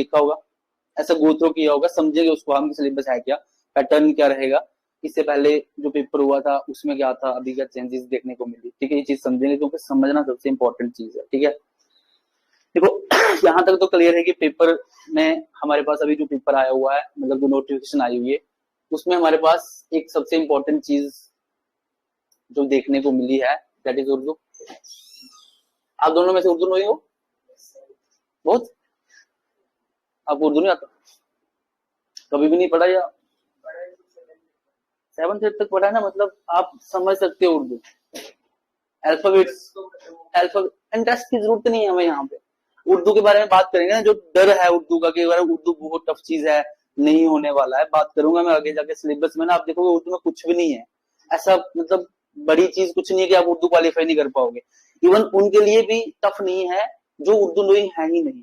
देखा होगा, ऐसा गो थ्रू किया होगा, समझेंगे उसको हम सिलेबस है क्या, पैटर्न क्या रहेगा, इससे पहले जो पेपर हुआ था उसमें क्या था, अभी क्या चेंजेस देखने को मिली, ठीक है, ये चीज समझेंगे क्योंकि समझना सबसे इंपॉर्टेंट चीज है, ठीक है। देखो यहाँ तक तो क्लियर है कि पेपर में हमारे पास अभी जो पेपर आया हुआ है, मतलब जो नोटिफिकेशन आई हुई है, उसमें हमारे पास एक सबसे इंपॉर्टेंट चीज जो देखने को मिली है दैट इज उर्दू। आप दोनों में से उर्दू नहीं हो बहुत, आपको उर्दू नहीं आता, कभी भी नहीं पढ़ा या 7th 8th तक पढ़ा है ना, मतलब आप समझ सकते हो उर्दू, अल्फाबेट्स, इंटरेस्ट की जरूरत नहीं है हमें यहाँ पे। उर्दू के बारे में बात करेंगे ना, जो डर है उर्दू का कि उर्दू बहुत टफ चीज है, नहीं होने वाला है, बात करूंगा मैं आगे जाके सिलेबस में ना, आप देखोगे उर्दू में कुछ भी नहीं है ऐसा, मतलब बड़ी चीज कुछ नहीं है कि आप उर्दू क्वालिफाई नहीं कर पाओगे। इवन उनके लिए भी टफ नहीं है जो उर्दू नोइंग है ही नहीं,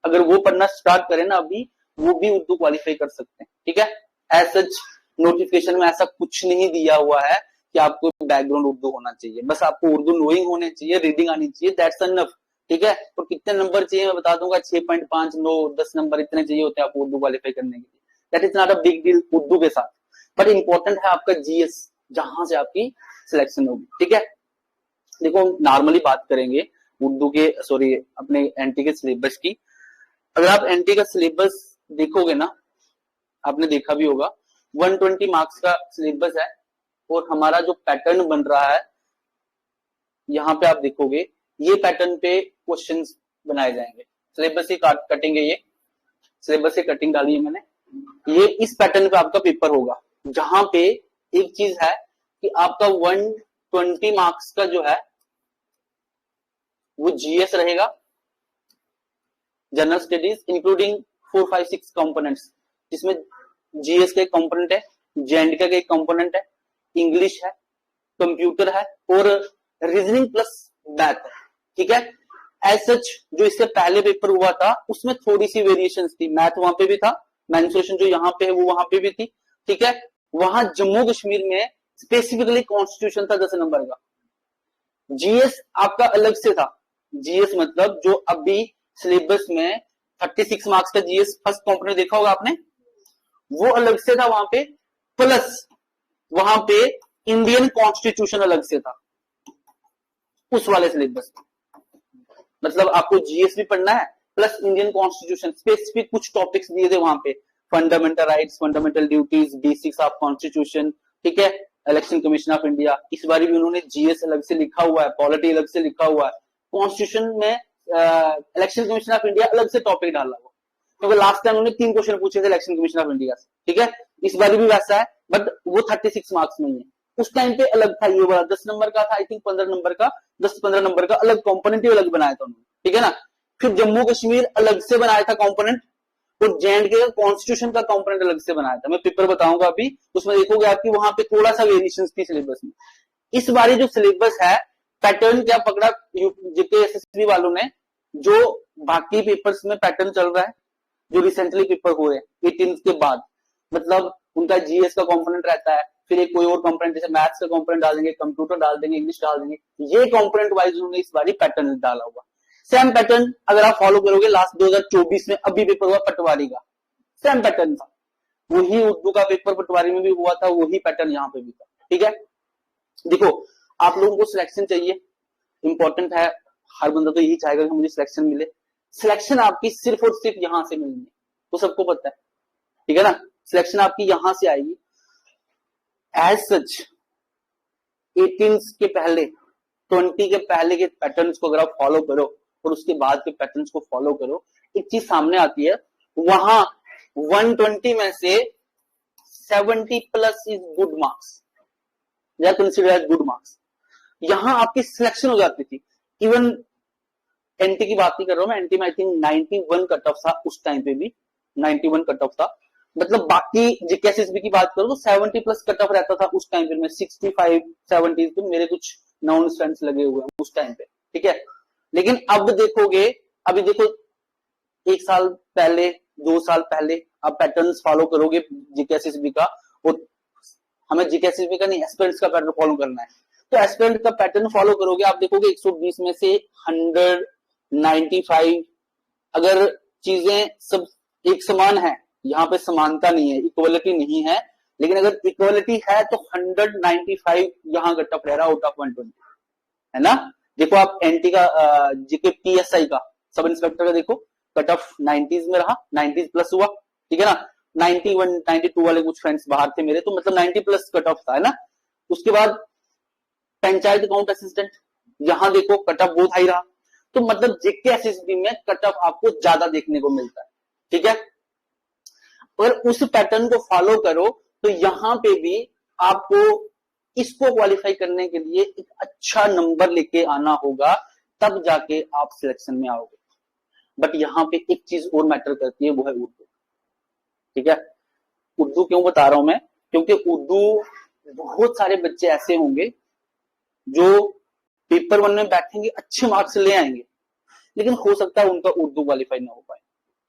अगर वो पढ़ना स्टार्ट करें ना अभी, वो भी उर्दू क्वालिफाई कर सकते हैं, ठीक है। एज सच नोटिफिकेशन में ऐसा कुछ नहीं दिया हुआ है कि आपको बैकग्राउंड उर्दू होना चाहिए, बस आपको उर्दू नोइंग होने चाहिए, रीडिंग आनी चाहिए, दैट्स एनफ, ठीक है। और कितने नंबर चाहिए मैं बता दूंगा, 6.5 9 10 नंबर इतने चाहिए होते हैं आपको उर्दू क्वालिफाई करने के लिए, that is not a big deal Urdu के साथ, बट इंपॉर्टेंट है आपका जीएस, जहां से आपकी सिलेक्शन होगी, ठीक है। देखो नॉर्मली बात करेंगे उर्दू के, सॉरी अपने एनटी के सिलेबस की, अगर आप एनटी का सिलेबस देखोगे ना, आपने देखा भी होगा 120 मार्क्स का सिलेबस है, और हमारा जो पैटर्न बन रहा है यहाँ पे आप देखोगे, ये पैटर्न पे क्वेश्चंस बनाए जाएंगे, सिलेबस से कटेंगे, ये सिलेबस से कटिंग डाली है मैंने, ये इस पैटर्न पे आपका पेपर होगा, जहां पे एक चीज है कि आपका 120 मार्क्स का जो है वो जीएस रहेगा, जनरल स्टडीज इंक्लूडिंग 4 5 6 कंपोनेंट्स, जिसमें जीएस का एक कंपोनेंट है, जेएंडके का एक कंपोनेंट है, इंग्लिश है, कंप्यूटर है, और रीजनिंग प्लस मैथ है, ठीक है। एज सच जो इससे पहले पेपर हुआ था उसमें थोड़ी सी वेरिएशंस थी, मैथ वहां पे भी था, मेंसुरेशन जो यहाँ पे है वो वहां पे भी थी, ठीक है। वहां जम्मू कश्मीर में स्पेसिफिकली कॉन्स्टिट्यूशन था 10 नंबर का, जीएस आपका अलग से था, जीएस मतलब जो अभी सिलेबस में 36 मार्क्स का जीएस फर्स्ट कंपोनेंट देखा होगा आपने, वो अलग से था वहां पे, प्लस वहां पे इंडियन कॉन्स्टिट्यूशन अलग से था उस वाले सिलेबस में, मतलब आपको जीएस भी पढ़ना है प्लस इंडियन कॉन्स्टिट्यूशन, स्पेसिफिक कुछ टॉपिक्स दिए थे वहां पे, fundamental rights, fundamental duties, basics of constitution, ठीक है, इलेक्शन कमीशन ऑफ इंडिया, इस बार भी उन्होंने जीएस अलग से लिखा हुआ है, पॉलिटी अलग से लिखा हुआ है, कॉन्स्टिट्यूशन में इलेक्शन कमीशन ऑफ इंडिया अलग से टॉपिक डाला हुआ, क्योंकि लास्ट टाइम उन्होंने 3 क्वेश्चन पूछे थे इलेक्शन कमीशन ऑफ इंडिया से, ठीक है, इस बार भी वैसा है, बट वो 36 मार्क्स नहीं है, उस टाइम पे अलग था, ये वाला 10 नंबर का था, आई थिंक 15 नंबर का, 10-15 नंबर का अलग कंपोनेंट ही अलग बनाया था उन्होंने, ठीक है ना। फिर जम्मू कश्मीर अलग से बनाया था कंपोनेंट, और जेएंडके का कॉन्स्टिट्यूशन का कंपोनेंट अलग से बनाया था, मैं पेपर बताऊंगा अभी, उसमें देखोगे आपकी वहां पे थोड़ा सा वेरिएशन थी सिलेबस में। इस बारी जो सिलेबस है, पैटर्न क्या पकड़ा जीके एसएसबी वालों ने, जो बाकी पेपर्स में पैटर्न चल रहा है, जो रिसेंटली पेपर हुए 18 के बाद, मतलब उनका जीएस का कंपोनेंट रहता है, फिर एक कोई और कंपोनेंट जैसे मैथ्स का कंपोनेंट डाल देंगे, कंप्यूटर डाल देंगे, इंग्लिश डाल देंगे, ये कंपोनेंट वाइज उन्होंने इस बारी पैटर्न डाला हुआ। सेम पैटर्न अगर आप फॉलो करोगे लास्ट 2024 में अभी पेपर हुआ पटवारी का, सेम पैटर्न था, वही उर्दू का पेपर पटवारी में भी हुआ था, वही पैटर्न यहाँ पे भी था, ठीक है। देखो आप लोगों को सिलेक्शन चाहिए, इंपॉर्टेंट है, हर बंदा तो यही चाहेगा कि मुझे सिलेक्शन मिले, सिलेक्शन आपकी सिर्फ और सिर्फ यहां से मिलनी है, तो सबको पता है, ठीक है ना, सिलेक्शन आपकी यहां से आएगी। एज सच 18 के पहले 20 के पहले के पैटर्न्स को अगर आप फॉलो करो और उसके बाद के पैटर्न्स को फॉलो करो, एक चीज सामने आती है, वहां 120 में से 70 प्लस इज गुड मार्क्स, या कंसिडर एज गुड मार्क्स, यहां आपकी सिलेक्शन हो जाती थी। इवन एनटी की बात नहीं कर रहा हूं मैं, एनटी में आई थिंक 91 कट ऑफ था उस टाइम पे भी, 91 कट ऑफ था, मतलब बाकी जीकेएसएसबी की बात करो तो 70 प्लस कट ऑफ रहता था उस टाइम पे, में 65 70 तो मेरे कुछ नॉन स्टूडेंट्स लगे हुए हैं उस टाइम पे, ठीक है। लेकिन अब देखोगे, अभी देखो 1 साल पहले 2 साल पहले आप पैटर्न्स फॉलो करोगे जीकेएसएसबी का, और हमें जीकेएसएसबी का नहीं एस्पिरेंट्स का पैटर्न फॉलो करना है, तो एस्पिरेंट का पैटर्न फॉलो करोगे, आप देखोगे 120 में से 195, अगर चीजें सब एक समान है, यहाँ पे समानता नहीं है, इक्वलिटी नहीं है, लेकिन अगर इक्वलिटी है तो 195 यहाँ कट ऑफ रह रहा आउट ऑफ 120, है ना। देखो आप एनटी का जीके पीएसआई का सब इंस्पेक्टर का देखो कट ऑफ 90s में रहा, 90s प्लस हुआ, ठीक है ना। 91 92 वाले कुछ फ्रेंड्स बाहर थे मेरे, तो मतलब 90 प्लस कट ऑफ था, है ना। उसके बाद पंचायत अकाउंट असिस्टेंट, यहां देखो कट ऑफ बहुत हाई रहा, तो मतलब जेके एसएसबी में कट ऑफ आपको ज्यादा देखने को मिलता है, ठीक है। अगर उस पैटर्न को फॉलो करो तो यहां पे भी आपको इसको क्वालिफाई करने के लिए एक अच्छा नंबर लेके आना होगा, तब जाके आप सिलेक्शन में आओगे। बट यहां पे एक चीज और मैटर करती है, वो है उर्दू, ठीक है। उर्दू क्यों बता रहा हूं मैं, क्योंकि उर्दू बहुत सारे बच्चे ऐसे होंगे जो पेपर 1 में बैठेंगे, अच्छे मार्क्स ले आएंगे, लेकिन हो सकता है उनका उर्दू क्वालिफाई ना हो पाए,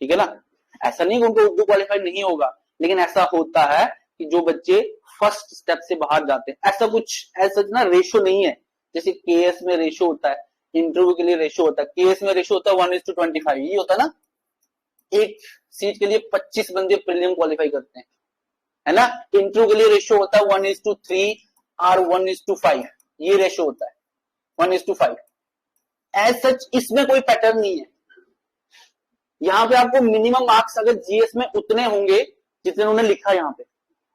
ठीक है ना। ऐसा नहीं कि उनका उर्दू क्वालिफाई नहीं होगा, लेकिन ऐसा होता है कि जो बच्चे फर्स्ट स्टेप से बाहर जाते हैं, ऐसा कुछ ऐसा ना रेशो नहीं है, जैसे केएस में रेशो होता है, इंटरव्यू के लिए रेशो होता है, केएस में रेशो होता है 1:25, ये होता है ना, एक सीट के लिए 25 बंदे प्रीलिम क्वालिफाई करते हैं, है ना। इंटरव्यू के लिए रेशो होता है 1:3 और 1:5, ये रेशो होता है 1:5। एज सच इसमें कोई पैटर्न नहीं है, यहां पे आपको मिनिमम मार्क्स अगर जीएस में उतने होंगे जितने उन्होंने लिखा यहां पे,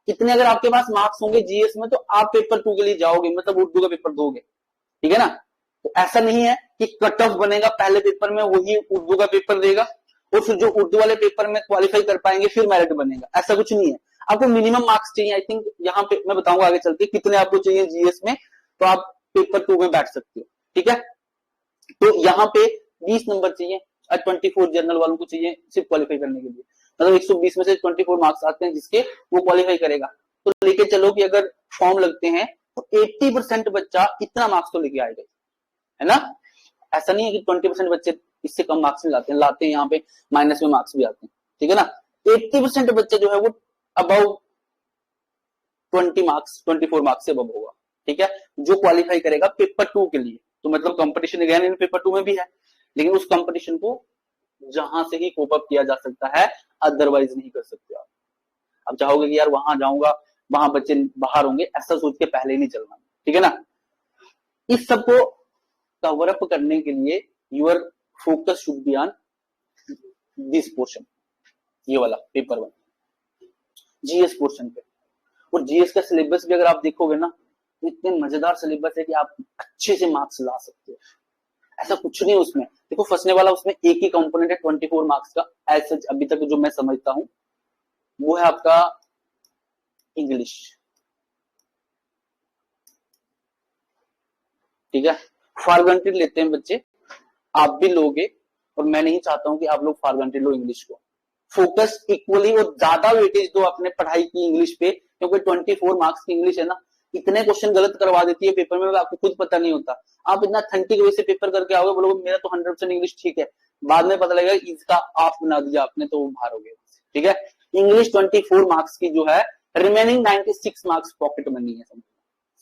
इतने अगर आपके पास मार्क्स होंगे जीएस में, तो आप पेपर 2 के लिए जाओगे, मतलब उर्दू का पेपर दोगे, ठीक है ना। तो ऐसा नहीं है कि कट ऑफ बनेगा पहले पेपर में, वही उर्दू का पेपर देगा, और फिर जो उर्दू वाले पेपर में क्वालिफाई कर पाएंगे फिर मेरिट बनेगा, ऐसा कुछ नहीं है। आपको मिनिमम मार्क्स चाहिए, आई थिंक यहाँ पे मैं बताऊंगा आगे चलते कितने आपको चाहिए जीएस में, तो आप पेपर 2 में बैठ सकते हो, ठीक है। तो यहाँ पे 20 नंबर चाहिए, 24 जनरल वालों को चाहिए सिर्फ क्वालिफाई करने के लिए, मतलब 120 में से 24 मार्क्स आते हैं जिसके वो क्वालिफाई करेगा। तो लेके चलो कि अगर फॉर्म लगते हैं तो 80% बच्चा इतना मार्क्स तो लेके आएगा, है ना। ऐसा नहीं है कि 20% बच्चे इससे कम मार्क्स लाते हैं यहाँ पे माइनस में मार्क्स भी आते हैं, ठीक है ना। 80% बच्चा जो है वो अबाउ 24 मार्क्स से अबव होगा, ठीक है, जो क्वालिफाई करेगा पेपर 2 के लिए। तो मतलब कंपटीशन अगेन इन पेपर 2 में भी है, लेकिन उस कंपटीशन को जहां से ही कोप अप किया जा सकता है, अदरवाइज नहीं कर सकते आप। अब चाहोगे कि यार वहां जाऊंगा, वहां बच्चे बाहर होंगे, ऐसा सोच के पहले ही नहीं चलना, ठीक है ना। इस सबको कवर अप करने के लिए your focus should be on this portion, ये वाला पेपर 1 जीएस पोर्शन पे। और जीएस का सिलेबस भी अगर आप देखोगे ना, तो इतने मजेदार सिलेबस है कि आप अच्छे से मार्क्स ला सकते हो, ऐसा कुछ नहीं उसमें। देखो फंसने वाला उसमें एक ही कंपोनेंट है 24 मार्क्स का, ऐसा अभी तक जो मैं समझता हूं वो है आपका इंग्लिश, ठीक है। फॉर ग्रांटेड लेते हैं बच्चे, आप भी लोगे, और मैं नहीं चाहता हूं कि आप लोग फॉर ग्रांटेड लो इंग्लिश को। फोकस इक्वली और ज्यादा वेटेज दो अपने पढ़ाई की इंग्लिश पे, क्योंकि 24 मार्क्स की इंग्लिश है ना, इतने क्वेश्चन गलत करवा देती है पेपर में, आपको खुद पता नहीं होता। आप इतना थंटी वे से पेपर करके आओगे, बोलोगे मेरा तो 100% इंग्लिश ठीक है, बाद में पता लगेगा इसका आप बना दिया आपने, तो वो बाहर हो गया, ठीक है। इंग्लिश 24 मार्क्स की जो है, रिमेनिंग 96 मार्क्स पॉकेट मनी है,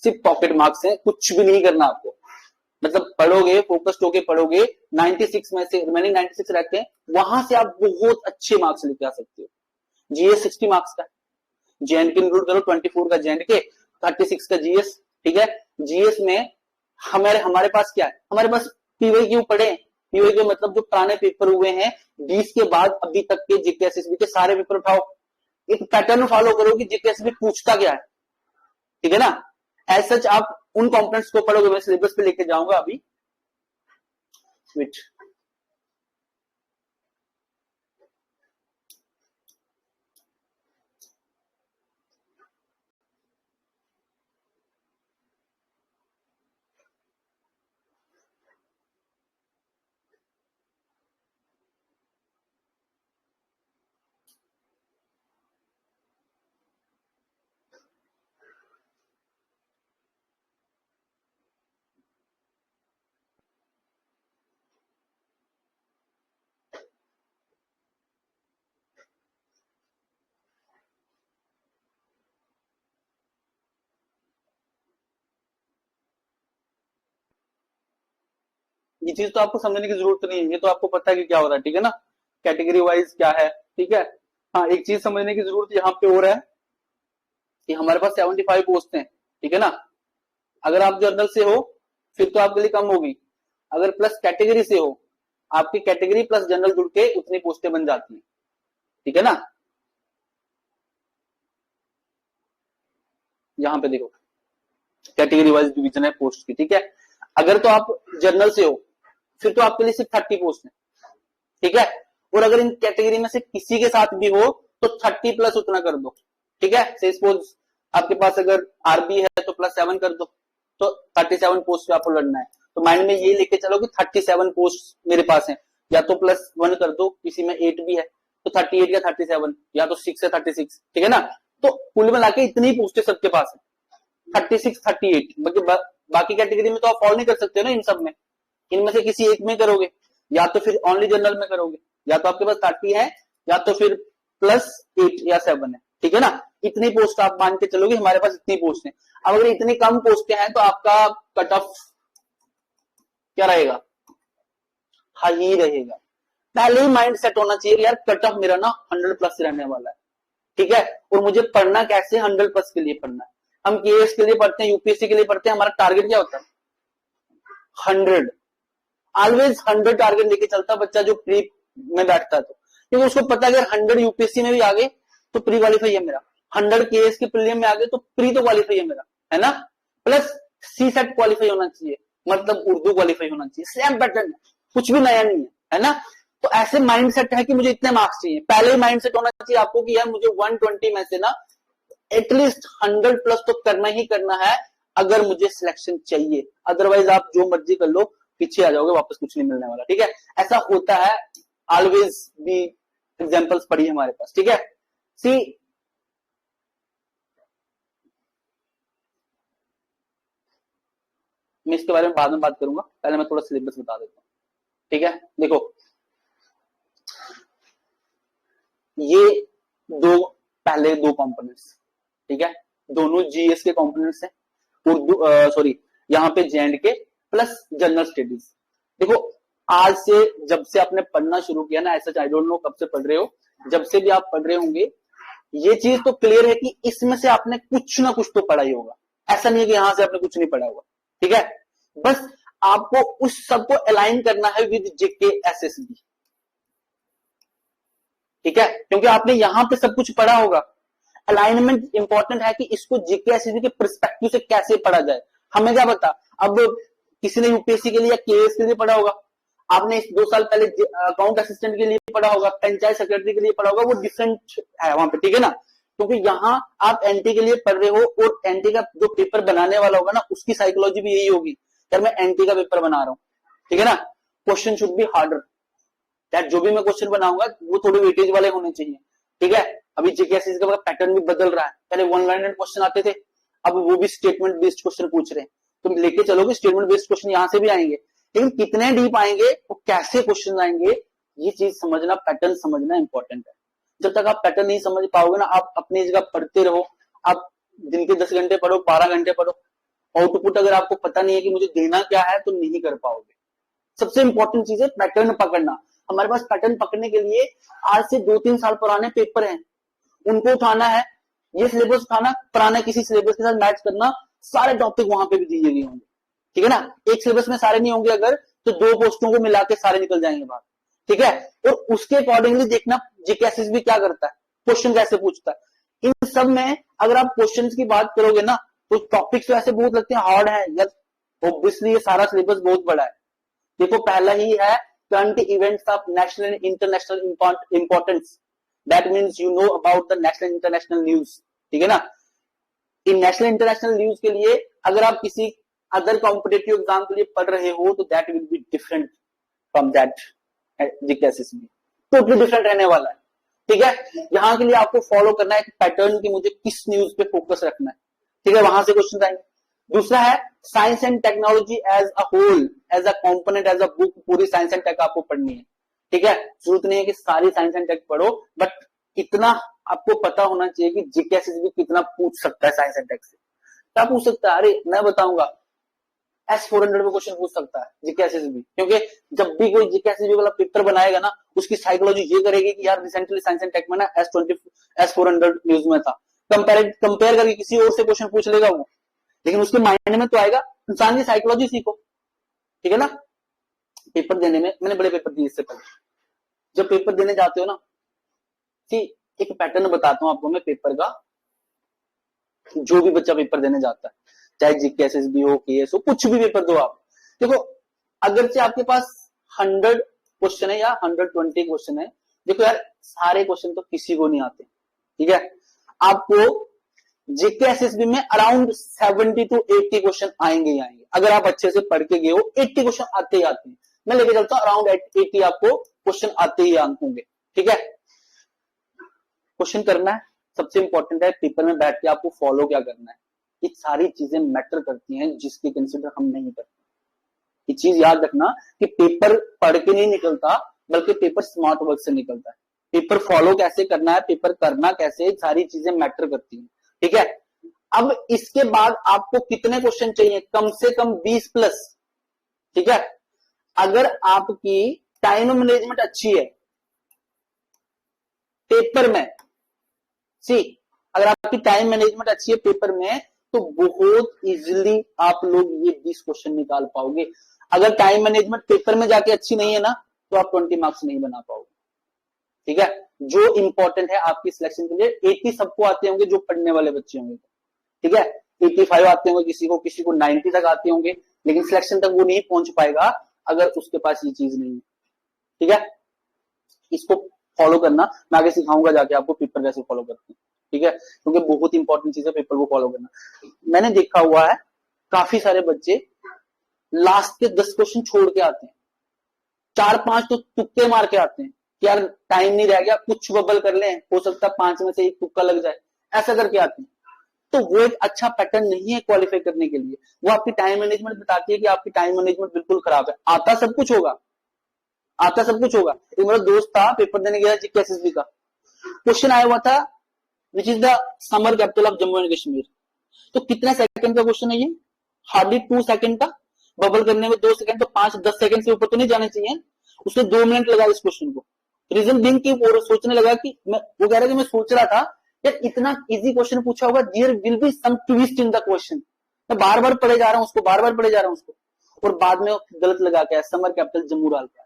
सिर्फ पॉकेट मार्क्स है, कुछ भी नहीं करना आपको। मतलब पढ़ोगे, फोकस्ड होके पढ़ोगे, 96 में से रिमेनिंग 96 रहते हैं, वहां से आप बहुत अच्छे मार्क्स लेके आ सकते हो। जीएस 60 मार्क्स का, जेएनके इंक्लूड करो, 24 का जेएनके, 36 का जीएस, ठीक है। जीएस में हमारे पास क्या है, हमारे पास पीवाई क्यू पढ़े, पीवाई क्यू मतलब जो पुराने पेपर हुए हैं 20 के बाद अभी तक के जीके एसएसबी के सारे पेपर उठाओ, एक पैटर्न फॉलो करो कि जीके एसएसबी पूछता क्या है, ठीक है ना। एज सच आप उन कंपोनेंट्स को पढ़ोगे, मैं सिलेबस पे लेके जाऊंगा अभी, स्विच ये चीज तो आपको समझने की जरूरत नहीं है, ये तो आपको पता है कि क्या हो रहा है, ठीक है ना। कैटेगरी वाइज क्या है, ठीक है। हाँ, एक चीज समझने की जरूरत यहाँ पे हो रहा है कि हमारे पास 75 पोस्ट हैं, ठीक है ना। अगर आप जनरल से हो फिर तो आपके लिए कम होगी, अगर प्लस कैटेगरी से हो आपकी कैटेगरी प्लस जनरल जुड़ के उतनी पोस्टें बन जाती है, ठीक है ना। यहां पे देखो कैटेगरी वाइज डिवीजन है पोस्ट की, ठीक है। अगर तो आप जनरल से हो फिर तो आपके लिए सिर्फ 30 पोस्ट है, ठीक है। और अगर इन कैटेगरी में से किसी के साथ भी हो तो 30 प्लस उतना कर दो, ठीक है। से सपोज आपके पास अगर आरबी है तो +7 कर दो, तो 37 पोस्ट पे आपको लड़ना है। तो माइंड में ये लेके चलो कि 37 पोस्ट मेरे पास है, या तो +1 कर दो, किसी में 8 भी है तो 38 या 37, या तो 6 है 36, ठीक है ना। तो कुल मिला के इतनी पोस्टें सबके पास है 36 38। बाकी कैटेगरी में तो आप फॉल नहीं कर सकते ना इन सब में, इनमें से किसी एक में करोगे, या तो फिर ओनली जनरल में करोगे, या तो आपके पास 30 है या तो फिर +8 या 7 है, ठीक है ना। इतनी पोस्ट आप मान के चलोगे हमारे पास इतनी पोस्ट है। अब अगर इतनी कम पोस्टें हैं तो आपका कट ऑफ क्या रहेगा, हाई रहेगा। पहले ही माइंड सेट होना चाहिए यार कट ऑफ मेरा ना 100+ रहने वाला है, ठीक है। और मुझे पढ़ना कैसे 100+ के लिए पढ़ना है। हम केएस के लिए पढ़ते हैं, यूपीएससी के लिए पढ़ते हैं, हमारा टारगेट क्या होता है 100। ऑलवेज 100 टारगेट लेके चलता बच्चा जो प्री में बैठता है, तो क्योंकि उसको पता है अगर 100 यूपीएससी में भी आ गए तो प्री क्वालिफाई है मेरा, 100 केएस के प्रीलियम में आ गए तो प्री तो क्वालिफाई है मेरा, है ना। प्लस सी सेट क्वालिफाई होना चाहिए, मतलब उर्दू क्वालिफाई होना चाहिए, सेम पैटर्न, कुछ भी नया नहीं है ना। तो ऐसे माइंड सेट है कि मुझे इतने मार्क्स चाहिए, पहले ही माइंड सेट होना चाहिए आपको कि यार मुझे 120 में से ना एटलीस्ट 100+ तो करना ही करना है अगर मुझे सिलेक्शन चाहिए। अदरवाइज आप जो मर्जी कर लो पीछे आ जाओगे, वापस कुछ नहीं मिलने वाला, ठीक है। ऐसा होता है, ऑलवेज भी एग्जांपल्स पड़ी हमारे पास, ठीक है। सी मैं इसके बारे में बाद में बात करूंगा, पहले मैं थोड़ा सिलेबस बता देता हूं, ठीक है। देखो ये पहले दो कंपोनेंट्स, ठीक है, दोनों जीएस के कंपोनेंट्स हैं, उर्दू सॉरी यहाँ पे जेएंड के प्लस जनरल स्टडीज। देखो आज से जब से आपने पढ़ना शुरू किया ना, ऐसा आई डोंट नो कब से पढ़ रहे हो, जब से भी आप पढ़ रहे होंगे ये चीज तो क्लियर है कि इसमें से आपने कुछ ना कुछ तो पढ़ा ही होगा, ऐसा नहीं है कि यहां से आपने कुछ नहीं पढ़ा होगा, ठीक है। बस आपको उस सबको अलाइन करना है विद जेके एसएसबी, ठीक है, क्योंकि आपने यहां पे सब कुछ पढ़ा होगा। अलाइनमेंट इंपॉर्टेंट है कि इसको जीके एसएसबी के पर्सपेक्टिव से कैसे पढ़ा जाए, हमें क्या पता। अब किसी ने यूपीएससी के लिए या केएस के लिए पढ़ा होगा, आपने 2 साल पहले अकाउंट असिस्टेंट के लिए पढ़ा होगा, पंचायत सेक्रेटरी के लिए पढ़ा होगा, वो डिफरेंट है वहां पे, ठीक है ना। क्योंकि यहाँ आप एनटी के लिए पढ़ रहे हो और एनटी का जो पेपर बनाने वाला होगा ना उसकी साइकोलॉजी भी यही होगी, यार मैं एनटी का पेपर बना रहा हूँ, ठीक है ना, question should be harder, that जो भी मैं क्वेश्चन बनाऊंगा वो थोड़े वेटेज वाले होने चाहिए, ठीक है। अभी जीके का पैटर्न भी बदल रहा है, पहले 1 लाइनर क्वेश्चन आते थे, अब वो भी स्टेटमेंट बेस्ड क्वेश्चन पूछ रहे हैं। तुम लेके चलोगे स्टेटमेंट बेस्ड क्वेश्चन यहां से भी आएंगे, लेकिन कितने डीप आएंगे और कैसे क्वेश्चन आएंगे ये चीज समझना, पैटर्न समझना इंपॉर्टेंट है। जब तक आप पैटर्न नहीं समझ पाओगे ना, आप अपनी जगह पढ़ते रहो, आप दिन के 10 घंटे पढ़ो, 12 घंटे पढ़ो, आउटपुट अगर आपको पता नहीं है कि मुझे देना क्या है तो नहीं कर पाओगे। सबसे इंपॉर्टेंट चीज है पैटर्न पकड़ना। हमारे पास पैटर्न पकड़ने के लिए आज से 2-3 साल पुराने पेपर हैं, उनको उठाना है, ये सिलेबस उठाना, पुराने किसी सिलेबस के साथ मैच करना, सारे टॉपिक वहां पे भी दिए गए होंगे, ठीक है ना। एक सिलेबस में सारे नहीं होंगे अगर, तो 2 पोस्टों को मिला के सारे निकल जाएंगे बाहर, ठीक है। और उसके अकॉर्डिंगली देखना जीके एसएसबी क्या करता है, क्वेश्चन कैसे पूछता है। इन सब में अगर आप क्वेश्चन की बात करोगे ना तो टॉपिक्स तो ऐसे बहुत लगते हैं हार्ड है यार, ऑब्वियसली ये सारा सिलेबस बहुत बड़ा है। देखो पहला ही है current events of national and international importance, that means you know about the national international news, ठीक है ना। इन नेशनल इंटरनेशनल न्यूज के लिए अगर आप किसी अदर कॉम्पिटेटिव एग्जाम के लिए पढ़ रहे हो तो that will be different from that GK SSB, totally different रहने वाला है, ठीक है। यहाँ के लिए आपको फॉलो करना है पैटर्न की, मुझे किस न्यूज पे फोकस रखना है, ठीक है, वहां से क्वेश्चन आएंगे। दूसरा है science and technology as a whole, as a component, as a book, पूरी साइंस एंड टेक आपको पढ़नी है, ठीक है। जरूरत नहीं है कि सारी साइंस एंड टेक पढ़ो, बट इतना आपको पता होना चाहिए कि जीके एसएसबी कितना पूछ सकता है साइंस एंड टेक से। क्या पूछ सकता है, अरे मैं बताऊंगा, S400 में क्वेश्चन पूछ सकता है जीके एसएसबी, क्योंकि जब भी कोई जीके एसएसबी वाला पेपर बनाएगा ना, उसकी साइकोलॉजी ये करेगी कि यार रिसेंटली साइंस एंड टेक में ना S400 न्यूज में था, कंपेयर करके किसी और से क्वेश्चन पूछ लेगा वो, लेकिन उसके माइंड में तो आएगा। इंसान की साइकोलॉजी सीखो, ठीक है ना। पेपर देने में मैंने बड़े पेपर दिए इससे पहले, जब पेपर देने जाते हो ना, एक पैटर्न बताता हूं आपको मैं पेपर का। जो भी बच्चा पेपर देने जाता है, चाहे जीके एसएसबी हो, केएस हो, कुछ भी पेपर दो आप, देखो अगर से आपके पास 100 क्वेश्चन है या 120 क्वेश्चन है, देखो यार सारे क्वेश्चन तो किसी को नहीं आते, ठीक है। आपको जीके एसएसबी में अराउंड 70 to 80 क्वेश्चन आएंगे ही आएंगे, अगर आप अच्छे से पढ़ के गए हो 80 क्वेश्चन आते ही आते हैं। मैं लेके चलता हूं अराउंड 80 आपको क्वेश्चन आते ही होंगे, ठीक है। क्वेश्चन करना है, सबसे इंपॉर्टेंट है पेपर में बैठ के आपको फॉलो क्या करना है। ये सारी चीजें मैटर करती हैं जिसके कंसिडर हम नहीं करते। ये चीज याद रखना कि पेपर पढ़ के नहीं निकलता, बल्कि पेपर स्मार्ट वर्क से निकलता है। पेपर फॉलो कैसे करना है, पेपर करना कैसे, सारी चीजें मैटर करती हैं, ठीक है। अब इसके बाद आपको कितने क्वेश्चन चाहिए, कम से कम 20 प्लस, ठीक है। अगर आपकी टाइम मैनेजमेंट अच्छी है पेपर में, अगर आपकी टाइम मैनेजमेंट अच्छी है पेपर में, तो बहुत इजीली आप लोग ये 20 क्वेश्चन निकाल पाओगे। अगर टाइम मैनेजमेंट पेपर में जाके अच्छी नहीं है ना, तो आप 20 मार्क्स नहीं बना पाओगे, ठीक है। जो इंपॉर्टेंट है आपकी सिलेक्शन के लिए, 80 सबको आते होंगे जो पढ़ने वाले बच्चे होंगे, ठीक है। 85 आते होंगे किसी को 90 तक आते होंगे, लेकिन सिलेक्शन तक वो नहीं पहुंच पाएगा अगर उसके पास ये चीज नहीं है, ठीक है। इसको फॉलो करना, मैं आगे सिखाऊंगा जाके आपको पेपर कैसे फॉलो करते हैं, ठीक है, क्योंकि बहुत इंपॉर्टेंट चीज है पेपर को फॉलो करना। मैंने देखा हुआ है काफी सारे बच्चे लास्ट के 10 क्वेश्चन छोड़ के आते हैं, 4-5 तो तुक्के मार के आते हैं कि यार टाइम नहीं रह गया, कुछ बबल कर ले, हो सकता है 5 में से एक तुक्का लग जाए, ऐसा करके आते हैं। तो वो एक अच्छा पैटर्न नहीं है क्वालिफाई करने के लिए। वो आपकी टाइम मैनेजमेंट बताती है कि आपकी टाइम मैनेजमेंट बिल्कुल खराब है। आता सब कुछ होगा, आता सब कुछ होगा। एक मेरा दोस्त था, पेपर देने गया जीके एसएसबी का, क्वेश्चन आया हुआ था which is the summer capital of Jammu and Kashmir. तो कितने सेकंड का क्वेश्चन है ये, हार्डली 2 सेकंड का, बबल करने में 2 सेकंड, तो 5-10 सेकंड से ऊपर तो नहीं जाने चाहिए। उसने 2 मिनट लगा इस क्वेश्चन को। रीजन बिंग की वो सोचने लगा कि वो कह रहा कि मैं सोच रहा था यार इतना इजी क्वेश्चन पूछा होगा, there will be some twist in the question. मैं बार बार पढ़े जा रहा हूं उसको, बार बार पढ़े जा रहा हूं उसको, और बाद में गलत लगा के समर कैपिटल जम्मू डाल के।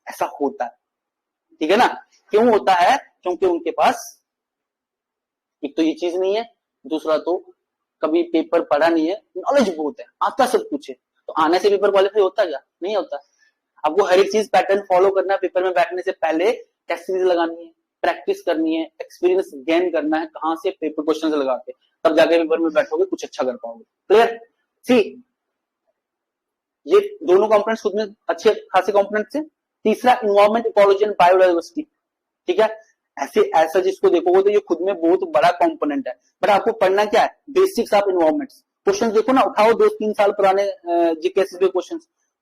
ऐसा होता है, ठीक है ना। क्यों होता है, क्योंकि उनके पास एक तो ये चीज नहीं है, दूसरा तो कभी पेपर पढ़ा नहीं है, नॉलेज बहुत है, आता सब कुछ है, तो आने से पेपर क्वालिफाई होता क्या, नहीं होता। आपको हर एक चीज पैटर्न फॉलो करना है, पेपर में बैठने से पहले टेस्ट सीरीज लगानी है, प्रैक्टिस करनी है, एक्सपीरियंस गेन करना है, कहां से पेपर क्वेश्चन लगा के, तब जाके पेपर में बैठोगे, कुछ अच्छा कर पाओगे। क्लियर। सी ये दोनों कंपोनेंट्स खुद में अच्छे खासे कंपोनेंट्स हैं। तीसरा इन्वायरमेंट, इकोलॉजी एंड बायोडाइवर्सिटी, ठीक है। ऐसा जिसको देखोगे तो ये खुद में बहुत बड़ा कंपोनेंट है, बट आपको पढ़ना क्या है, बेसिक्स ऑफ इन्वायरमेंट्स। क्वेश्चन देखो ना, उठाओ 2-3 साल पुराने जीकेएस के क्वेश्चन,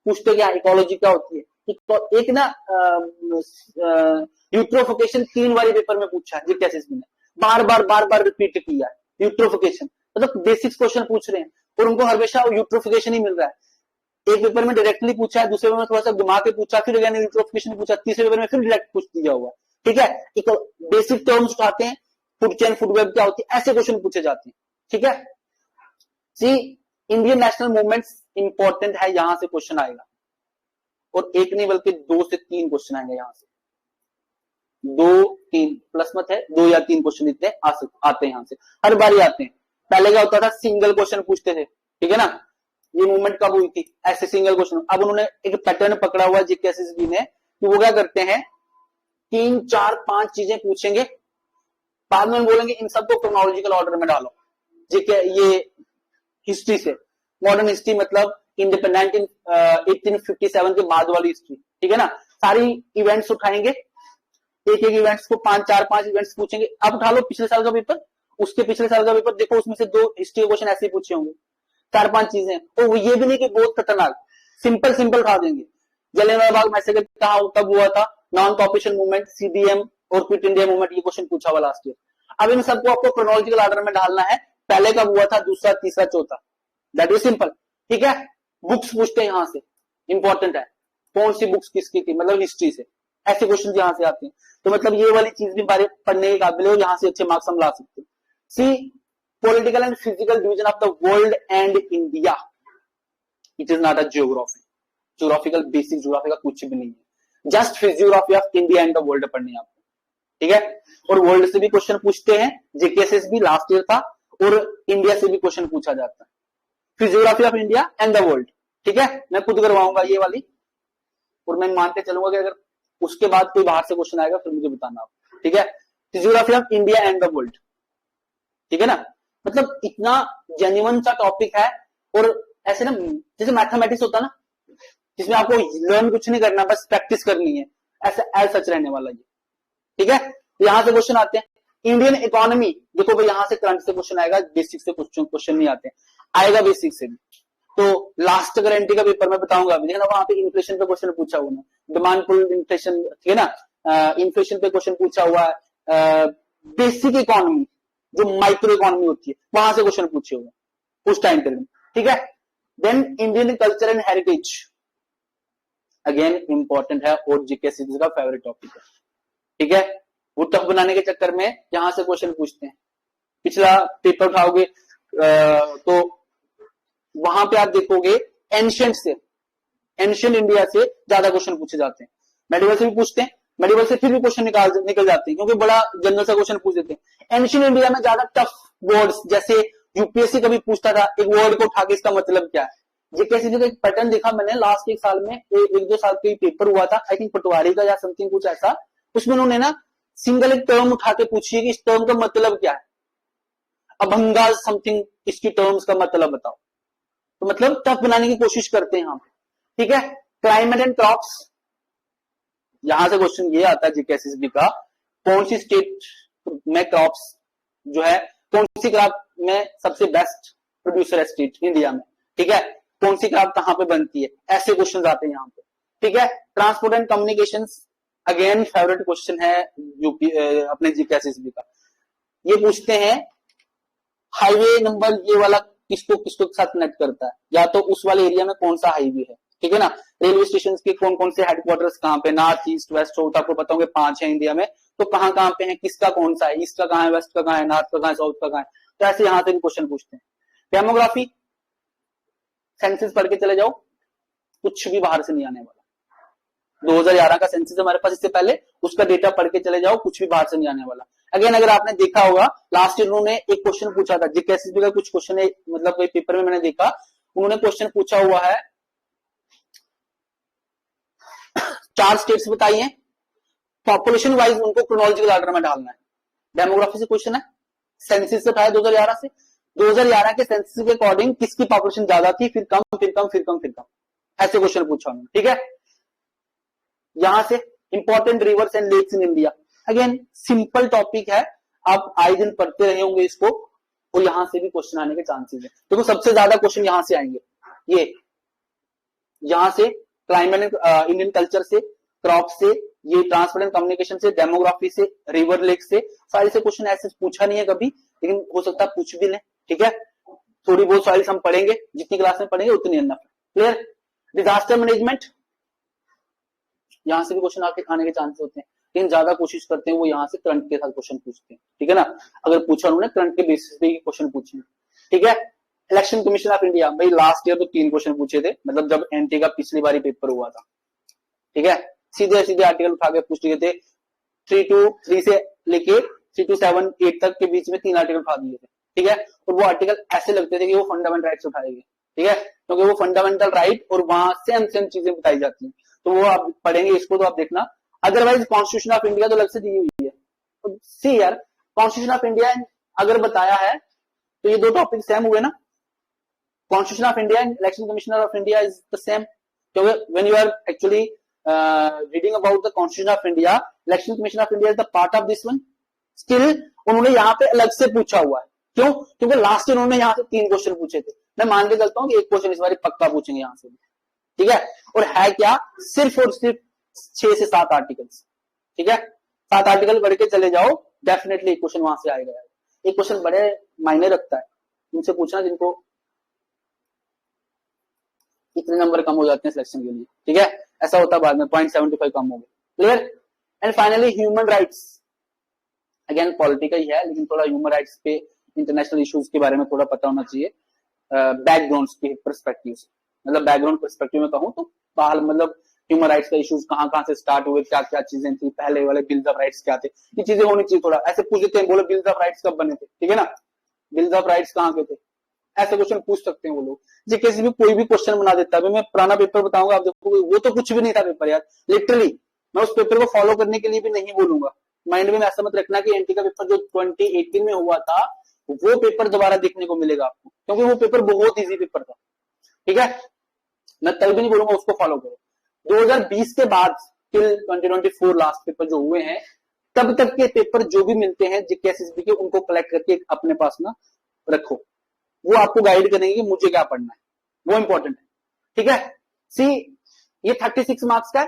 पूछते क्या, इकोलॉजी क्या होती है। एक ना यूट्रोफिकेशन 3 बार पेपर में पूछा है जीकेएस में, बार बार रिपीट किया है यूट्रोफिकेशन, मतलब बेसिक्स क्वेश्चन पूछ रहे हैं और उनको हमेशा यूट्रोफिकेशन ही मिल रहा है। एक पेपर में डायरेक्टली पूछा है, दूसरे पेपर में थोड़ा सा घुमा के पूछा, फिर यूट्रोफिकेशन पूछा, तीसरे पेपर में फिर डायरेक्ट पूछ दिया हुआ, ठीक है। एक बेसिक टर्म्स उठाते हैं, फूड चेन, फूड वेब क्या होती है, ऐसे क्वेश्चन पूछे जाते हैं, ठीक है। सी इंडियन नेशनल मूवमेंट्स इंपॉर्टेंट है, यहां से क्वेश्चन आएगा, और एक नहीं बल्कि 2 से 3 क्वेश्चन आएंगे यहां से, 2-3 प्लस मत है, 2 या 3 क्वेश्चन इतने आते हैं यहां से, हर बार ही आते हैं। पहले क्या होता था, सिंगल क्वेश्चन पूछते थे, ठीक है ना। ये मूवमेंट कब हुई थी, ऐसे सिंगल क्वेश्चन। अब उन्होंने एक पैटर्न पकड़ा हुआ जीकेएसएसबी ने कि वो क्या करते हैं, 3-4-5 चीजें पूछेंगे, बाद में बोलेंगे इन सबको क्रोनोलॉजिकल ऑर्डर में डालो। जीके ये हिस्ट्री से, मॉडर्न हिस्ट्री मतलब इंडिपेंडेंट 1857 के बाद वाली हिस्ट्री, ठीक है ना। सारी इवेंट्स उठाएंगे, एक इवेंट्स को 4-5 इवेंट्स पूछेंगे। अब उठा लो पिछले साल का पेपर, उसके पिछले साल का पेपर देखो, उसमें से 2 हिस्ट्री क्वेश्चन ऐसे ही पूछे होंगे, 4-5 चीजें। तो ये भी नहीं कि बहुत खतरनाक, सिंपल खा देंगे। जलियांवाला बाग मैसेकर कब हुआ था, नॉन कॉपरेशन मूवमेंट, सीडीएम और क्विट इंडिया मूवमेंट, ये क्वेश्चन पूछा हुआ लास्ट ईयर। अब इन सबको आपको क्रोनोलॉजिकल ऑर्डर में डालना है, पहले कब हुआ था, दूसरा, तीसरा, चौथा, दैट इज सिंपल, ठीक है। बुक्स पूछते हैं यहां से, इंपॉर्टेंट है, कौन सी बुक्स किसकी थी, मतलब हिस्ट्री से, ऐसे क्वेश्चन यहां से आते हैं। तो मतलब ये वाली चीज भी बारे पढ़ने के काबिल है और यहां से अच्छे मार्क्स हम ला सकते हैं। See political and physical division of the world and India, it is not a geography, geographical basic geography का कुछ भी नहीं है, just physiography of India and the world पढ़नी है आपको, ठीक है। और वर्ल्ड से भी क्वेश्चन पूछते हैं, जेकेएसएस भी लास्ट ईयर था, और इंडिया से भी क्वेश्चन पूछा जाता है, physiography of India and the world, ठीक है। मैं खुद करवाऊंगा ये वाली, और मैं मान के चलूंगा कि अगर उसके बाद कोई बाहर से क्वेश्चन आएगा फिर मुझे बताना, ठीक है। Physiography of India and the world, ठीक है ना। मतलब इतना जेन्युइन सा टॉपिक है, और ऐसे ना जैसे मैथमेटिक्स होता है ना, जिसमें आपको लर्न कुछ नहीं करना, बस प्रैक्टिस करनी है, ऐसा एज सच रहने वाला ये, ठीक है। यहां से क्वेश्चन आते हैं, इंडियन इकोनॉमी, देखो भाई यहां से करंट से क्वेश्चन आएगा, बेसिक से क्वेश्चन नहीं आते, आएगा बेसिक से भी। तो लास्ट गारंटी का पेपर मैं बताऊंगा अभी, देखना वहां पे इन्फ्लेशन पे क्वेश्चन पूछा हुआ है, डिमांड पुल इन्फ्लेशन, ठीक है ना, इन्फ्लेशन पे क्वेश्चन पूछा हुआ है, बेसिक इकोनॉमी जो माइक्रो इकोनॉमी होती है वहां से क्वेश्चन पूछे हुए उस टाइम पीरियड, ठीक है। Then Indian culture and heritage, again important है और जीके का फेवरेट टॉपिक है, ठीक है। वो टफ बनाने के चक्कर में यहां से क्वेश्चन पूछते हैं। पिछला पेपर उठाओगे तो वहां पे आप देखोगे एंशिएंट से, एंशिएंट इंडिया से ज्यादा क्वेश्चन पूछे जाते हैं, मेडिवल से भी पूछते हैं, मेडिवल से फिर भी क्वेश्चन निकल जाते हैं, क्योंकि बड़ा जनरल सा क्वेश्चन पूछ देते हैं। एंशिएंट इंडिया में ज्यादा टफ वर्ड्स, जैसे यूपीएससी कभी पूछता था एक वर्ड को उठा के इसका मतलब क्या है, जेकेएससी का एक पैटर्न देखा मैंने लास्ट एक साल में, एक दो साल के पेपर हुआ था, आई थिंक पटवारी का या समथिंग कुछ ऐसा, उसमें उन्होंने ना सिंगल एक टर्म उठा के पूछी है कि इस टर्म का मतलब क्या है, अभंगा समथिंग, इसकी टर्म्स का मतलब बताओ। तो मतलब टफ बनाने की कोशिश करते हैं हम, ठीक है। क्लाइमेट एंड क्रॉप्स, यहां से क्वेश्चन ये आता है जीकेएसएसबी का, कौन सी स्टेट में क्रॉप्स जो है, कौन सी क्रॉप में सबसे बेस्ट प्रोड्यूसर है स्टेट इंडिया में, ठीक है, कौन सी क्रॉप कहां पे बनती है, ऐसे क्वेश्चन आते हैं यहाँ पे, ठीक है। Transport and communications, again favourite question है यूपी अपने जीकेएसएसबी का, ये पूछते हैं हाईवे नंबर ये वाला किसको किसको के साथ कनेक्ट करता है, या तो उस वाले एरिया में कौन सा हाईवे है, ठीक है ना। रेलवे स्टेशन के कौन कौन से हेडक्वार्टर्स कहां पे, नॉर्थ ईस्ट वेस्ट साउथ, आपको पता होंगे 5 है इंडिया में, तो कहां कहां पे है, किसका कौन सा है, ईस्ट का कहां है, वेस्ट का कहां है, नॉर्थ का कहां है, साउथ का कहां है, तो ऐसे यहां से भी क्वेश्चन पूछते हैं। डेमोग्राफी, सेंसस पढ़ के चले जाओ, कुछ भी बाहर से नहीं आने वाला, 2011 का सेंसस हमारे पास, इससे पहले उसका डेटा पढ़ के चले जाओ, कुछ भी बाहर से नहीं आने वाला। अगेन अगर आपने देखा होगा लास्ट ईयर उन्होंने एक क्वेश्चन पूछा था, जीकेएसएसबी का कुछ क्वेश्चन है, मतलब कोई पेपर में मैंने देखा, उन्होंने क्वेश्चन पूछा हुआ है 4 स्टेट्स बताइए, पॉपुलेशन वाइज उनको क्रोनोलॉजिकल ऑर्डर में डालना है। डेमोग्राफी से क्वेश्चन है, सेंसस से उठाया 2011 से, 2011 के सेंसस के अकॉर्डिंग किसकी पॉपुलेशन ज्यादा थी, फिर कम फिर कम फिर कम फिर कम, ऐसे क्वेश्चन पूछा उन्होंने, ठीक है। यहां से important rivers and lakes in India, again simple topic है, आप आए दिन पढ़ते रहे होंगे इसको, और यहां से भी क्वेश्चन आने के चांसेस है। देखो सबसे ज्यादा क्वेश्चन यहां से आएंगे, ये यहां से क्लाइमेट, इंडियन कल्चर से, क्रॉप से, ये ट्रांसपोर्ट एंड कम्युनिकेशन से, डेमोग्राफी से, रिवर लेक से, सारे से क्वेश्चन ऐसे पूछा नहीं है कभी, लेकिन हो सकता है पूछ भी ले, ठीक है। थोड़ी बहुत सॉइल्स हम पढ़ेंगे, जितनी क्लास में पढ़ेंगे उतनी इनफ है, क्लियर। डिजास्टर मैनेजमेंट, यहां से भी क्वेश्चन आने के चांसेस होते हैं, लेकिन ज्यादा कोशिश करते हैं वो यहाँ से करंट के साथ क्वेश्चन पूछते हैं, ठीक है ना। अगर पूछा उन्होंने करंट के बेसिस पे क्वेश्चन पूछे, ठीक है। इलेक्शन कमीशन ऑफ इंडिया, भाई लास्ट ईयर तो 3 क्वेश्चन पूछे थे, मतलब जब एनटी का पिछली बारी पेपर हुआ था, ठीक है। सीधे सीधे आर्टिकल उठा के पूछ लिए थे, 3 से लेके 3 to 7 8 तक के बीच में 3 आर्टिकल उठा दिए थे, ठीक है। और वो आर्टिकल ऐसे लगते थे कि वो फंडामेंटल राइट्स उठाएंगे, ठीक है, क्योंकि वो फंडामेंटल राइट और वहां सेम चीजें बताई जाती हैं, तो वो आप पढ़ेंगे इसको तो आप देखना। अदरवाइज कॉन्स्टिट्यूशन ऑफ इंडिया तो अलग से दी हुई है, तो सी यार कॉन्स्टिट्यूशन ऑफ इंडिया अगर बताया है तो ये दो टॉपिक सेम हुए ना, constitution of India and election commissioner of India is the same, क्योंकि when you are actually reading about the constitution of India, election commissioner of India is the part of this one, still उन्होंने यहाँ पे अलग से पूछा हुआ है, क्यों, क्योंकि लास्ट ईयर उन्होंने यहाँ से 3 क्वेश्चन पूछे थे, मैं मान के चलता हूँ कि एक क्वेश्चन इस बार पक्का पूछेंगे यहाँ से, ठीक है। और है क्या, सिर्फ और सिर्फ 6 से 7 आर्टिकल्स, ठीक है, 7 आर्टिकल पढ़ के चले जाओ, डेफिनेटली एक क्वेश्चन वहां से आएगा। एक क्वेश्चन बड़े मायने रखता है, उनसे पूछना जिनको इतने नंबर कम हो जाते हैं सिलेक्शन के लिए, ठीक है, ऐसा होता है बाद में 0.75 कम हो गए, clear. And finally human rights, again political ही है लेकिन थोड़ा ह्यूमन राइट्स पे इंटरनेशनल इश्यूज के बारे में थोड़ा पता होना चाहिए, बैकग्राउंड के परस्पेक्टिव से, मतलब बैकग्राउंड परस्पेक्टिव में कहूं तो बाहर मतलब ह्यूमन राइट्स का इश्यूज कहां से स्टार्ट हुए, क्या क्या चीजें थी, पहले वाले बिल्स ऑफ राइट्स क्या थे, ये चीजें होनी चाहिए। थोड़ा ऐसे पूछ देते हैं, बोलो बिल्स ऑफ राइट्स कब बने थे, ठीक है ना, बिल्स ऑफ राइट्स कहां के थे, ऐसे क्वेश्चन पूछ सकते हैं वो लोग। जी किसी भी कोई भी क्वेश्चन बना देता है, मैं पुराना पेपर बताऊंगा आप देखोगे वो तो कुछ भी नहीं था पेपर यार, लिटरली मैं उस पेपर को फॉलो करने के लिए भी नहीं बोलूंगा। माइंड में ऐसा मत रखना कि एनटी का पेपर जो 2018 में हुआ था वो पेपर दोबारा देखने को मिलेगा आपको, क्योंकि वो पेपर बहुत इजी पेपर था, ठीक है, मैं तब भी नहीं बोलूंगा उसको फॉलो करो। 2020 के बाद टिल 2024 लास्ट पेपर जो हुए हैं तब तक के पेपर जो भी मिलते हैं जीके एसएसबी के, उनको कलेक्ट करके अपने पास ना रखो, वो आपको गाइड करेंगे कि मुझे क्या पढ़ना है, वो इंपॉर्टेंट है, ठीक है। सी ये 36 मार्क्स का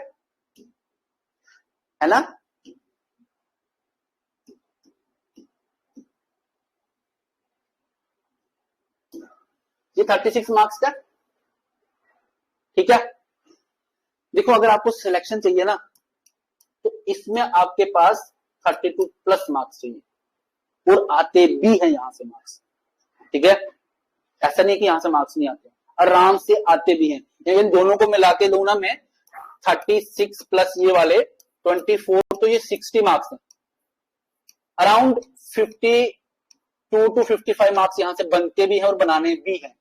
है ना, ये 36 मार्क्स का, ठीक है। देखो अगर आपको सिलेक्शन चाहिए ना तो इसमें आपके पास 32 प्लस मार्क्स चाहिए और आते भी हैं यहां से मार्क्स, ठीक है, ऐसा नहीं कि यहां से मार्क्स नहीं आते, आराम से आते भी हैं। लेकिन दोनों को मिला के दूं ना मैं 36 प्लस ये वाले 24 तो ये 60 मार्क्स हैं, अराउंड 52 to 55 मार्क्स यहां से बनते भी हैं और बनाने भी हैं,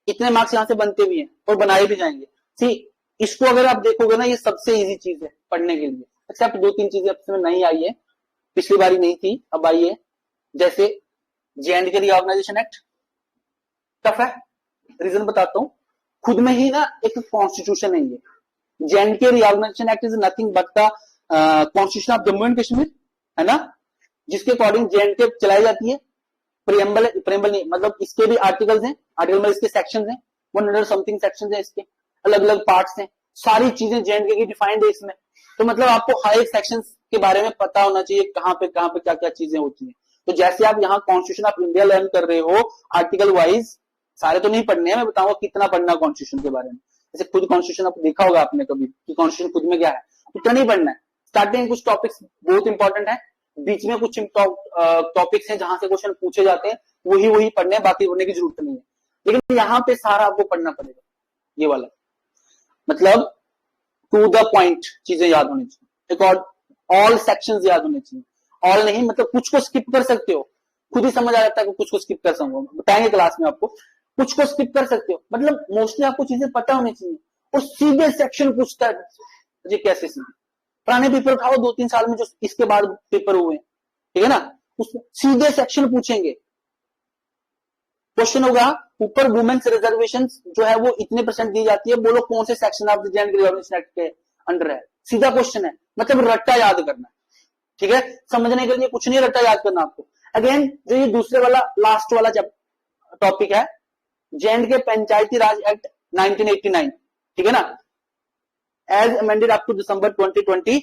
इतने मार्क्स यहां से बनते भी हैं और बनाए भी जाएंगे। सी इसको अगर आप देखोगे ना ये सबसे इजी चीज है पढ़ने के लिए, एक्सेप्ट 2-3 चीजें अब इसमें नहीं आई है, पिछली बारी नहीं थी अब आई है, जैसे जे&के रीऑर्गेनाइजेशन एक्ट टफ है, रीजन बताता हूं, खुद में ही ना एक कॉन्स्टिट्यूशन है ये, J and K reorganisation act is nothing but the constitution of Jammu and Kashmir, है ना, जिसके अकॉर्डिंग जे&के चलाई जाती है। प्रियम्बल नहीं मतलब इसके भी आर्टिकल्स हैं, आर्टिकल में इसके सेक्शंस हैं, 100 समथिंग सेक्शंस हैं, इसके अलग अलग पार्ट्स हैं, सारी चीजें जे&के की डिफाइंड है इसमें, तो मतलब आपको हर एक सेक्शन के बारे में पता होना चाहिए कहां पे क्या क्या चीजें होती हैं। तो जैसे आप यहाँ कॉन्स्टिट्यूशन ऑफ इंडिया लर्न कर रहे हो आर्टिकल वाइज, सारे तो नहीं पढ़ने हैं, मैं बताऊंगा कितना पढ़ना कॉन्स्टिट्यूशन के बारे में, जैसे खुद कॉन्स्टिट्यूशन आप देखा होगा आपने कभी कि कॉन्स्टिट्यूशन खुद में क्या है, उतना नहीं पढ़ना है। स्टार्टिंग कुछ टॉपिक्स बहुत इंपॉर्टेंट है, बीच में कुछ टॉपिक्स हैं जहां से क्वेश्चन पूछे जाते हैं, वही पढ़ने हैं, बाकी पढ़ने की जरूरत नहीं है, लेकिन यहाँ पे सारा आपको पढ़ना पड़ेगा, ये वाला मतलब टू द पॉइंट चीजें याद होनी चाहिए, ऑल सेक्शंस याद होने चाहिए, ऑल नहीं मतलब कुछ को स्किप कर सकते हो, खुद ही समझ आ जाता है कि कुछ को स्किप कर सकते हो, बताएंगे क्लास में आपको, कुछ को स्किप कर सकते हो, मतलब मोस्टली आपको चीजें पता होनी चाहिए, और सीधे सेक्शन पूछता है जी कैसे सीधे, पुराने पेपर उठाओ 2-3 साल में जो इसके बाद पेपर हुए, ठीक है ना, उसमें सीधे सेक्शन पूछेंगे, क्वेश्चन होगा ऊपर वुमेन्स रिजर्वेशन जो है वो इतने % दी जाती है, बोलो कौन से section of the J and K reorganisation act के अंडर है, सीधा क्वेश्चन है, मतलब रट्टा याद करना है, ठीक है, समझने के लिए कुछ नहीं रट्टा याद करना आपको। अगेन जो ये दूसरे वाला लास्ट वाला जब टॉपिक है जे&के पंचायती राज एक्ट 1989, ठीक है ना, as amended up to December 2020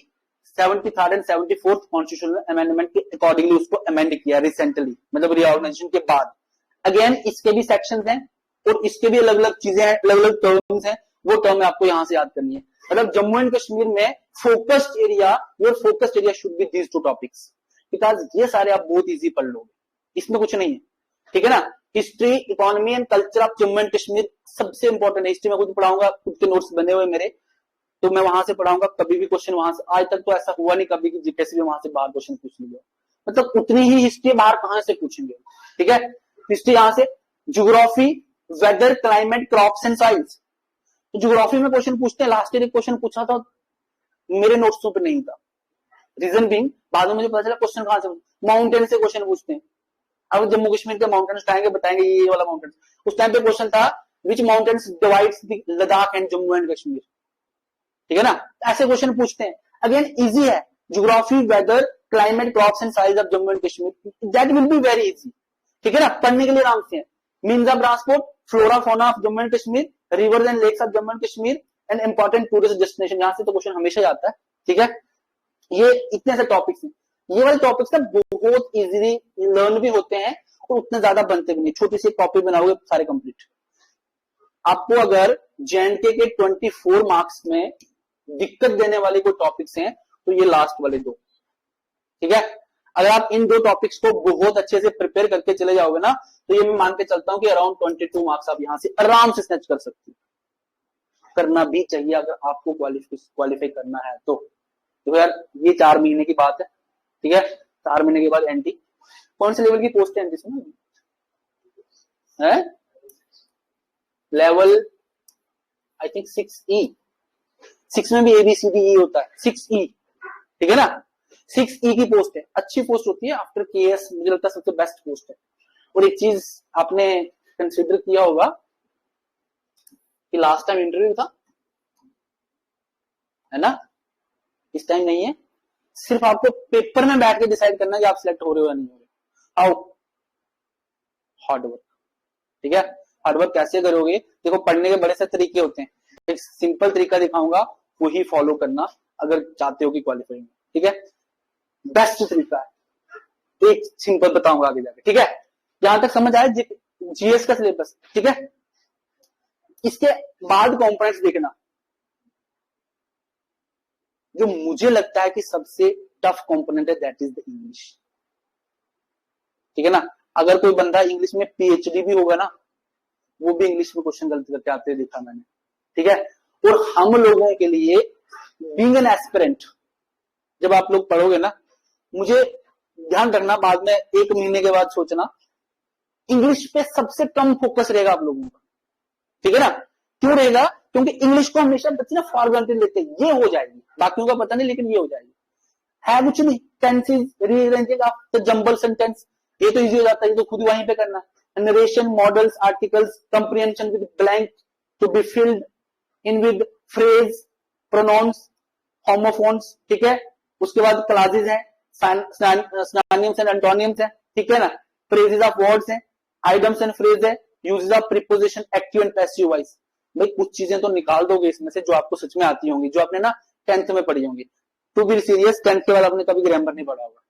73rd and 74th constitutional amendment के अकॉर्डिंगली उसको अमेंड किया रिसेंटली, मतलब रीऑर्गेनाइजेशन के बाद। अगेन इसके भी सेक्शंस हैं और इसके भी अलग अलग चीजें हैं, अलग अलग टर्म्स हैं, वो टर्म आपको यहां से याद करनी है, मतलब जम्मू एंड कश्मीर में focused area, your focused area should be these 2 topics, because ये सारे आप बहुत इजी पढ़ लोगे, इसमें कुछ नहीं है, ठीक है ना। History, economy and culture of Jammu and Kashmir सबसे इंपॉर्टेंट है, हिस्ट्री में खुद पढ़ाऊंगा, खुद के नोट्स बने हुए मेरे, तो मैं वहां से पढ़ाऊंगा, कभी भी क्वेश्चन वहां से, आज तक तो ऐसा हुआ नहीं कभी कि जीके से भी वहां से बाहर क्वेश्चन पूछ लिया, मतलब उतनी ही हिस्ट्री बाहर कहां से पूछेंगे, ठीक है। हिस्ट्री यहां से, geography, weather, climate, crops and soils, तो ज्योग्राफी में क्वेश्चन पूछते हैं, लास्ट ईयर एक क्वेश्चन पूछा था मेरे नोट्सों पे नहीं था, रीजन बीइंग बाद में मुझे पता चला क्वेश्चन कहां से, माउंटेन से क्वेश्चन पूछते हैं, अब जम्मू कश्मीर के माउंटेन्स उठाएंगे, बताएंगे ये वाला माउंटेन, उस टाइम पे क्वेश्चन था which mountains divides Ladakh and Jammu and Kashmir, ठीक है ना, ऐसे क्वेश्चन पूछते हैं। अगेन इजी है, geography, weather, climate, crops and size of Jammu and Kashmir, that will be very easy, ठीक है ना, पढ़ने के लिए आराम से है। Means of transport, flora fauna of Jammu and Kashmir, rivers and lakes of Jammu and Kashmir and important tourist destination, यहां से तो क्वेश्चन हमेशा आता है, ठीक है। ये इतने से टॉपिक्स हैं, ये वाले टॉपिक्स ना बहुत इजीली लर्न भी होते हैं और उतने ज्यादा बनते भी नहीं, छोटी सी कॉपी बनाओगे सारे कंप्लीट, आपको अगर जेएनके के 24 मार्क्स में दिक्कत देने वाले कोई टॉपिक्स हैं तो ये लास्ट वाले दो, ठीक है। अगर आप इन दो टॉपिक्स को बहुत अच्छे से प्रिपेयर करके चले जाओगे ना, तो ये मैं मान के चलता हूं कि अराउंड 22 मार्क्स आप यहां से आराम से स्नैच कर सकते हो। करना भी चाहिए अगर आपको क्वालिफाई करना है तो यार ये 4 महीने की बात है, ठीक है। 4 महीने के बाद एनटी, कौन से लेवल की पोस्ट है एनटी में? है लेवल आई थिंक 6E, 6 में भी ABCDE होता है, 6E, ठीक है ना। 6E की पोस्ट है, अच्छी पोस्ट होती है आफ्टर केएस, मुझे लगता है सबसे बेस्ट पोस्ट है। और एक चीज आपने कंसिडर किया होगा कि लास्ट टाइम इंटरव्यू था, है ना, इस टाइम नहीं है। सिर्फ आपको पेपर में बैठ के डिसाइड करना है कि आप सिलेक्ट हो रहे हो या नहीं हो रहे। हाउ? हार्डवर्क, ठीक है। हार्डवर्क कैसे करोगे? देखो पढ़ने के बड़े से तरीके होते हैं, एक सिंपल तरीका दिखाऊंगा, वही फॉलो करना अगर चाहते हो कि क्वालिफाई हो, ठीक है। बेस्ट तरीका है, एक सिंपल बताऊंगा आगे जाके, ठीक है। यहां तक समझ आया जीएस का सिलेबस, ठीक है। इसके बाद कंपोनेंट्स देखना, जो मुझे लगता है कि सबसे टफ कंपोनेंट है, दैट इज द इंग्लिश, ठीक है ना। अगर कोई बंदा इंग्लिश में पीएचडी भी होगा ना, वो भी इंग्लिश में क्वेश्चन गलत करके आते देखा मैंने, ठीक है। और हम लोगों के लिए बीइंग एन एस्पिरेंट, जब आप लोग पढ़ोगे ना, मुझे ध्यान रखना, बाद में 1 महीने के बाद सोचना, इंग्लिश पे सबसे कम फोकस रहेगा आप लोगों का, ठीक है ना। क्यों रहेगा? क्योंकि इंग्लिश को हमेशा बच्चे ना फॉर ग्रांटेड लेते हैं, ये हो जाएगी, बाकियों का पता नहीं, लेकिन ये हो जाएगी। है कुछ नहीं, tenses, rearranging of the jumble sentence, ये तो इजी हो जाता है, ये तो खुद वहीं पे करना है। Narration, modals, articles, comprehension with blank to be filled in with phrase, pronouns, homophones, ठीक है। उसके बाद क्लासेस हैं, सिनोनिम्स एंड एंटोनिम्स है, ठीक है ना। फ्रेजेस ऑफ वर्ड्स हैं, आइटम्स एंड फ्रेज है, uses of preposition, active and passive voice. भाई कुछ चीजें तो निकाल दोगे इसमें से जो आपको सच में आती होंगी, जो आपने ना 10th में पढ़ी होंगी। टू बी सीरियस, 10th के बाद आपने कभी ग्रामर नहीं पढ़ा होगा,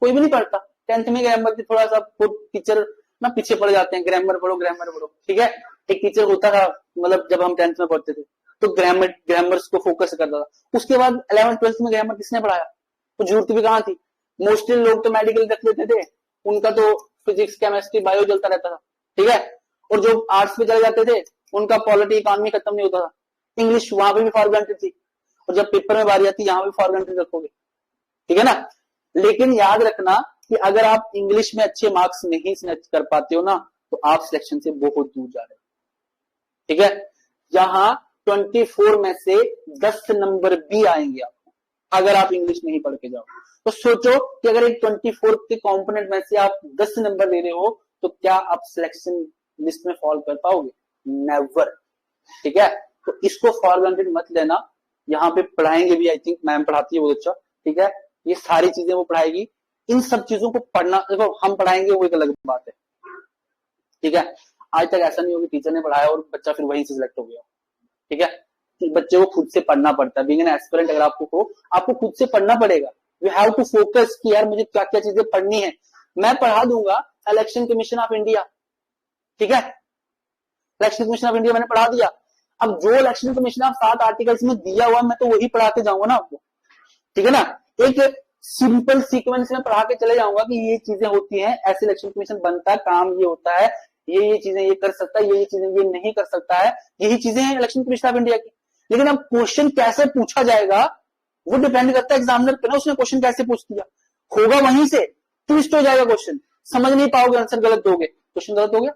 कोई भी नहीं पढ़ता 10th में ग्रामर की, थोड़ा सा टीचर ना पीछे पड़ जाते हैं, ग्रामर पढ़ो, ठीक है। एक टीचर होता था, मतलब जब हम 10th में पढ़ते थे तो ग्रामर्स को फोकस करता था। उसके बाद 11th 12th में ग्रामर किसने पढ़ाया? तो जरूरत भी कहां थी। मोस्टली लोग तो मेडिकल रख लेते थे, उनका तो फिजिक्स, केमिस्ट्री, बायो चलता रहता था, ठीक है। और जो आर्ट्स में चले जाते थे, उनका पॉलिटी, इकोनॉमी खत्म नहीं होता था। इंग्लिश वहां पे भी फॉर ग्रांटेड थी, और जब पेपर में बारी आती यहां भी फॉर ग्रांटेड रखोगे, ठीक है ना। लेकिन याद रखना कि अगर आप इंग्लिश में अच्छे मार्क्स नहीं स्नैच कर पाते हो ना, तो आप सिलेक्शन से बहुत दूर जा रहे हो, ठीक है। यहां 24 में से 10 नंबर भी आएंगे आपको, अगर आप इंग्लिश नहीं पढ़ के जाओ। तो सोचो कि अगर एक 24 के कंपोनेंट में से आप 10 नंबर ले रहे हो, तो क्या आप सिलेक्शन लिस्ट में फॉल कर पाओगे? नेवर, ठीक है। तो इसको फॉर ग्रांटेड मत लेना। यहाँ पे पढ़ाएंगे भी, आई थिंक मैम पढ़ाती है बहुत अच्छा, ठीक है। ये सारी चीजें वो पढ़ाएगी, इन सब चीजों को पढ़ना, देखो हम पढ़ाएंगे वो एक अलग बात है, ठीक है। आज तक ऐसा नहीं होगा टीचर ने पढ़ाया और बच्चा फिर वहीं से सिलेक्ट हो गया, ठीक है। बच्चे को खुद से पढ़ना पड़ता है। बीइंग एन एस्पिरेंट अगर आपको खुद से पढ़ना पड़ेगा। यू हैव टू फोकस कि यार मुझे क्या क्या चीजें पढ़नी है। मैं पढ़ा दूंगा इलेक्शन कमीशन ऑफ इंडिया, ठीक है। इलेक्शन कमीशन ऑफ इंडिया मैंने पढ़ा दिया। अब जो इलेक्शन कमीशन ऑफ 7 आर्टिकल्स में दिया हुआ, मैं तो वही पढ़ा के जाऊंगा ना आपको, ठीक है ना। एक सिंपल सीक्वेंस में पढ़ा के चले जाऊंगा कि ये चीजें होती हैं, ऐसे इलेक्शन कमीशन बनता है, काम ये होता है, ये चीजें ये कर सकता है, ये चीजें ये नहीं कर सकता है, यही चीजें हैं इलेक्शन कमीशन ऑफ इंडिया की। लेकिन अब क्वेश्चन कैसे पूछा जाएगा वो डिपेंड करता है एग्जामिनर पे ना, उसने क्वेश्चन कैसे पूछ दिया होगा, वहीं से ट्विस्ट हो जाएगा क्वेश्चन, समझ नहीं पाओगे, आंसर गलत दोगे, क्वेश्चन गलत हो गया।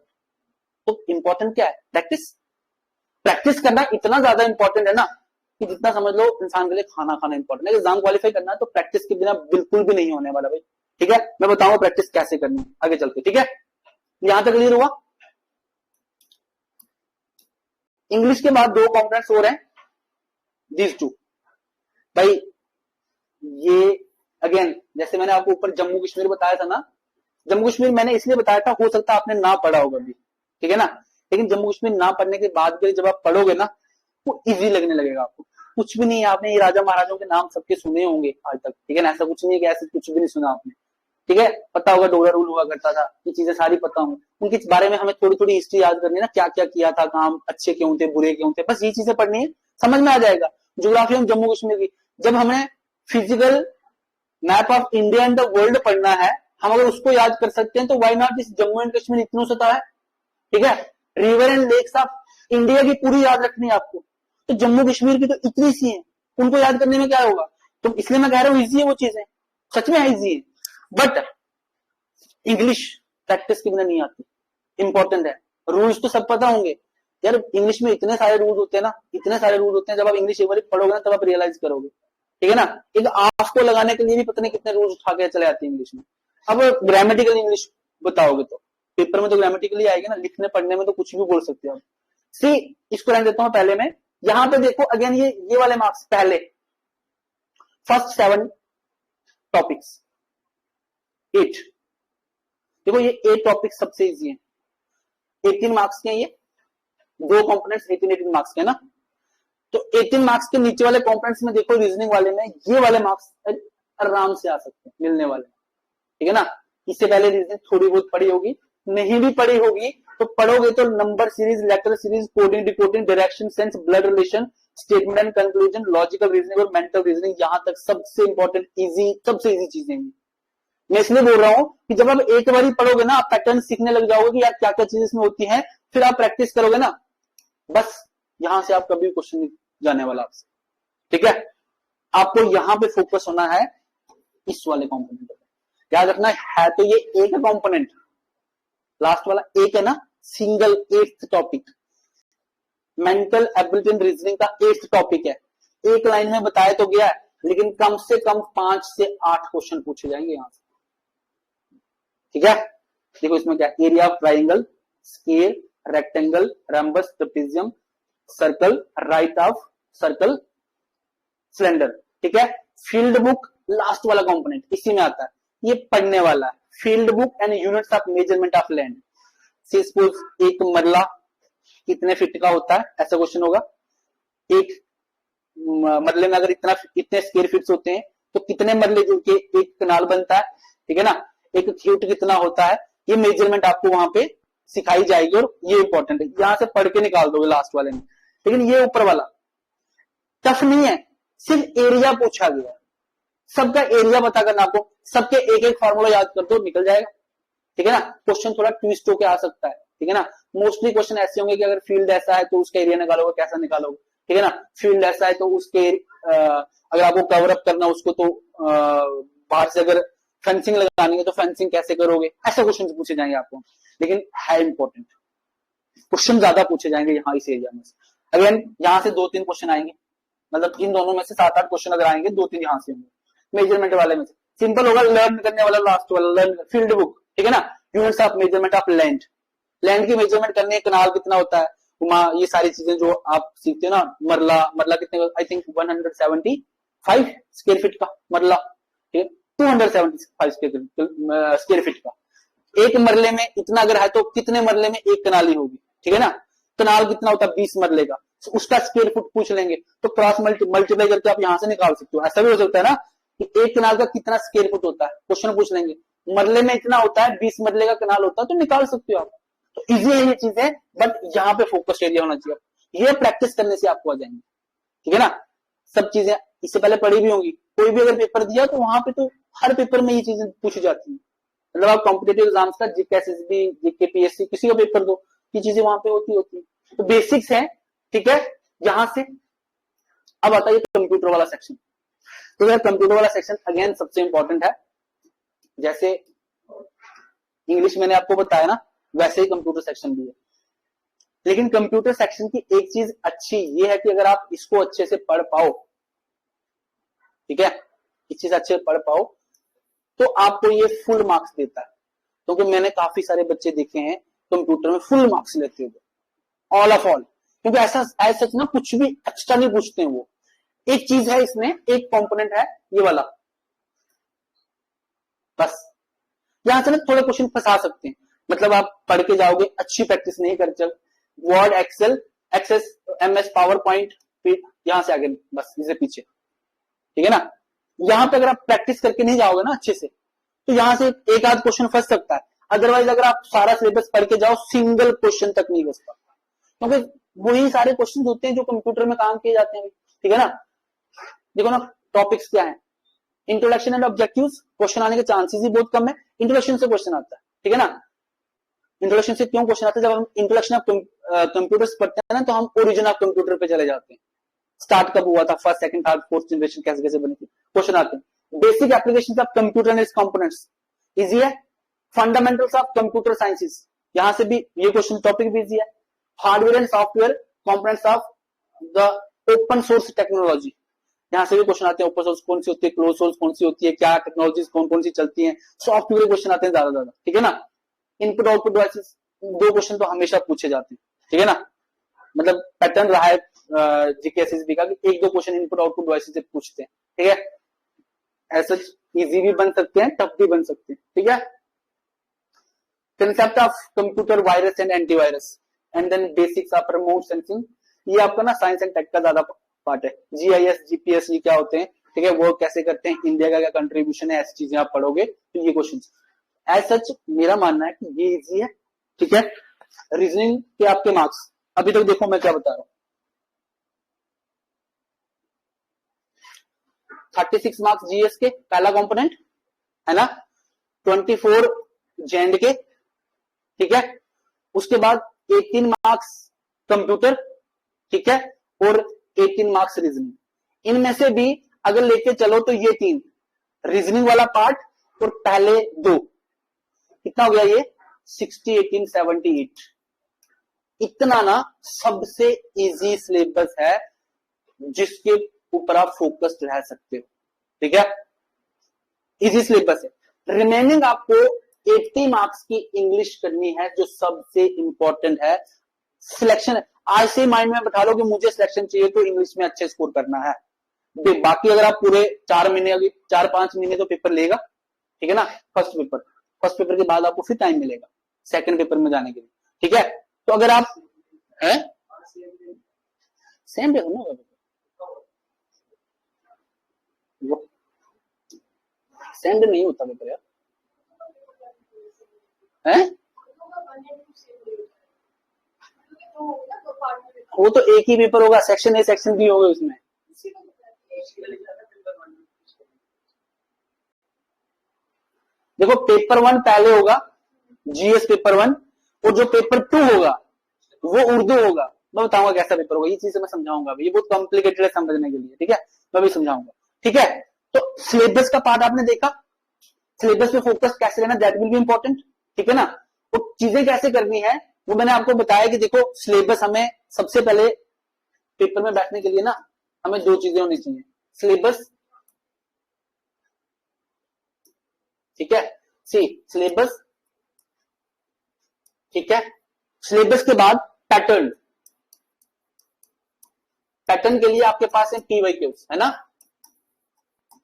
तो इंपॉर्टेंट क्या है? प्रैक्टिस करना इतना ज्यादा इंपॉर्टेंट है ना, कि जितना समझ लो इंसान के लिए खाना खाना इंपॉर्टेंट है। एग्जाम क्वालिफाई करना है तो प्रैक्टिस के बिना बिल्कुल भी नहीं होने वाला भाई, ठीक है। मैं बताऊंगा प्रैक्टिस कैसे करनी है आगे चलते, ठीक है। यहां तक क्लियर हुआ। इंग्लिश के बाद 2 कंपोनेंट्स और हैं, दीज 2 भाई। ये अगेन जैसे मैंने आपको ऊपर जम्मू कश्मीर बताया था ना, जम्मू कश्मीर मैंने इसलिए बताया था, हो सकता है आपने ना पढ़ा होगा भी, ठीक है ना। लेकिन जम्मू कश्मीर ना पढ़ने के बाद भी जब आप पढ़ोगे ना, वो इजी लगने लगेगा आपको। कुछ भी नहीं है, आपने ये राजा महाराजों के नाम सबके सुने होंगे आज तक, ठीक है ना। ऐसा कुछ नहीं है कि ऐसा कुछ भी नहीं सुना आपने, ठीक है, पता होगा डोगरा रूल हुआ करता था, ये चीजें सारी पता होंगी, उनके बारे में हमें थोड़ी थोड़ी हिस्ट्री याद करनी है ना, क्या क्या किया था काम, अच्छे क्यों थे बुरे क्यों थे, बस ये चीजें पढ़नी है, समझ में आ जाएगा। ज्योग्राफी में जम्मू कश्मीर की, जब हमें physical map of India and the world पढ़ना है, हम अगर उसको याद कर सकते हैं तो why not this Jammu and Kashmir इतना सता है, ठीक है। River and lakes of India की पूरी याद रखनी है आपको, तो जम्मू कश्मीर की तो इतनी सी है, उनको याद करने में क्या होगा, तो इसलिए मैं कह रहा हूं इजी है वो चीजें, सच में इजी है, बट इंग्लिश प्रैक्टिस के बिना नहीं आती, इंपॉर्टेंट है। रूल्स तो सब पता होंगे यार, इंग्लिश में इतने सारे रूल होते हैं ना, इतने सारे रूल होते हैं, जब आप इंग्लिश एक बार पढ़ोगे ना तब आप रियलाइज करोगे, ठीक है ना। एक आफ को लगाने के लिए भी पता नहीं कितने रूल्स उठा के चले आते हैं इंग्लिश में। अब ग्रामेटिकल इंग्लिश बताओगे तो पेपर में तो ग्रामेटिकली आएगी ना, लिखने पढ़ने में तो कुछ भी बोल सकते हो आप। सी इसको रहने देता हूं पहले में, यहां पे देखो अगेन ये वाले मार्क्स पहले फर्स्ट 7 टॉपिक्स 8, देखो ये 8 टॉपिक सबसे इजी है, 18 मार्क्स के, ये 2 कंपोनेंट्स 18 मार्क्स के ना, तो 18 मार्क्स के नीचे वाले कंपोनेंट्स में देखो रीजनिंग वाले में ये वाले मार्क्स आराम से आ सकते हैं मिलने वाले, ठीक है ना। इससे पहले रीजनिंग थोड़ी बहुत पढ़ी होगी, नहीं भी पढ़ी होगी तो पढ़ोगे तो number series, letter series, coding decoding, direction sense, blood relation, statement and conclusion, logical reasoning और मेंटल रीजनिंग, यहां तक सबसे इंपॉर्टेंट इजी, सबसे इजी चीजें हैं। मैं इसलिए बोल रहा हूं कि जब आप एक बार ही पढ़ोगे ना, आप पैटर्न सीखने लग जाओगे कि यार क्या क्या चीजें इसमें होती हैं, फिर आप प्रैक्टिस करोगे ना, बस यहां से आप कभी क्वेश्चन नहीं जाने वाला आपसे, ठीक है। आपको यहां पे फोकस होना है इस वाले कंपोनेंट पे, याद रखना है तो ये एक कंपोनेंट, लास्ट वाला एक है ना, single 8th topic, mental ability and reasoning का 8th टॉपिक है, एक लाइन में बताया तो गया है, लेकिन कम से कम 5 से 8 क्वेश्चन पूछे जाएंगे यहां से, ठीक है। देखो इसमें क्या, area of triangle, scale, rectangle, रैम्बस, trapezium, circle, right of circle, cylinder, ठीक है। फील्ड बुक लास्ट वाला कंपोनेंट इसी में आता है, ये पढ़ने वाला है, field book and units of measurement of land. Suppose एक मरला कितने फीट का होता है, ऐसा क्वेश्चन होगा, एक मरले में अगर इतने स्क्वायर फीट होते हैं तो कितने मरले जुड़ के एक कनाल बनता है, ठीक है ना, एक क्यूट कितना होता है, ये मेजरमेंट आपको वहां पे सिखाई जाएगी और ये इंपॉर्टेंट है, यहां से पढ़ के निकाल दोगे लास्ट वाले में। लेकिन ये ऊपर वाला टफ नहीं है, सिर्फ एरिया पूछा गया, सबका एरिया पता करना, आपको सबके एक एक फॉर्मूला याद कर दो निकल जाएगा, ठीक है ना। क्वेश्चन थोड़ा ट्विस्ट होके आ सकता है, ठीक है ना, मोस्टली क्वेश्चन ऐसे होंगे कि अगर फील्ड ऐसा है तो उसका एरिया निकालोगे, कैसा निकालोगे, ठीक है ना, फील्ड ऐसा है तो उसके अगर आपको कवर अप करना उसको तो बाहर से अगर फेंसिंग लगानी है तो फेंसिंग कैसे करोगे, ऐसे क्वेश्चन पूछे जाएंगे आपको, लेकिन है इंपॉर्टेंट क्वेश्चन ज्यादा पूछे जाएंगे यहाँ इस एरिया में से। अगेन यहाँ से 2-3 क्वेश्चन आएंगे, मतलब इन दोनों में से 7-8 क्वेश्चन अगर आएंगे, 2-3 यहाँ से होंगे। मेजरमेंट वाले में से सिंपल होगा, लर्न करने वाला लास्ट वाला, लर्न फील्ड बुक, ठीक है ना, units of measurement of land, land की मेजरमेंट करने, कनाल कितना होता है, ये सारी चीजें जो आप सीखते हो ना, मरला कितने, आई थिंक 175 स्क्वायर फीट का मरला, ठीक है, 275 स्क्वायर फीट का, एक मरले में इतना अगर है तो कितने मरले में एक कनाली होगी, ठीक है ना, कनाल कितना होता है 20 मरले का, तो उसका स्क्वायर फुट पूछ लेंगे तो क्रॉस मल्टीप्लाई करके आप यहां से निकाल सकते हो। ऐसा भी हो सकता है ना कि एक कनाल का कितना स्क्वायर फुट होता है, क्वेश्चन पूछ लेंगे, मरले में इतना होता है, 20 मरले का कनाल होता है, तो निकाल सकते हो आप। तो इजी है ये चीजें, बट यहाँ पे फोकस एरिया होना चाहिए, ये प्रैक्टिस करने से आपको आ जाएंगे, ठीक है ना। सब चीजें इससे पहले पढ़ी भी होंगी, कोई भी अगर पेपर दिया तो वहां पे तो हर पेपर में ये चीजें पूछी जाती है, मतलब आप कॉम्पिटेटिव एग्जाम्स का जीके एसएसबी जीके पीएससी किसी का पेपर दो, ये चीजें वहां पे होती है, तो बेसिक्स है, ठीक है। यहां से अब आता है कंप्यूटर वाला सेक्शन, तो यार कंप्यूटर वाला सेक्शन अगेन सबसे इंपॉर्टेंट है, जैसे इंग्लिश मैंने आपको बताया ना वैसे ही कंप्यूटर सेक्शन भी है, लेकिन कंप्यूटर सेक्शन की एक चीज अच्छी ये है कि अगर आप इसको अच्छे से पढ़ पाओ, ठीक है, इस चीज अच्छे से पढ़ पाओ तो आपको ये फुल मार्क्स देता है, क्योंकि मैंने काफी सारे बच्चे देखे हैं कंप्यूटर में फुल मार्क्स लेते हुए, ऑल ऑफ ऑल, क्योंकि ऐसा सच ना कुछ भी एक्स्ट्रा नहीं पूछते हैं वो। एक चीज है इसमें, एक कंपोनेंट है ये वाला, बस यहां से ना थोड़े क्वेश्चन फंसा सकते हैं, मतलब आप पढ़ के जाओगे, अच्छी प्रैक्टिस नहीं करते, word excel access MS power point, यहां से आगे बस इसे पीछे, ठीक है ना। यहां पे अगर आप प्रैक्टिस करके नहीं जाओगे ना अच्छे से, तो यहां से एक आध क्वेश्चन फंस सकता है, अदरवाइज अगर आप सारा सिलेबस पढ़ के जाओ सिंगल क्वेश्चन तक नहीं फंस पाता, क्योंकि वही सारे क्वेश्चन होते हैं जो कंप्यूटर में काम किए जाते हैं, ठीक है ना। देखो ना टॉपिक्स क्या है, इंट्रोडक्शन एंड ऑब्जेक्टिव्स, क्वेश्चन आने के चांसेस ही बहुत कम है, इंट्रोडक्शन से क्वेश्चन आता है, ठीक है ना। इंट्रोडक्शन से क्यों क्वेश्चन आता है, जब हम इंट्रोडक्शन ऑफ कंप्यूटर्स पढ़ते हैं ना तो हम ओरिजिन ऑफ कंप्यूटर पे चले जाते हैं, स्टार्ट कब हुआ था, first second third fourth generation कैसे कैसे बनी थी, क्वेश्चन आते हैं। Basic applications of computer and it's components, easy है। फंडामेंटल्स ऑफ कंप्यूटर साइंसेस, यहां से भी ये क्वेश्चन टॉपिक भी इजी है। Hardware and software components of the open source technology, यहां से भी क्वेश्चन आते हैं, ओपन सोर्स कौन सी होती है, क्लोज सोर्स कौन सी होती है, क्या टेक्नोलॉजीज कौन कौन सी चलती हैं, सॉफ्टवेयर क्वेश्चन आते हैं ज्यादा, ठीक है ना। इनपुट आउटपुट डिवाइसेस, दो क्वेश्चन तो हमेशा पूछे जाते हैं, ठीक है ना, मतलब पैटर्न रहा है जीकेएसएसबी का कि एक दो क्वेश्चन इनपुट आउटपुट डिवाइसेस से पूछते हैं, ठीक है। ऐसा इजी भी बन सकते हैं, टफ भी बन सकते हैं, ठीक है। Concept of computer virus and antivirus, and then basics of remote sensing, ये आपका ना साइंस एंड टेक का ज्यादा पार्ट है। जीआईएस जीपीएस ये क्या होते हैं, ठीक है, वो कैसे करते हैं, इंडिया का क्या कंट्रीब्यूशन है, ऐसी चीजें आप पढ़ोगे तो ये क्वेश्चन एज सच मेरा मानना है कि ये इजी है, ठीक है। रीजनिंग के आपके मार्क्स अभी तक देखो मैं क्या बता रहा हूं, 36 मार्क्स जीएस के पहला कंपोनेंट है ना, 24 जेएंड के, ठीक है। उसके बाद 18 मार्क्स कंप्यूटर, ठीक है, और 18 मार्क्स रीजनिंग। इनमें से भी अगर लेके चलो तो ये 3 रीजनिंग वाला पार्ट और पहले 2, कितना हो गया ये 60 18 78, इतना ना सबसे इजी सिलेबस है जिसके ऊपर आप फोकस्ड रह सकते हो, ठीक है, इजी सिलेबस है। रिमेनिंग आपको 80 मार्क्स की इंग्लिश करनी है जो सबसे इंपॉर्टेंट है। सिलेक्शन आज से माइंड में बैठा लो कि मुझे सिलेक्शन चाहिए तो इंग्लिश में अच्छे स्कोर करना है। बाकी अगर आप पूरे 4 महीने 4-5 महीने तो पेपर लेगा, ठीक है ना, फर्स्ट पेपर के बाद आपको फिर टाइम मिलेगा सेकंड पेपर में जाने के लिए, ठीक है। तो अगर आप सेम डे हो ना, सेम डे नहीं होता पेपर यार, है वो तो एक ही पेपर होगा, सेक्शन ए सेक्शन बी होगा उसमें। देखो पेपर 1 पहले होगा जीएस पेपर 1, और जो पेपर 2 होगा वो उर्दू होगा। मैं बताऊंगा कैसा पेपर होगा, ये चीज मैं समझाऊंगा, ये बहुत कॉम्प्लिकेटेड है समझने के लिए, ठीक है, मैं भी समझाऊंगा, ठीक है। तो सिलेबस का पार्ट आपने देखा, सिलेबस पे फोकस कैसे लेना, दैट विल बी इंपॉर्टेंट, ठीक है ना। तो चीजें कैसे करनी है वो मैंने आपको बताया कि देखो सिलेबस हमें सबसे पहले पेपर में बैठने के लिए ना हमें 2 चीजें होनी चाहिए, सिलेबस, ठीक है, सिलेबस, ठीक है। सिलेबस के बाद पैटर्न, पैटर्न के लिए आपके पास है पीवाईक्यूज, है ना,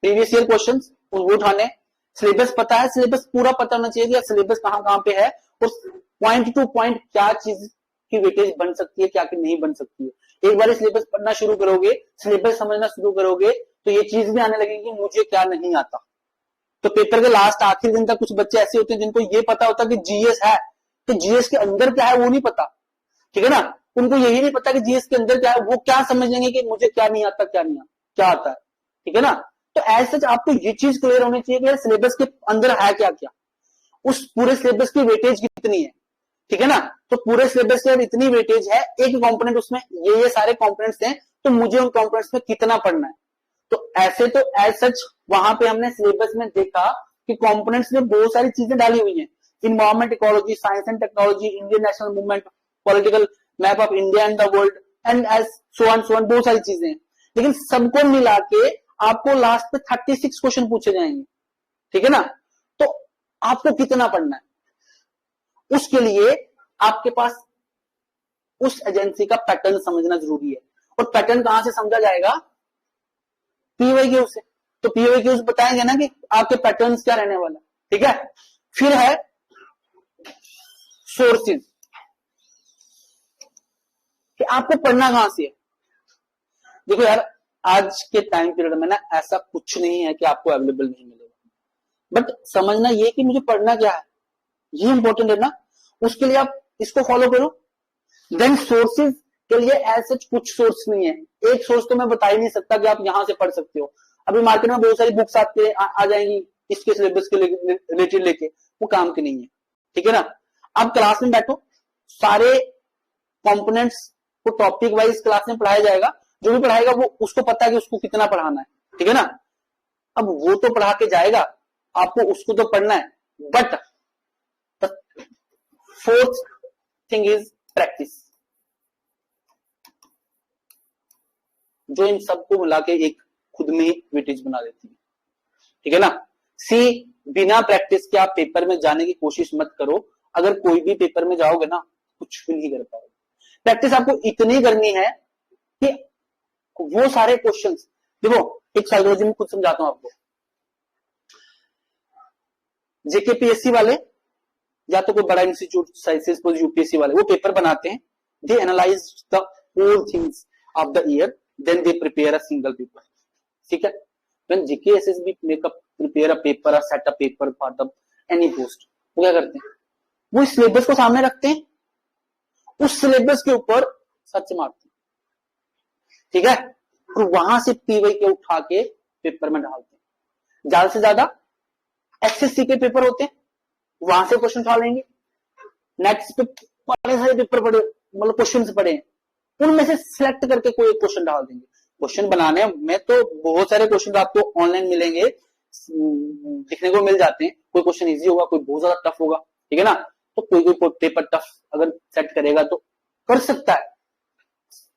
प्रीवियस ईयर क्वेश्चंस वो उठाने। सिलेबस पता है, सिलेबस पूरा पता होना चाहिए कि सिलेबस कहां कहां पे है और पॉइंट टू पॉइंट क्या चीज की वेटेज बन सकती है क्या की नहीं बन सकती है। एक बार सिलेबस पढ़ना शुरू करोगे, सिलेबस समझना शुरू करोगे तो ये चीज भी आने लगेगी कि मुझे क्या नहीं आता। तो पेपर के लास्ट आखिरी दिन तक कुछ बच्चे ऐसे होते हैं जिनको ये पता होता है कि जीएस है, तो जीएस के अंदर क्या है वो नहीं पता, ठीक है ना, उनको यही नहीं पता कि जीएस के अंदर क्या है, वो क्या समझ लेंगे कि मुझे क्या नहीं आता क्या नहीं आता क्या आता है, ठीक है ना। तो ऐसे आपको ये चीज क्लियर होनी चाहिए कि सिलेबस के अंदर है क्या क्या, उस पूरे सिलेबस की वेटेज कितनी है, ठीक है ना। तो पूरे सिलेबस की इतनी वेटेज है, एक कंपोनेंट उसमें ये सारे कंपोनेंट्स हैं, तो मुझे उन कंपोनेंट्स में कितना पढ़ना है। तो ऐसे तो एज सच वहां पे हमने सिलेबस में देखा कि कंपोनेंट्स में बहुत सारी चीजें डाली हुई हैं, environment ecology, science and technology, Indian national movement, political map of India and the world and as so on बहुत सारी चीजें हैं। लेकिन सबको मिला के आपको लास्ट पे 36 क्वेश्चन पूछे जाएंगे, ठीक है ना। तो आपको कितना पढ़ना है, उसके लिए आपके पास उस एजेंसी का पैटर्न समझना जरूरी है। और पैटर्न कहां से समझा जाएगा, पीवाईक्यू से। तो पीवाईक्यू बताएंगे ना कि आपके पैटर्न्स क्या रहने वाला, ठीक है। फिर है सोर्सेज, कि आपको पढ़ना कहां से है। देखो यार आज के टाइम पीरियड में ना ऐसा कुछ नहीं है कि आपको अवेलेबल नहीं मिलेगा, बट समझना ये कि मुझे पढ़ना क्या है, ये इंपॉर्टेंट है ना, उसके लिए आप इसको फॉलो करो। देन सोर्सेज के लिए एज सच कुछ सोर्स नहीं है, एक सोर्स तो मैं बता ही नहीं सकता कि आप यहां से पढ़ सकते हो। अभी मार्केट में बहुत सारी बुक्स आ जाएंगी इसके सिलेबस के रिलेटेड लेके, वो काम की नहीं है, ठीक है ना। आप क्लास में बैठो, सारे कंपोनेंट्स को टॉपिक वाइज क्लास में पढ़ाया जाएगा, जो भी पढ़ाएगा वो उसको पता है कि उसको कितना पढ़ाना है, ठीक है ना। अब वो तो पढ़ा के जाएगा, आपको उसको तो पढ़ना है, but fourth thing is practice, जो इन सबको मिला के एक खुद में ही वेटेज बना देती है, ठीक है ना। सी, बिना प्रैक्टिस के आप पेपर में जाने की कोशिश मत करो, अगर कोई भी पेपर में जाओगे ना कुछ भी नहीं कर पाओगे। प्रैक्टिस आपको इतनी करनी है कि वो सारे क्वेश्चंस, देखो एक साइकोलॉजी में खुद समझाता हूं आपको। जेकेपीएससी वाले या तो कोई बड़ा इंस्टीट्यूट यूपीएससी वाले वो पेपर बनाते हैं, they analyse the whole things of the year, then they prepare a single paper, ठीक है। When GKSSB make up prepare a paper, a set a paper for the any post, वो क्या करते हैं, वो सिलेबस को सामने रखते हैं, उस सिलेबस के ऊपर सर्च मारते हैं, ठीक है, और वहां से पीवाई के उठा के पेपर में डालते हैं। ज्यादा से ज्यादा एसएससी के पेपर होते हैं, वहां से क्वेश्चन उठा लेंगे। नेक्स्ट पे बड़े सारे पेपर पड़े, मतलब क्वेश्चन पड़े हैं, उनमें से सिलेक्ट करके कोई एक क्वेश्चन डाल देंगे। क्वेश्चन बनाने में तो बहुत सारे क्वेश्चन आपको ऑनलाइन मिलेंगे, दिखने को मिल जाते हैं, कोई क्वेश्चन इजी होगा, कोई बहुत ज्यादा टफ होगा, ठीक है ना। तो कोई पेपर टफ अगर सेट करेगा तो कर सकता है।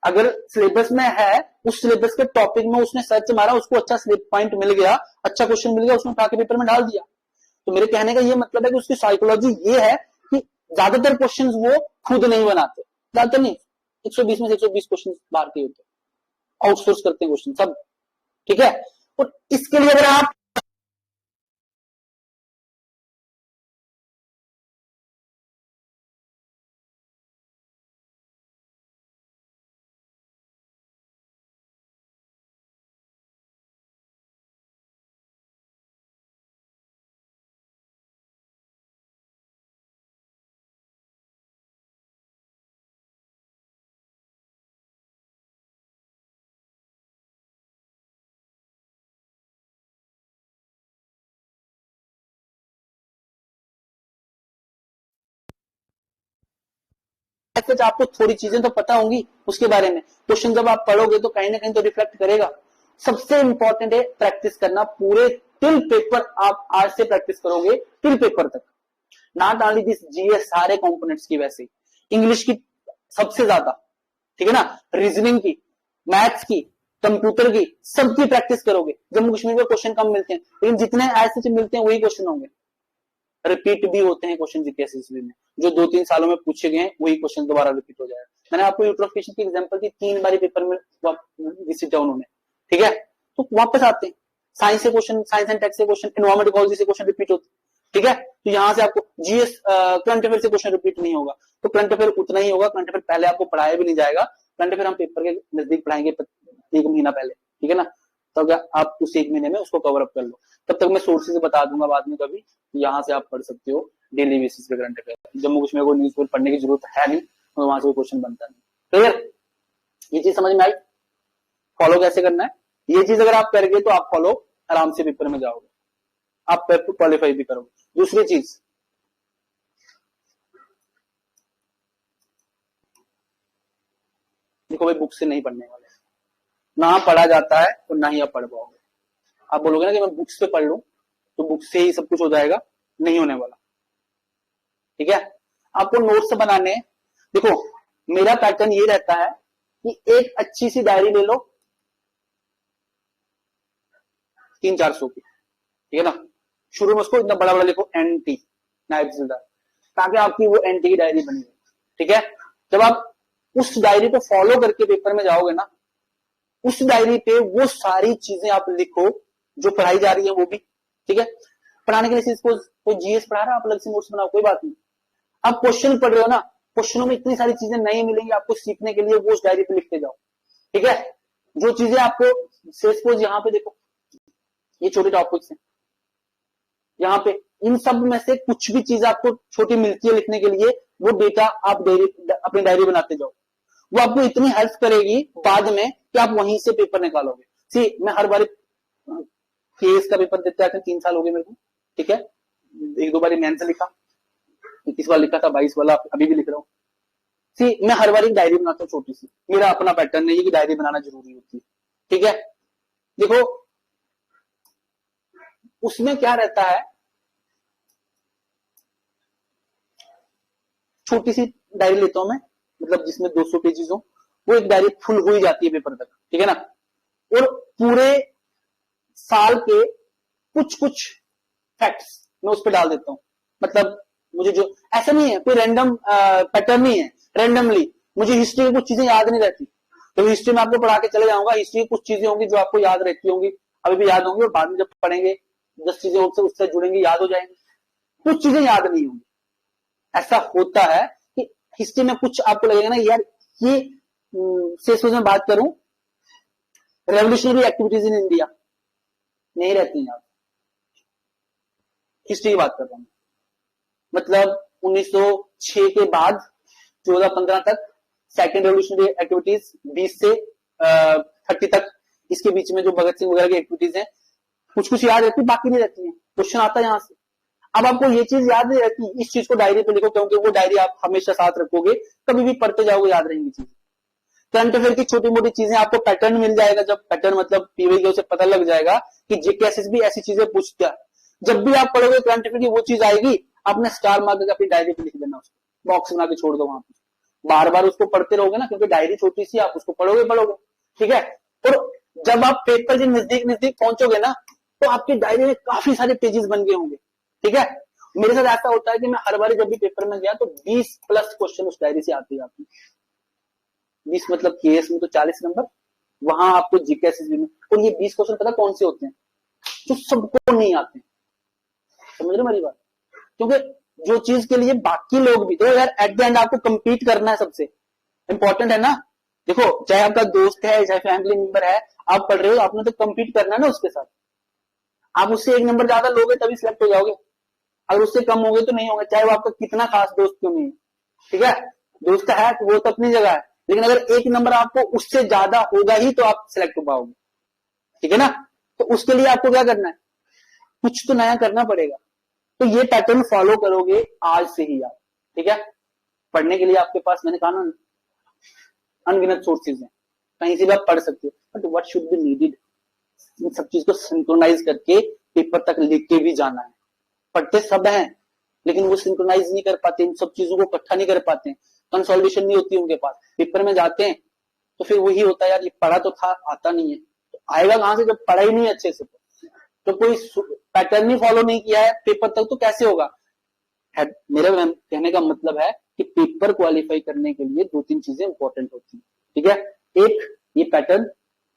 अगर सिलेबस में है, उस सिलेबस के टॉपिक में उसने सर्च मारा, उसको अच्छा पॉइंट मिल गया, अच्छा क्वेश्चन मिल गया, उसने उठा के पेपर में डाल दिया। तो मेरे कहने का ये मतलब है कि उसकी साइकोलॉजी ये है कि ज्यादातर क्वेश्चन वो खुद नहीं बनाते, ज्यादातर नहीं, 120 में से 120 क्वेश्चन बाहर के होते, आउटसोर्स करते हैं क्वेश्चन सब, ठीक है। और इसके लिए अगर आप सच आपको थोड़ी चीजें तो पता होंगी उसके बारे में, क्वेश्चन जब आप पढ़ोगे तो कहीं ना कहीं तो रिफ्लेक्ट करेगा। सबसे इंपॉर्टेंट है प्रैक्टिस करना, पूरे टिल पेपर आप आज से प्रैक्टिस करोगे टिल पेपर तक, नॉट ओनली दिस जीएस, सारे कंपोनेंट्स की, वैसे इंग्लिश की सबसे ज्यादा, ठीक है ना, रीजनिंग की, मैथ्स की, कंप्यूटर की, सबकी प्रैक्टिस करोगे। जम्मू कश्मीर में क्वेश्चन कम मिलते हैं, लेकिन जितने ऐसे मिलते हैं वही क्वेश्चन होंगे, रिपीट भी होते हैं क्वेश्चन जीकेएसएसबी में, जो 2-3 सालों में पूछे गए हैं वही क्वेश्चन दोबारा रिपीट हो जाएगा। मैंने आपको यूट्रोफिकेशन की एग्जांपल दी, 3 बार पेपर में विजिट है उन्होंने, ठीक है। तो वापस आते हैं, साइंस से क्वेश्चन, साइंस एंड टेक्स से क्वेश्चन, एनवायरमेंट इकोलॉजी से क्वेश्चन रिपीट होते, ठीक है। तो यहां से आपको जीएस करंट अफेयर से क्वेश्चन रिपीट नहीं होगा, तो करंट अफेयर उतना ही होगा, करंट अफेयर पहले आपको पढ़ाया भी नहीं जाएगा, करंट अफेयर हम पेपर के नजदीक पढ़ाएंगे 1 महीना पहले, ठीक है ना। तो आप उस 1 महीने में उसको कवर अप कर लो, तब तक मैं सोर्सेज बता दूंगा बाद में कभी, यहाँ से आप पढ़ सकते हो डेली बेसिस पे करंट अफेयर। जम्मू कश्मीर को न्यूज़पेपर पढ़ने की जरूरत है नहीं, तो वहां से कोई क्वेश्चन बनता नहीं, क्लियर। ये चीज समझ में आई, फॉलो कैसे करना है, ये चीज अगर आप कर गए तो आप फॉलो आराम से पेपर में जाओगे, आप पेपर क्वालिफाई भी करोगे। दूसरी चीज, देखो भाई बुक से नहीं पढ़ने वाले, ना पढ़ा जाता है और ना ही आप पढ़ पाओगे। आप बोलोगे ना कि मैं बुक्स पे पढ़ लूं तो बुक से ही सब कुछ हो जाएगा, नहीं होने वाला, ठीक है। आपको नोट्स बनाने, देखो मेरा पैटर्न ये रहता है कि एक अच्छी सी डायरी ले लो 300-400 की, ठीक है ना। शुरू में उसको इतना बड़ा बड़ा लिखो एनटी, नायब तहसीलदार, ताकि आपकी वो एनटी की डायरी बनी, ठीक है। जब आप उस डायरी को फॉलो करके पेपर में जाओगे ना, उस डायरी पे वो सारी चीजें आप लिखो जो पढ़ाई जा रही है वो भी, ठीक है। पढ़ाने के लिए कोई जीएस पढ़ा रहा है, आप अलग से नोट्स बनाओ, कोई बात नहीं। आप क्वेश्चन पढ़ रहे हो ना, क्वेश्चनों में इतनी सारी चीजें नहीं मिलेंगी आपको सीखने के लिए, वो उस डायरी पे लिखते जाओ, ठीक है। जो चीजें आपको, सपोज यहाँ पे देखो ये छोटे टॉपिक्स हैं, यहाँ पे इन सब में से कुछ भी चीज आपको छोटी मिलती है लिखने के लिए, वो डेटा आप अपनी डायरी बनाते जाओ, वो आपको इतनी हेल्प करेगी बाद में कि आप वहीं से पेपर निकालोगे। सी मैं हर बार केस का पेपर देते आते 3 साल हो गए मेरे को, ठीक है, 1-2 बार मेन से लिखा, 21 बार लिखा था, 22 वाला अभी भी लिख रहा हूँ। सी मैं हर बार एक डायरी बनाता हूँ छोटी सी, मेरा अपना पैटर्न नहीं है कि डायरी बनाना जरूरी होती है, ठीक है। देखो उसमें क्या रहता है, छोटी सी डायरी लेता हूं मैं, मतलब जिसमें 200 पेजेस हो, वो एक डायरी फुल हो ही जाती है पेपर तक, ठीक है ना। और पूरे साल के कुछ कुछ फैक्ट्स मैं उस पर डाल देता हूं, मतलब मुझे जो ऐसा नहीं है कोई रैंडम पैटर्न नहीं है, रैंडमली मुझे हिस्ट्री की कुछ चीजें याद नहीं रहती, तो हिस्ट्री में आपको पढ़ा के चले जाऊंगा, हिस्ट्री की कुछ चीजें होंगी जो आपको याद रहती होंगी, अभी भी याद होंगी, और बाद में जब पढ़ेंगे 10 चीजें उससे जुड़ेंगी, याद हो जाएंगी, कुछ चीजें याद नहीं होंगी। ऐसा होता है कि हिस्ट्री में कुछ आपको लगेगा ना यार ये से मैं बात करूं, रेवोल्यूशनरी एक्टिविटीज इन इंडिया नहीं रहती यार, हिस्ट्री की बात कर रहा हूं, मतलब 1906 के बाद 14-15 तक सेकेंड रेवोल्यूशनरी एक्टिविटीज, 20 से 30 तक, इसके बीच में जो भगत सिंह वगैरह की एक्टिविटीज हैं, कुछ कुछ याद रहती, बाकी नहीं रहती है। क्वेश्चन आता है यहां से, अब आपको ये चीज याद नहीं रहती, इस चीज को डायरी पे लिखो, क्योंकि वो डायरी आप हमेशा साथ रखोगे, कभी भी पढ़ते जाओगे याद रहेंगी चीजें। करंट अफेयर की छोटी मोटी चीजें आपको पैटर्न मिल जाएगा, जब पैटर्न मतलब पीवीक्यू से पता लग जाएगा कि जीके भी ऐसी चीजें पूछता है, जब भी आप पढ़ोगे करंट अफेयर की वो चीज आएगी, आपने स्टार मार्क करके अपनी डायरी पे लिख देना, उसको बॉक्स बना के छोड़ दो वहां पे, बार बार उसको पढ़ते रहोगे ना, क्योंकि डायरी छोटी सी, आप उसको पढ़ोगे, ठीक है। और जब आप पेपर के नजदीक नजदीक पहुंचोगे ना, तो आपकी डायरी में काफी सारे पेजेस बन गए होंगे, ठीक है। मेरे साथ ऐसा होता है कि मैं हर बार जब भी पेपर में गया तो 20+ क्वेश्चन उस डायरी से आते हैं, 20 मतलब केएस में तो 40 नंबर, वहां आपको जीके में, और ये 20 क्वेश्चन पता कौन से होते हैं, जो सबको नहीं आते, समझ रहे हो मेरी बात, क्योंकि जो चीज के लिए बाकी लोग भी, तो यार एट द एंड आपको कंपीट करना है, सबसे इंपॉर्टेंट है ना। देखो चाहे आपका दोस्त है चाहे फैमिली मेंबर है, आप पढ़ रहे हो, आपने तो कंपीट करना है ना उसके साथ, आप उससे 1 नंबर ज्यादा लोगे तभी सिलेक्ट हो जाओगे, अगर उससे कम हो गए तो नहीं होगा, चाहे वो आपका कितना खास दोस्त क्यों नहीं है, ठीक है। दोस्त है तो वो तो अपनी जगह है, लेकिन अगर 1 नंबर आपको उससे ज्यादा होगा ही तो आप सिलेक्ट हो पाओगे, ठीक है ना। तो उसके लिए आपको क्या करना है, कुछ तो नया करना पड़ेगा, तो ये पैटर्न फॉलो करोगे आज से ही आप, ठीक है। पढ़ने के लिए आपके पास मैंने कहा ना अनगिनत सोर्सेज हैं, कहीं से भी आप पढ़ सकते हो, but what should be needed, इन सब चीज को सिंक्रोनाइज करके पेपर तक लिख के भी जाना है। पढ़ते सब हैं लेकिन वो सिंक्रोनाइज नहीं कर पाते, इन सब चीजों को इकट्ठा नहीं कर पाते, कंसोलिडेशन नहीं होती उनके पास, पेपर में जाते हैं तो फिर वही होता है यार ये पढ़ा तो था आता नहीं है, तो आएगा कहां से जब पढ़ा ही नहीं अच्छे से, तो कोई पैटर्न ही फॉलो नहीं किया है पेपर तक तो कैसे होगा। मेरा कहने का मतलब है कि पेपर क्वालिफाई करने के लिए 2-3 चीजें इंपॉर्टेंट होती है, ठीक है। एक ये पैटर्न,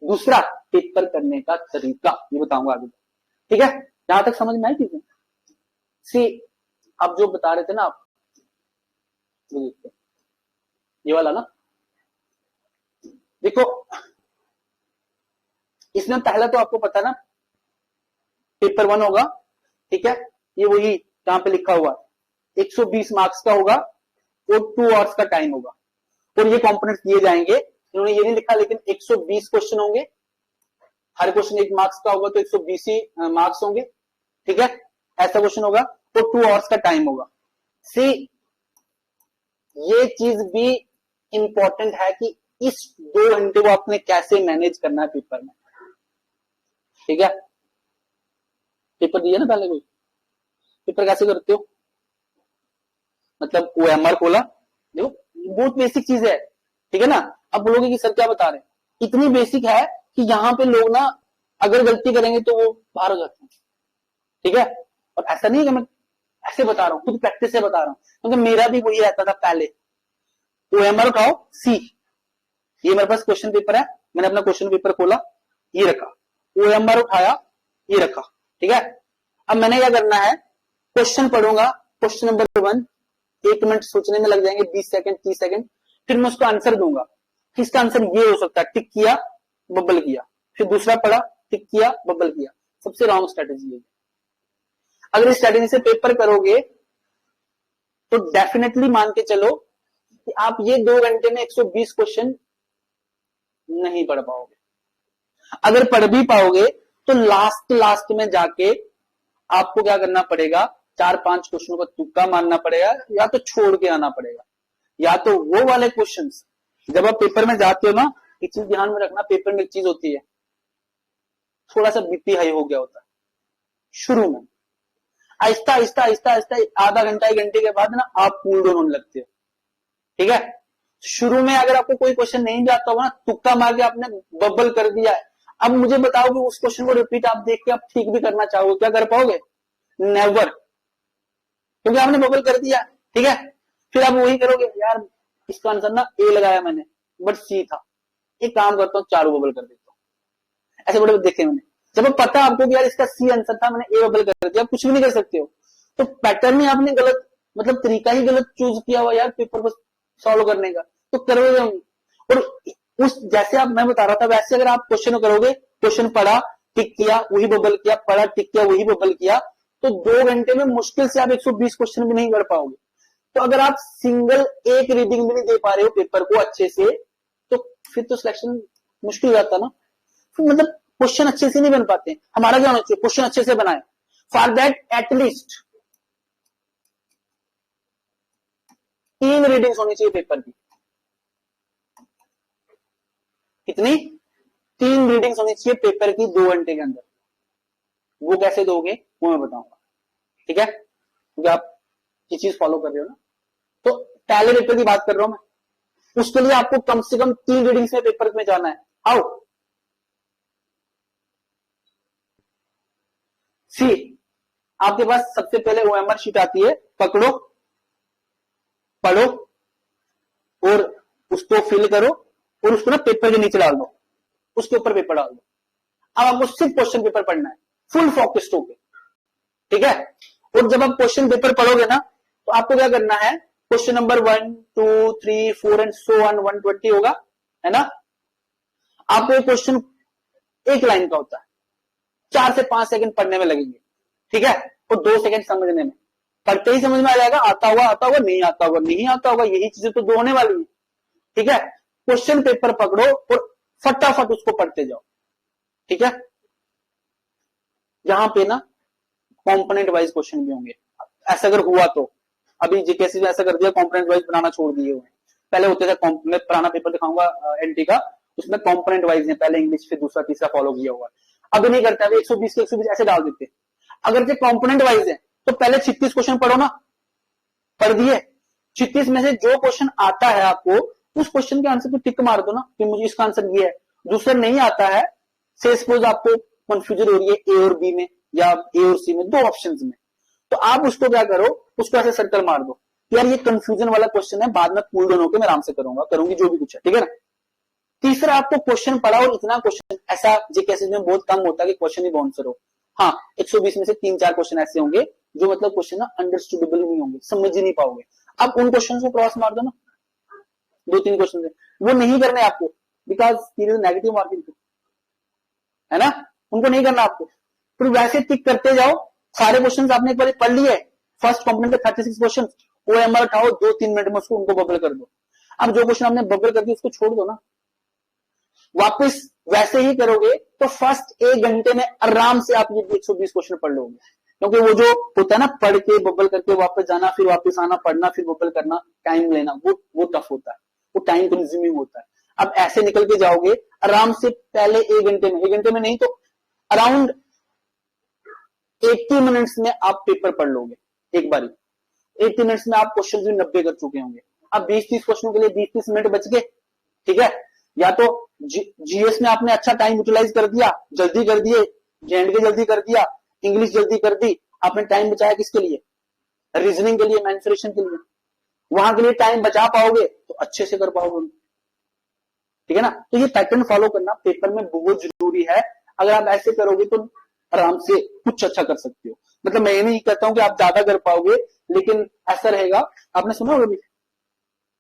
दूसरा पेपर करने का तरीका, ये बताऊंगा आगे, ठीक है। यहां तक समझ में आई चीजें। सी आप जो बता रहे थे ना आप, ये वाला ना, देखो इसमें पहला तो आपको पता ना पेपर 1 होगा, ठीक है, ये वही जहां पे लिखा हुआ 120 मार्क्स का होगा और 2 आवर्स का टाइम होगा, और ये कंपोनेंट्स दिए जाएंगे, इन्होंने ये नहीं लिखा लेकिन 120 क्वेश्चन होंगे, हर क्वेश्चन 1 मार्क्स का होगा तो 120 ही मार्क्स होंगे, ठीक है, ऐसा क्वेश्चन होगा, और 2 आवर्स का टाइम होगा। सी ये चीज भी इंपॉर्टेंट है कि इस 2 घंटे को आपने कैसे मैनेज करना है पेपर में, ठीक है। पेपर दिया ना पहले कोई, पेपर कैसे करते हो, मतलब ओएमआर खोला, देखो बहुत बेसिक चीज है, ठीक है ना। अब बोलोगे कि सर क्या बता रहे हैं, इतनी बेसिक है कि यहां पे लोग ना अगर गलती करेंगे तो वो बाहर हो जाते हैं, ठीक है। और ऐसा नहीं है कि मैं ऐसे बता रहा हूं, खुद प्रैक्टिस से बता रहा हूं, क्योंकि मेरा भी वही रहता था पहले, ओएमआर उठाओ सी, ये मेरे पास क्वेश्चन पेपर है, मैंने अपना क्वेश्चन पेपर खोला, ये रखा, ओएमआर उठाया, ये रखा, ठीक है। अब मैंने क्या करना है, क्वेश्चन पढ़ूंगा, क्वेश्चन नंबर 1 1 मिनट सोचने में लग जाएंगे, 20 सेकंड 30 सेकंड, फिर मैं उसको आंसर दूंगा, इसका आंसर ये हो सकता है, टिक किया बबल किया, फिर दूसरा पढ़ा, टिक किया बबल किया, सबसे रॉन्ग स्ट्रेटेजी है। अगर इस स्ट्रेटेजी से पेपर करोगे तो डेफिनेटली मान के चलो कि आप ये 2 घंटे में 120 क्वेश्चन नहीं पढ़ पाओगे। अगर पढ़ भी पाओगे तो लास्ट में जाके आपको क्या करना पड़ेगा, 4-5 क्वेश्चनों का तुक्का मारना पड़ेगा, या तो छोड़ के आना पड़ेगा, या तो वो वाले क्वेश्चंस जब आप पेपर में जाते हो ना, एक चीज ध्यान में रखना, पेपर में एक चीज होती है, थोड़ा सा बीपी हाई हो गया होता है शुरू में, आहिस्ता आहिस्ता आहिस्ता आहिस्ता आधा घंटा 1 घंटे के बाद ना आप कूल डाउन होने लगते हो। ठीक है, शुरू में अगर आपको कोई क्वेश्चन नहीं जाता होगा ना, तुक्का मार के आपने बबल कर दिया है, अब मुझे बताओ कि उस क्वेश्चन को रिपीट आप देख के आप ठीक भी करना चाहोगे, क्या कर पाओगे? नेवर, क्योंकि आपने बबल कर दिया। ठीक है, फिर आप वही करोगे, यार इसका आंसर ना ए लगाया मैंने बट सी था, एक काम करता हूं चारों बबल कर देता हूं। ऐसे बड़े देखे मैंने, जब पता आपको कि यार इसका सी आंसर था, मैंने ए बबल कर दिया, आप कुछ भी नहीं कर सकते हो। तो पैटर्न ही आपने गलत, मतलब तरीका ही गलत चूज किया हुआ यार पेपर को सॉल्व करने का, तो करोगे हम। और उस जैसे आप मैं बता रहा था वैसे अगर आप क्वेश्चन करोगे, क्वेश्चन पढ़ा टिक किया वही बबल किया, पढ़ा टिक किया वही बबल किया, तो 2 घंटे में मुश्किल से आप 120 क्वेश्चन भी नहीं कर पाओगे। तो अगर आप सिंगल एक रीडिंग भी नहीं दे पा रहे हो पेपर को अच्छे से, तो फिर तो सिलेक्शन मुश्किल हो जाता ना, फिर मतलब क्वेश्चन अच्छे से नहीं बन पाते। हमारा क्या होना चाहिए, क्वेश्चन अच्छे से बनाए, फॉर दैट एटलीस्ट 3 रीडिंग्स होनी चाहिए पेपर की। कितनी? 3 रीडिंग्स होनी चाहिए पेपर की 2 घंटे के अंदर। वो कैसे दोगे वो मैं बताऊंगा। ठीक है, क्योंकि आप ये चीज फॉलो कर रहे हो ना, तो पहले पेपर की बात कर रहा हूं मैं, उसके लिए आपको कम से कम 3 रीडिंग्स में पेपर में जाना है। हाउ? सी, आपके पास सबसे पहले ओएमआर शीट आती है, पकड़ो, पढ़ो और उसको फिल करो और उसको ना पेपर के नीचे डाल दो, उसके ऊपर पेपर डाल दो। अब आपको सिर्फ क्वेश्चन पेपर पढ़ना है, फुल फोकस होके। ठीक है, और जब आप क्वेश्चन पेपर पढ़ोगे ना, तो आपको क्या करना है, question number 1, 2, 3, 4 and so on 120 होगा, है ना। आपको एक क्वेश्चन एक लाइन का होता है, 4 से 5 सेकंड पढ़ने में लगेंगे। ठीक है, और 2 सेकंड समझने में, पढ़ते ही समझ में आ जाएगा, आता होगा नहीं आता होगा नहीं आता होगा, यही चीजें तो 2 होने वाली है। ठीक है, क्वेश्चन पेपर पकड़ो और फटाफट उसको पढ़ते जाओ। ठीक है, यहां पे ना कंपोनेंट वाइज क्वेश्चन भी होंगे, ऐसा अगर हुआ तो। अभी जीकेसी में ऐसा कर दिया, कंपोनेंट वाइज बनाना छोड़ दिए हुए। पहले होते थे, मैं पुराना पेपर दिखाऊंगा एनटी का, उसमें कंपोनेंट वाइज है, पहले इंग्लिश फिर दूसरा तीसरा फॉलो किया हुआ। अब नहीं करते, अभी 120 के 120 ऐसे डाल देते। अगर जो कंपोनेंट वाइज है तो पहले 36 क्वेश्चन पढ़ो ना, पढ़ दिए, 36 में से जो क्वेश्चन आता है आपको, उस क्वेश्चन के आंसर को टिक मार दो ना कि मुझे इसका आंसर ये है। दूसरा नहीं आता है, से सपोज आपको कंफ्यूजन हो रही है ए और बी में या ए और सी में, 2 ऑप्शंस में, तो आप उसको क्या करो, उसको ऐसे सर्कल मार दो, यार ये कंफ्यूजन वाला क्वेश्चन है, बाद में कूल डाउन होकर मैं आराम से करूंगी जो भी कुछ है। ठीक है ना। तीसरा, आपको क्वेश्चन पढ़ा और इतना क्वेश्चन, ऐसा जीकेसी में बहुत कम होता है कि क्वेश्चन ही बाउंसर हो। हाँ, 120 में से 3-4 क्वेश्चन ऐसे होंगे जो मतलब क्वेश्चन ना अंडरस्टूडेबल नहीं होंगे, समझ ही नहीं पाओगे। अब उन क्वेश्चन को क्रॉस मार दो ना, 2-3 क्वेश्चन वो नहीं करने आपको, बिकॉज नेगेटिव मार्किंग, है ना, उनको नहीं करना आपको। फिर वैसे टिक करते जाओ, सारे क्वेश्चंस आपने एक बार पढ़ लिए, फर्स्ट कंपोनेंट के 36 क्वेश्चन, ओएमआर उठाओ, 2-3 मिनट में उसको उनको बबल कर दो। अब जो क्वेश्चन आपने बबल कर दिया उसको छोड़ दो ना, वापस वैसे ही करोगे तो फर्स्ट 1 घंटे में आराम से आप ये 120 क्वेश्चन पढ़ लोगे। क्योंकि वो जो होता है ना, पढ़ के बबल करके वापस जाना, फिर वापस आना, पढ़ना फिर बबल करना, टाइम लेना, वो टफ होता है, वो टाइम कंज्यूमिंग होता है। अब ऐसे निकल के जाओगे आराम से, पहले 1 घंटे में, 1 घंटे में नहीं तो अराउंड 80 मिनट्स में आप पेपर पढ़ लोगे एक बारी। 80 मिनट्स में आप क्वेश्चन भी 90 कर चुके होंगे। अब 20-30 क्वेश्चनों के लिए 20-30 मिनट बच गए। ठीक है, या तो जीएस में आपने अच्छा टाइम यूटिलाइज कर दिया, जल्दी कर दिए, जेएंडके जल्दी कर दिया, इंग्लिश जल्दी कर दी, आपने टाइम बचाया किसके लिए, रीजनिंग के लिए, मेंसुरेशन के लिए, वहां के लिए टाइम बचा पाओगे तो अच्छे से कर पाओगे। ठीक है ना, तो ये पैटर्न फॉलो करना पेपर में बहुत जरूरी है। अगर आप ऐसे करोगे तो आराम से कुछ अच्छा कर सकते हो। मतलब मैं ये नहीं कहता हूं कि आप ज्यादा कर पाओगे, लेकिन ऐसा रहेगा। आपने सुना होगा भी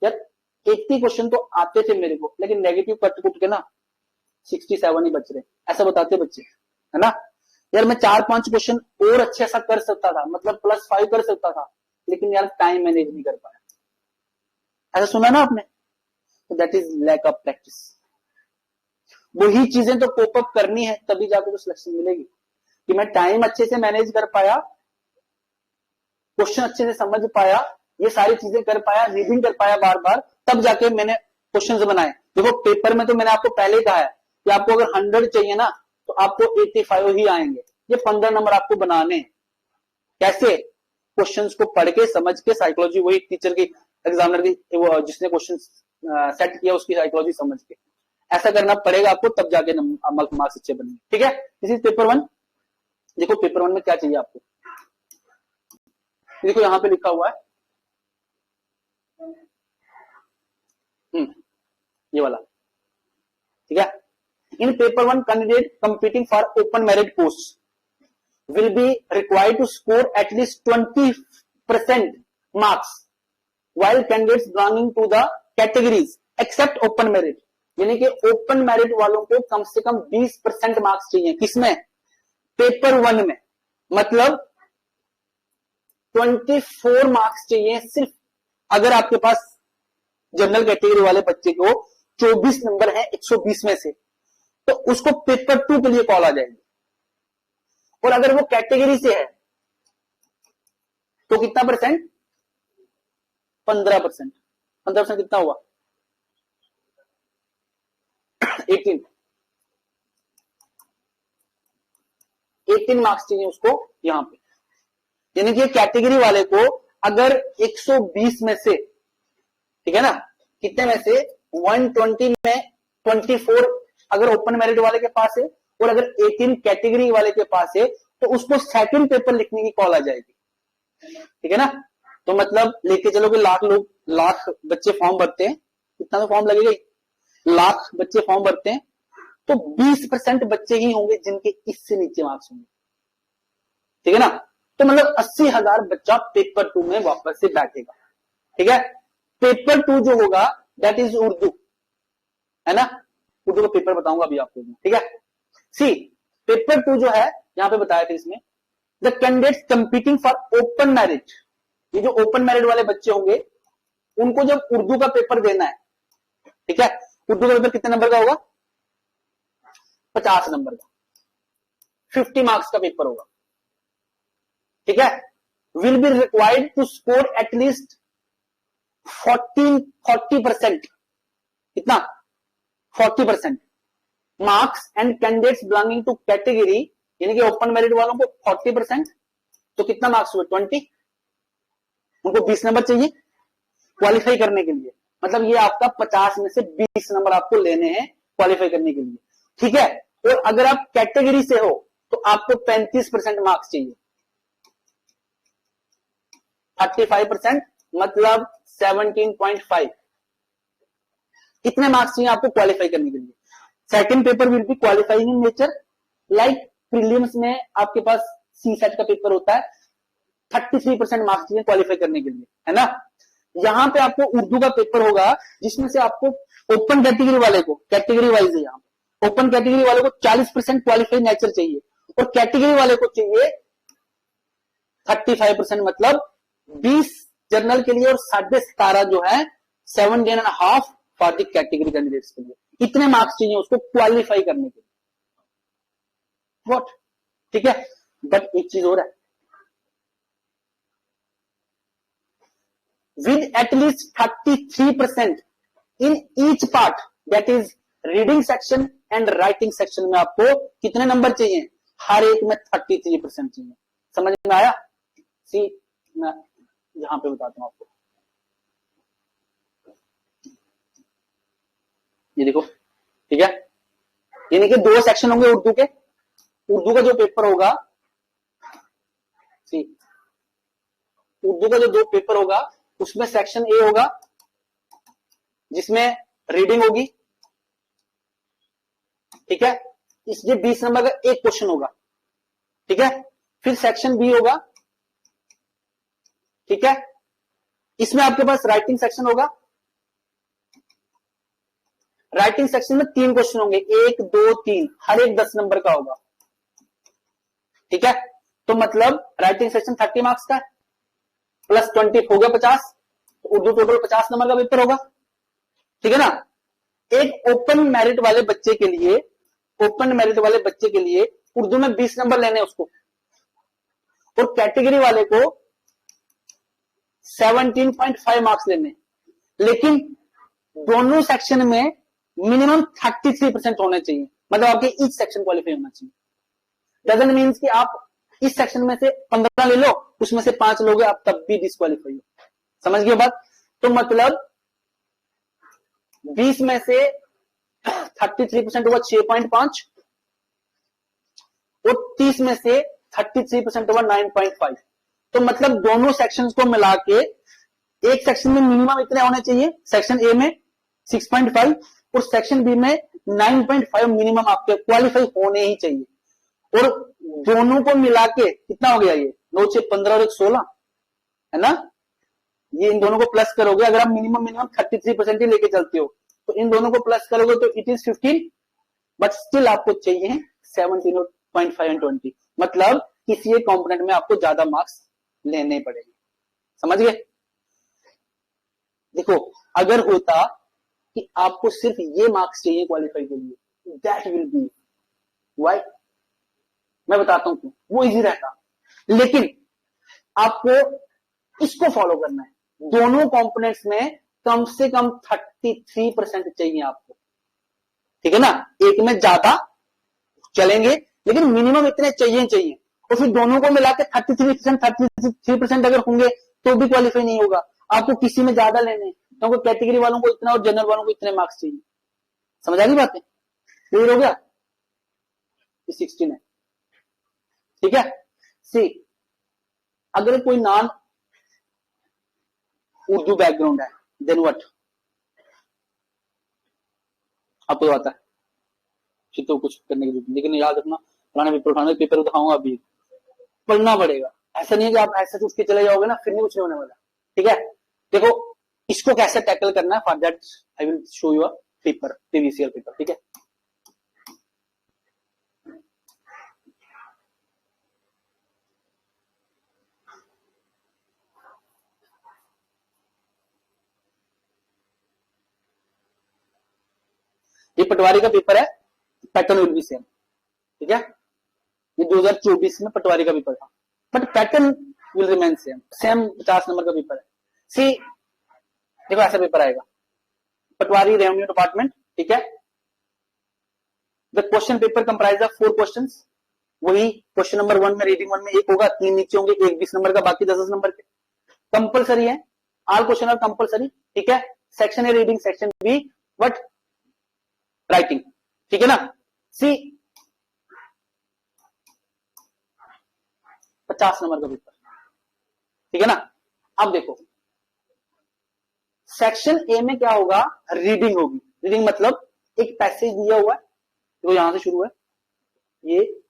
यार 80 क्वेश्चन तो आते थे मेरे को, लेकिन नेगेटिव कट कुट के ना 67 ही बच रहे, ऐसा बताते बच्चे, है ना। यार मैं 4-5 क्वेश्चन और अच्छे ऐसा कर सकता था, मतलब +5 कर सकता था, लेकिन यार टाइम मैनेज नहीं कर पाया। ऐसा सुना ना आपने? तो that is lack of practice. वही चीजें तो कोप अप करनी है, तभी जाकर तो सिलेक्शन मिलेगी। कि मैं टाइम अच्छे से मैनेज कर पाया, क्वेश्चन अच्छे से समझ पाया, ये सारी चीजें कर पाया, रीडिंग कर पाया बार बार, तब जाके मैंने क्वेश्चंस बनाए। देखो पेपर में तो मैंने आपको पहले ही कहा है कि आपको अगर 100 चाहिए ना तो आपको 85 ही आएंगे। ये 15 नंबर आपको बनाने। कैसे? क्वेश्चंस को पढ़ के समझ के, साइकोलॉजी वही टीचर की, एग्जामिनर की, जिसने क्वेश्चन सेट किया उसकी साइकोलॉजी समझ के ऐसा करना पड़ेगा आपको, तब जाके मार्क्स अच्छे बनेंगे। ठीक है, दिस इज पेपर 1। देखो पेपर 1 में क्या चाहिए आपको, देखो यहां पे लिखा हुआ है, ये वाला। ठीक है, इन paper 1 candidate competing for open merit post will be required to score at least 20% marks while candidates belonging to the categories except open merit। यानी कि ओपन मेरिट वालों को कम से कम 20% मार्क्स चाहिए। किसमें? पेपर 1 में। मतलब 24 मार्क्स चाहिए सिर्फ अगर आपके पास जनरल कैटेगरी वाले बच्चे को 24 नंबर है 120 में से, तो उसको पेपर 2 के लिए कॉल आ जाएगी। और अगर वो कैटेगरी से है तो कितना परसेंट? 15%। 15% कितना हुआ? 18 मार्क्स चाहिए उसको यहां पे। यानी कि कैटेगरी वाले को अगर 120 में से, ठीक है ना, कितने में से 120 में 24 अगर ओपन मेरिट वाले के पास है और अगर 18 कैटेगरी वाले के पास है, तो उसको सेकंड पेपर लिखने की कॉल आ जाएगी। ठीक है ना? तो मतलब लेके चलो कि लाख बच्चे फॉर्म भरते हैं, कितना तो फॉर्म लगेगा, लाख बच्चे फॉर्म भरते हैं, तो 20% बच्चे ही होंगे जिनके इससे नीचे मार्क्स होंगे। ठीक है ना? तो मतलब 80,000 बच्चा पेपर 2 में वापस से बैठेगा। ठीक है, पेपर 2 जो होगा दैट इज उर्दू, है ना? उर्दू का पेपर बताऊंगा अभी आपको। ठीक है, सी पेपर 2 जो है यहां पे बताया था इसमें, the candidates competing for open merit, ये जो ओपन मेरिट वाले बच्चे होंगे उनको जब उर्दू का पेपर देना है, ठीक है, उर्दू का पेपर कितने नंबर का होगा? 50 नंबर का, 50 मार्क्स का पेपर होगा। ठीक है, will be required to score at least 40%। कितना? 40% marks and candidates belonging to category, यानी कि ओपन मेरिट वालों को 40%, तो कितना मार्क्स हुए? 20। उनको 20 नंबर चाहिए क्वालिफाई करने के लिए। मतलब ये आपका 50 में से 20 नंबर आपको लेने हैं क्वालिफाई करने के लिए। ठीक है, और अगर आप कैटेगरी से हो तो आपको 35% मार्क्स चाहिए। 35% मतलब 17.5। कितने मार्क्स चाहिए आपको क्वालिफाई करने के लिए? Second paper will be qualifying in nature, like prelims में आपके पास सी सेट का पेपर होता है, 33% मार्क्स चाहिए क्वालिफाई करने के लिए, है ना? यहां पे आपको उर्दू का पेपर होगा जिसमें से आपको ओपन कैटेगरी वाले को, कैटेगरी वाइज है यहां पे, ओपन कैटेगरी वाले को 40% क्वालिफाई नेचर चाहिए और कैटेगरी वाले को चाहिए 35%, मतलब 20 जनरल के लिए और 17.5 जो है 17.5 फॉर द कैटेगरी कैंडिडेट्स के लिए। इतने मार्क्स चाहिए उसको क्वालिफाई करने के लिए। व्हाट? ठीक है, बट एक चीज और है, with at least 33% in each part, that is reading section and writing section में आपको कितने नंबर चाहिए? हर एक में 33% चाहिए। समझ में आया? सी मैं यहां पे बताता हूं आपको, ये देखो। ठीक है, यानी कि 2 सेक्शन होंगे उर्दू के। उर्दू का जो पेपर होगा, सी उर्दू का जो 2 पेपर होगा उसमें सेक्शन ए होगा जिसमें रीडिंग होगी। ठीक है, इसलिए 20 नंबर का एक क्वेश्चन होगा। ठीक है, फिर सेक्शन बी होगा। ठीक है, इसमें आपके पास राइटिंग सेक्शन होगा। राइटिंग सेक्शन में 3 क्वेश्चन होंगे, 1 2 3, हर एक 10 नंबर का होगा। ठीक है, तो मतलब राइटिंग सेक्शन 30 मार्क्स का प्लस 20 हो गया 50, तो उर्दू टोटल 50 नंबर का पेपर होगा। ठीक है ना। एक ओपन मेरिट वाले बच्चे के लिए, ओपन मेरिट वाले बच्चे के लिए उर्दू में 20 नंबर लेने उसको, और कैटेगरी वाले को 17.5 मार्क्स लेने। लेकिन दोनों सेक्शन में मिनिमम 33% होने चाहिए, मतलब आपके ईच सेक्शन क्वालिफाई होना चाहिए। डजंट मीन्स कि आप इस सेक्शन में से 15 ले लो, उसमें से 5 लोगे, आप तब भी डिस्क्वालीफाई हो। समझ गए बात। तो मतलब 20 में से 33% हुआ 6.5, और 30 में से 33% हुआ 9.5। तो मतलब दोनों सेक्शंस को मिला के एक सेक्शन में मिनिमम इतने होने चाहिए, सेक्शन ए में 6.5 और सेक्शन बी में 9.5 मिनिमम आपके क्वालिफाई होने ही चाहिए। और दोनों को मिला के कितना हो गया, ये 9 से 15 और 1 16 है ना। ये इन दोनों को प्लस करोगे, अगर आप मिनिमम 33% ही लेके चलते हो, तो इन दोनों को प्लस करोगे तो इट इज 15, बट स्टिल आपको चाहिए 17.5 एंड 20, मतलब किसी एक कंपोनेंट में आपको ज्यादा मार्क्स लेने पड़ेंगे। समझ गए। देखो अगर होता कि आपको सिर्फ ये मार्क्स चाहिए क्वालिफाई के लिए, दैट विल बी व्हाई, मैं बताता हूं क्यों, वो इजी रहता। लेकिन आपको इसको फॉलो करना है, दोनों कंपोनेंट्स में कम से कम 33% चाहिए आपको। ठीक है ना। एक में ज्यादा चलेंगे लेकिन मिनिमम इतने चाहिए, और फिर दोनों को मिला के 33% अगर होंगे तो भी क्वालिफाई नहीं होगा। आपको किसी में ज्यादा लेने, क्योंकि कैटेगरी वालों को इतना और जनरल वालों को इतने मार्क्स चाहिए। समझ आ रही बात है, क्लियर हो गया। 16 है। ठीक है। सी अगर कोई नॉन उर्दू बैकग्राउंड है, देन व्हाट, आपको आता है तो कुछ करने की जरूरत, लेकिन याद रखना पुराने पेपर उठाने, पेपर उठाऊंगा अभी, पढ़ना पड़ेगा। ऐसा नहीं है कि आप ऐसे उठ के चले जाओगे ना, फिर नहीं कुछ नहीं होने वाला। ठीक है। देखो इसको कैसे टैकल करना है, for that I will show you a paper, previous year paper. ठीक है। ये पटवारी का पेपर है, पैटर्न विल बी सेम। ठीक है। ये 2024 में पटवारी का पेपर था, but pattern will remain same, same 50 number का पेपर है। सी देखो ऐसा पेपर आएगा, पटवारी रेवेन्यू डिपार्टमेंट। ठीक है। The question paper comprise of 4 questions. वही क्वेश्चन नंबर 1 में, रीडिंग 1 में 1 होगा, 3 नीचे होंगे, 1 20 नंबर का, बाकी 10 नंबर के। कंपलसरी है, ऑल क्वेश्चन आर कंपलसरी। ठीक है। Section A reading, section B but writing. ठीक है ना। सी 50 नंबर का पेपर। ठीक है ना। अब देखो सेक्शन ए में क्या होगा, रीडिंग होगी। रीडिंग मतलब एक पैसेज दिया हुआ है, तो यहां से शुरू है, ये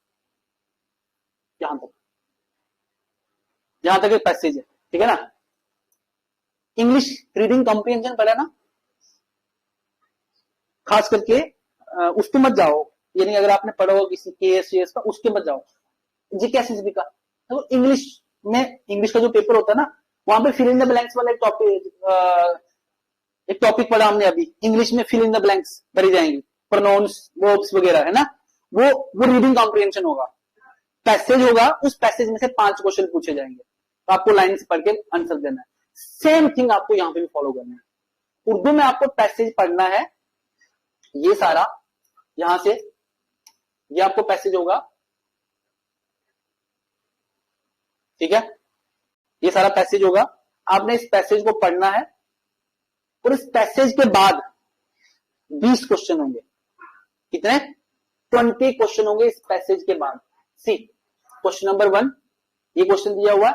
यहां तक एक पैसेज है। ठीक है ना। इंग्लिश रीडिंग कॉम्प्रिहेंशन पढ़ा ना, खास करके उसको मत जाओ, यानी अगर आपने पढ़ा हो किसी केएस का, उसके मत जाओ, जीके का। तो इंग्लिश में, इंग्लिश का जो पेपर होता है ना, वहां पे फिल इन द ब्लैंक्स वाला एक टॉपिक पढ़ा हमने अभी, इंग्लिश में फिल इन द ब्लैंक्स भरी जाएंगी, प्रोनाउंस, वर्ब्स वगैरह, है ना। वो रीडिंग कॉम्प्रिहेंशन होगा, पैसेज होगा, उस पैसेज में से 5 क्वेश्चन पूछे जाएंगे, तो आपको लाइन से पढ़ के आंसर देना है। सेम थिंग आपको यहां पे भी फॉलो करना है। उर्दू में आपको पैसेज पढ़ना है, ये सारा यहां से, ये आपको पैसेज होगा। ठीक है। ये सारा पैसेज होगा, आपने इस पैसेज को पढ़ना है, और इस पैसेज के बाद 20 क्वेश्चन होंगे। कितने? 20 क्वेश्चन होंगे इस पैसेज के बाद। सी क्वेश्चन नंबर 1, ये क्वेश्चन दिया हुआ है,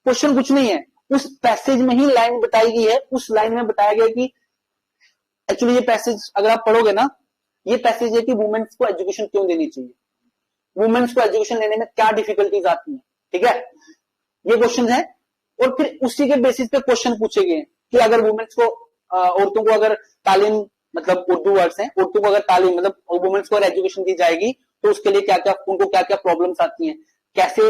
क्वेश्चन कुछ नहीं है, उस पैसेज में ही लाइन बताई गई है, उस लाइन में बताया गया कि एक्चुअली ये पैसेज अगर आप पढ़ोगे ना, ये पैसेज है कि वुमेन्स को एजुकेशन क्यों देनी चाहिए, वुमेन्स को एजुकेशन लेने में क्या डिफिकल्टीज आती हैं। ठीक है। ये क्वेश्चन है, और फिर उसी के बेसिस पे क्वेश्चन पूछे गए कि अगर वुमेन्स को, औरतों को अगर तालीम, मतलब उर्दू वर्ड्स हैं, औरतों को अगर तालीम मतलब वुमेन्स को अगर एजुकेशन दी जाएगी तो उसके लिए क्या क्या, उनको क्या क्या प्रॉब्लम्स आती हैं, कैसे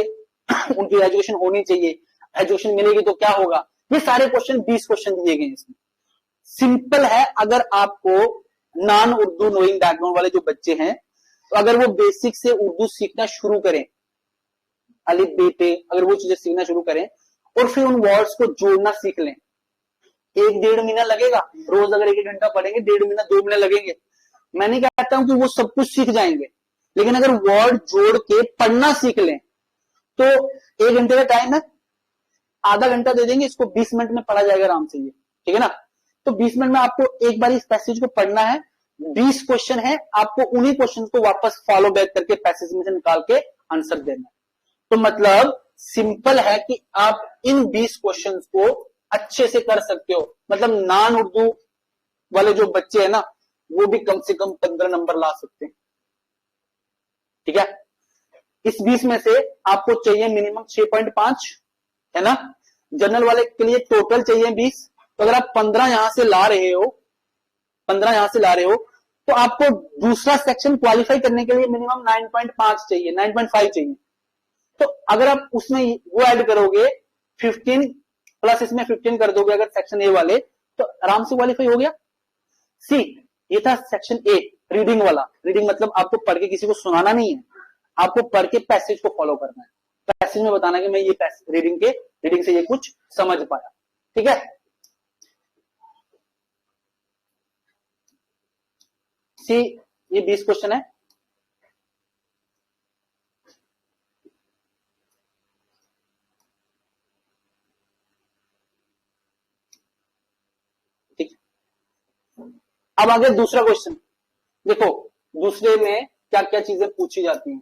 उनकी एजुकेशन होनी चाहिए, एजुकेशन मिलेगी तो क्या होगा, ये सारे क्वेश्चन 20 क्वेश्चन दिए गए इसमें। सिंपल है, अगर आपको नॉन उर्दू नोइंग बैकग्राउंड वाले जो बच्चे हैं, तो अगर वो बेसिक से उर्दू सीखना शुरू करें, अलिफ बे पे अगर वो चीजें सीखना शुरू करें और फिर उन वर्ड्स को जोड़ना सीख लें, 1-1.5 महीना लगेगा। रोज अगर 1-1 घंटा पढ़ेंगे, 1.5 महीना 2 महीने लगेंगे। मैं नहीं कहता हूं कि वो सब कुछ सीख जाएंगे, लेकिन अगर वर्ड जोड़ के पढ़ना सीख लें तो 1 घंटे का टाइम है, आधा घंटा दे देंगे इसको, 20 मिनट में पढ़ा जाएगा आराम से ये, ठीक है ना। तो 20 मिनट में आपको एक बार इस पैसेज को पढ़ना है, 20 क्वेश्चन है, आपको उन्हीं क्वेश्चन को वापस फॉलो बैक करके पैसेज में से निकाल के आंसर देना है। तो मतलब सिंपल है कि आप इन 20 क्वेश्चंस को अच्छे से कर सकते हो। मतलब नॉन उर्दू वाले जो बच्चे हैं ना, वो भी कम से कम 15 नंबर ला सकते हैं, ठीक है। इस 20 में से आपको चाहिए मिनिमम 6.5, है ना। जनरल वाले के लिए टोटल चाहिए 20, तो अगर आप 15 यहां से ला रहे हो, 15 यहां से ला रहे हो, तो आपको दूसरा सेक्शन क्वालिफाई करने के लिए मिनिमम 9.5 चाहिए, 9.5 चाहिए। तो अगर आप उसमें वो ऐड करोगे 15 प्लस इसमें 15 कर दोगे अगर सेक्शन ए वाले, तो आराम से क्वालिफाई हो गया। सी, ये था सेक्शन ए, रीडिंग वाला। रीडिंग मतलब आपको पढ़ के किसी को सुनाना नहीं है, आपको पढ़ के पैसेज को फॉलो करना है, पैसेज में बताना कि मैं ये रीडिंग से ये कुछ समझ पाया, ठीक है। सी, ये 20 क्वेश्चन है। ठीक, अब आगे दूसरा क्वेश्चन देखो, दूसरे में क्या क्या चीजें पूछी जाती हैं।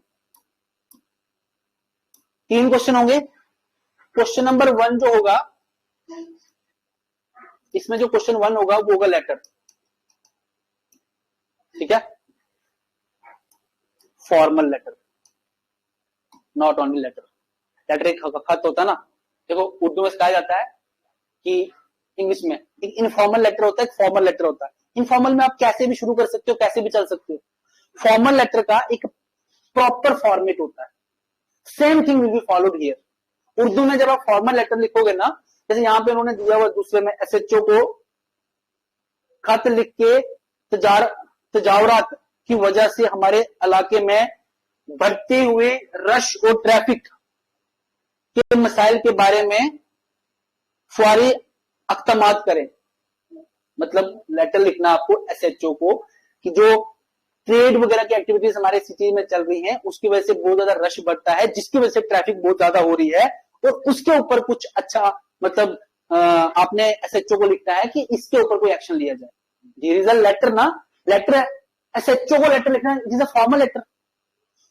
3 क्वेश्चन होंगे। क्वेश्चन नंबर 1 जो होगा, इसमें जो क्वेश्चन 1 होगा वो होगा लेटर, ठीक है। Formal letter, not only letter. Letter एक खत होता है ना, देखो उर्दू में कहा जाता है कि इंग्लिश में एक इनफॉर्मल लेटर होता है, एक फॉर्मल लेटर होता है। इनफॉर्मल में आप कैसे भी शुरू कर सकते हो, कैसे भी चल सकते हो। फॉर्मल लेटर का एक प्रॉपर फॉर्मेट होता है। Same thing will be followed here. Urdu में जब आप फॉर्मल लेटर लिखोगे ना, जैसे यहां पे उन्होंने दिया हुआ दूसरे में, एसएचओ को खत लिख के तजावरात की वजह से हमारे इलाके में बढ़ते हुए रश और ट्रैफिक के मसाइल के बारे में फौरी अख्तमात करें। मतलब लेटर लिखना आपको एसएचओ को कि जो ट्रेड वगैरह की एक्टिविटीज हमारे सिटी में चल रही हैं, उसकी वजह से बहुत ज्यादा रश बढ़ता है, जिसकी वजह से ट्रैफिक बहुत ज्यादा हो रही है, और उसके ऊपर कुछ अच्छा मतलब आपने एसएचओ को लिखना है कि इसके ऊपर कोई एक्शन लिया जाए। दिस इज अ लेटर ना, लेटर एसएचओ को लेटर लिखना इज अ फॉर्मल लेटर।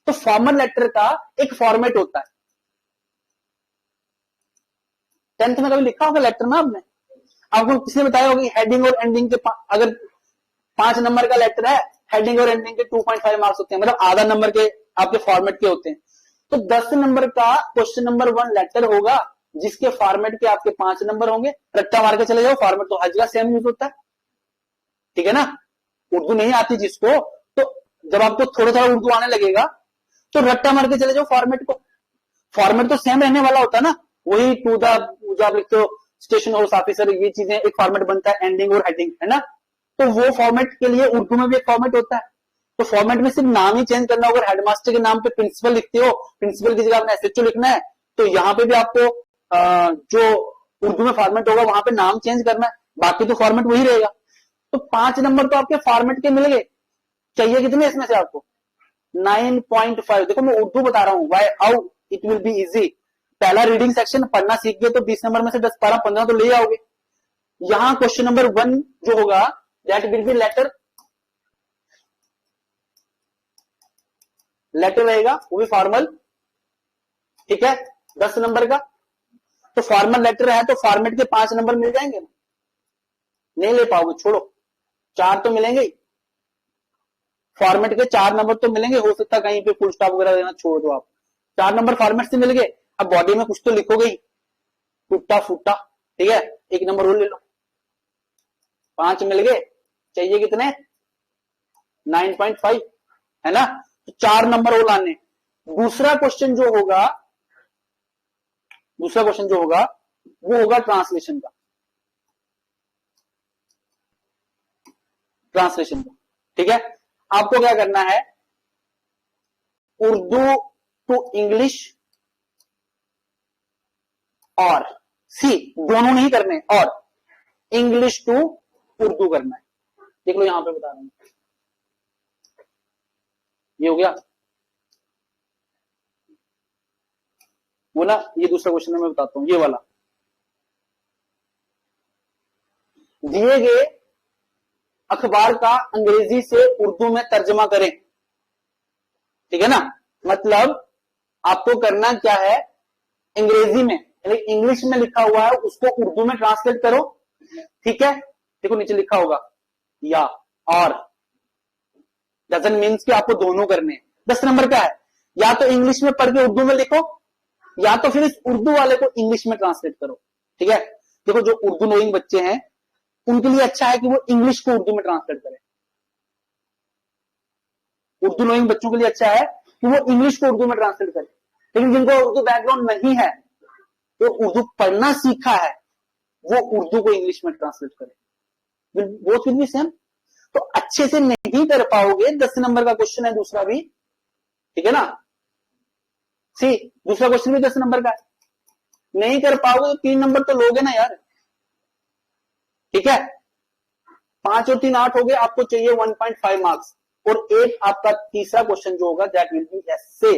तो फॉर्मल लेटर का एक फॉर्मेट होता है। 10th में कभी लिखा होगा लेटर ना आपने, आपको किसने बताया होगा हेडिंग और एंडिंग के अगर 5 नंबर का लेटर है, हेडिंग और एंडिंग के 2.5 मार्क्स होते हैं, मतलब आधा नंबर के आपके फॉर्मेट के होते हैं। तो 10 नंबर का क्वेश्चन नंबर 1 लेटर होगा, जिसके फॉर्मेट के आपके 5 नंबर होंगे। रट्टा मार के चले जाओ, फॉर्मेट तो हर जगह सेम यूज होता है, ठीक है ना। उर्दू नहीं आती जिसको, तो जब आपको थोड़ा थोड़ा उर्दू आने लगेगा तो रट्टा मार के चले जाओ फॉर्मेट को, फॉर्मेट तो सेम रहने वाला होता है ना। वही टू द जो आप लिखते हो स्टेशन हाउस ऑफिसर, ये चीजें एक फॉर्मेट बनता है, एंडिंग और हेडिंग, है ना। तो वो फॉर्मेट के लिए उर्दू में भी एक फॉर्मेट होता है। तो फॉर्मेट में सिर्फ नाम ही चेंज करना होगा। हेडमास्टर के नाम पे प्रिंसिपल लिखते हो, प्रिंसिपल की जगह आपने एसएचओ लिखना है, तो यहाँ पे भी आपको जो उर्दू में फॉर्मेट होगा वहां पे नाम चेंज करना है, बाकी तो फॉर्मेट वही रहेगा। तो 5 नंबर तो आपके फॉर्मेट के मिल गए। चाहिए कितने इसमें से आपको? 9.5। देखो मैं उर्दू बता रहा हूं, why how it will be easy. पहला रीडिंग सेक्शन पढ़ना सीख गए तो 20 नंबर में से 10, 12, 15 तो ले आओगे। यहां क्वेश्चन नंबर 1 जो होगा that will be letter, letter रहेगा वो भी फॉर्मल, ठीक है, 10 नंबर का। तो फॉर्मल लेटर है तो फॉर्मेट के 5 नंबर मिल जाएंगे, नहीं ले पाओगे, छोड़ो, 4 तो मिलेंगे ही। फॉर्मेट के 4 नंबर तो मिलेंगे, हो सकता है कहीं पे फुल स्टॉप वगैरह देना छोड़ दो आप। 4 नंबर फॉर्मेट से मिल गए। अब बॉडी में कुछ तो लिखोगे ही, टूटा फूटा, ठीक है, 1 नंबर और ले लो। 5 मिल गए, चाहिए कितने? 9.5, है ना। तो 4 नंबर और लाने, दूसरा क्वेश्चन जो होगा वो होगा ट्रांसलेशन का, ठीक है। आपको क्या करना है, उर्दू टू इंग्लिश और दोनों नहीं करने, और इंग्लिश टू उर्दू करना है। देख लो यहां पे बता रहा हूं, ये हो गया वो ना, ये दूसरा क्वेश्चन है, मैं बताता हूं, ये वाला। दिए गए अखबार का अंग्रेजी से उर्दू में तर्जमा करें, ठीक है ना। मतलब आपको करना क्या है, अंग्रेजी में इंग्लिश में लिखा हुआ है उसको उर्दू में ट्रांसलेट करो, ठीक है। देखो नीचे लिखा होगा या और, डजंट मीन्स कि आपको दोनों करने हैं। 10 नंबर का है, या तो इंग्लिश में पढ़ के उर्दू में लिखो, या तो फिर इस उर्दू वाले को इंग्लिश में ट्रांसलेट करो, ठीक है। देखो जो उर्दू नोइंग बच्चे हैं उनके लिए अच्छा है कि वो इंग्लिश को उर्दू में ट्रांसलेट करें। उर्दू नोइंग बच्चों के लिए अच्छा है कि वो इंग्लिश को उर्दू में ट्रांसलेट करें। लेकिन जिनको उर्दू बैकग्राउंड नहीं है, तो उर्दू पढ़ना सीखा है, वो उर्दू को इंग्लिश में ट्रांसलेट करे। वो फिर भी सेम, तो अच्छे से नहीं कर पाओगे। 10 नंबर का क्वेश्चन है दूसरा भी, ठीक है ना। दूसरा क्वेश्चन भी 10 नंबर का है, नहीं कर पाओगे तो 3 नंबर तो लोगे ना यार, ठीक है। 5 और 3 8 हो गए, आपको चाहिए 1.5 मार्क्स। और एक आपका तीसरा क्वेश्चन जो होगा दैट विल बी एस्से,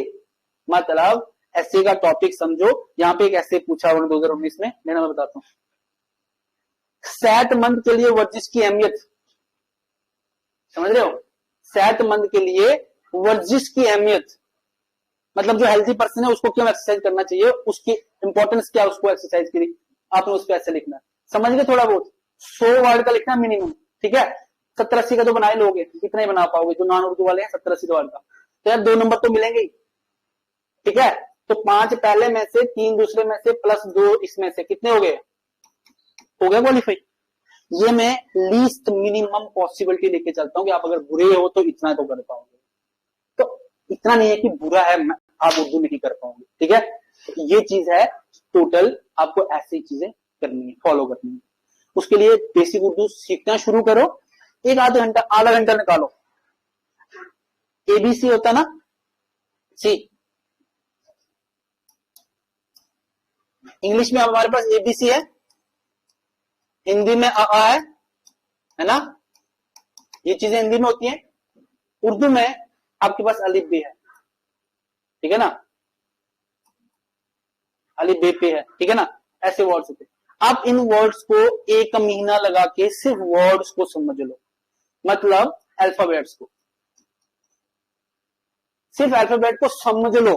मतलब एस्से का टॉपिक समझो। यहां पे एक एस्से पूछा 2019 में, मैं बताता हूं। सेहतमंद के लिए वर्जिश की अहमियत, समझ रहे हो, सेहतमंद के लिए वर्जिश की अहमियत, मतलब जो हेल्थी पर्सन है उसको क्यों एक्सरसाइज करना चाहिए, उसकी इंपॉर्टेंस क्या है उसको एक्सरसाइज की, आपने उस पर ऐसे लिखना है, समझ गए। थोड़ा बहुत 100 वर्ड का लिखना मिनिमम, ठीक है। 70-80 का तो बना ही लोगे, कितना ही बना पाओगे, जो नॉन उर्दू वाले हैं 70-80 वर्ड का, तो यार 2 नंबर तो मिलेंगे ही, ठीक है। तो 5 पहले में से, 3 दूसरे में से, प्लस 2 इसमें से, कितने हो गए, हो गया क्वालिफाई। ये मैं लीस्ट मिनिमम पॉसिबिलिटी लेके चलता हूं कि आप अगर बुरे हो तो इतना तो कर पाओगे, तो इतना नहीं है कि बुरा है आप उर्दू नहीं कर पाओगे, ठीक है। ये चीज है टोटल, आपको ऐसी चीजें करनी है, फॉलो करनी है। उसके लिए बेसिक उर्दू सीखना शुरू करो, एक आधा घंटा निकालो। एबीसी होता ना, इंग्लिश में हमारे पास एबीसी है, हिंदी में अ है ना, ये चीजें हिंदी में होती हैं। उर्दू में आपके पास अलिफ भी है, ठीक है ना, अलिफ बे पे है, ठीक है ना, ऐसे वर्ड्स होते हैं। आप इन वर्ड्स को 1 महीना लगा के सिर्फ वर्ड्स को समझ लो, मतलब अल्फाबेट्स को, सिर्फ अल्फाबेट को समझ लो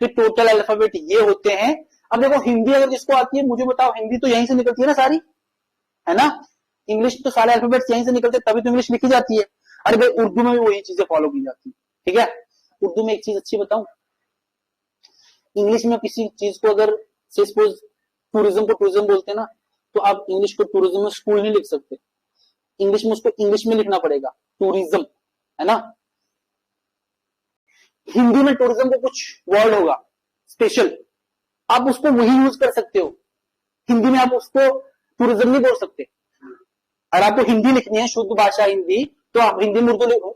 कि टोटल अल्फाबेट ये होते हैं। अब देखो हिंदी अगर जिसको आती है मुझे बताओ, हिंदी तो यहीं से निकलती है ना सारी, है ना। इंग्लिश तो सारे अल्फाबेट्स यहीं से निकलते, तभी तो इंग्लिश लिखी जाती है। अरे भाई उर्दू में भी वही चीजें फॉलो की जाती है, ठीक है। उर्दू में एक चीज अच्छी बताऊं, इंग्लिश में किसी चीज को अगर सपोज टूरिज्म को टूरिज्म बोलते हैं ना, तो आप इंग्लिश को टूरिज्म में स्कूल नहीं लिख सकते, इंग्लिश में उसको इंग्लिश में लिखना पड़ेगा, टूरिज्म, है ना। हिंदी में टूरिज्म को कुछ वर्ड होगा स्पेशल, आप उसको वही यूज कर सकते हो, हिंदी में आप उसको टूरिज्म नहीं बोल सकते। अगर आपको हिंदी लिखनी है, शुद्ध भाषा हिंदी, तो आप हिंदी में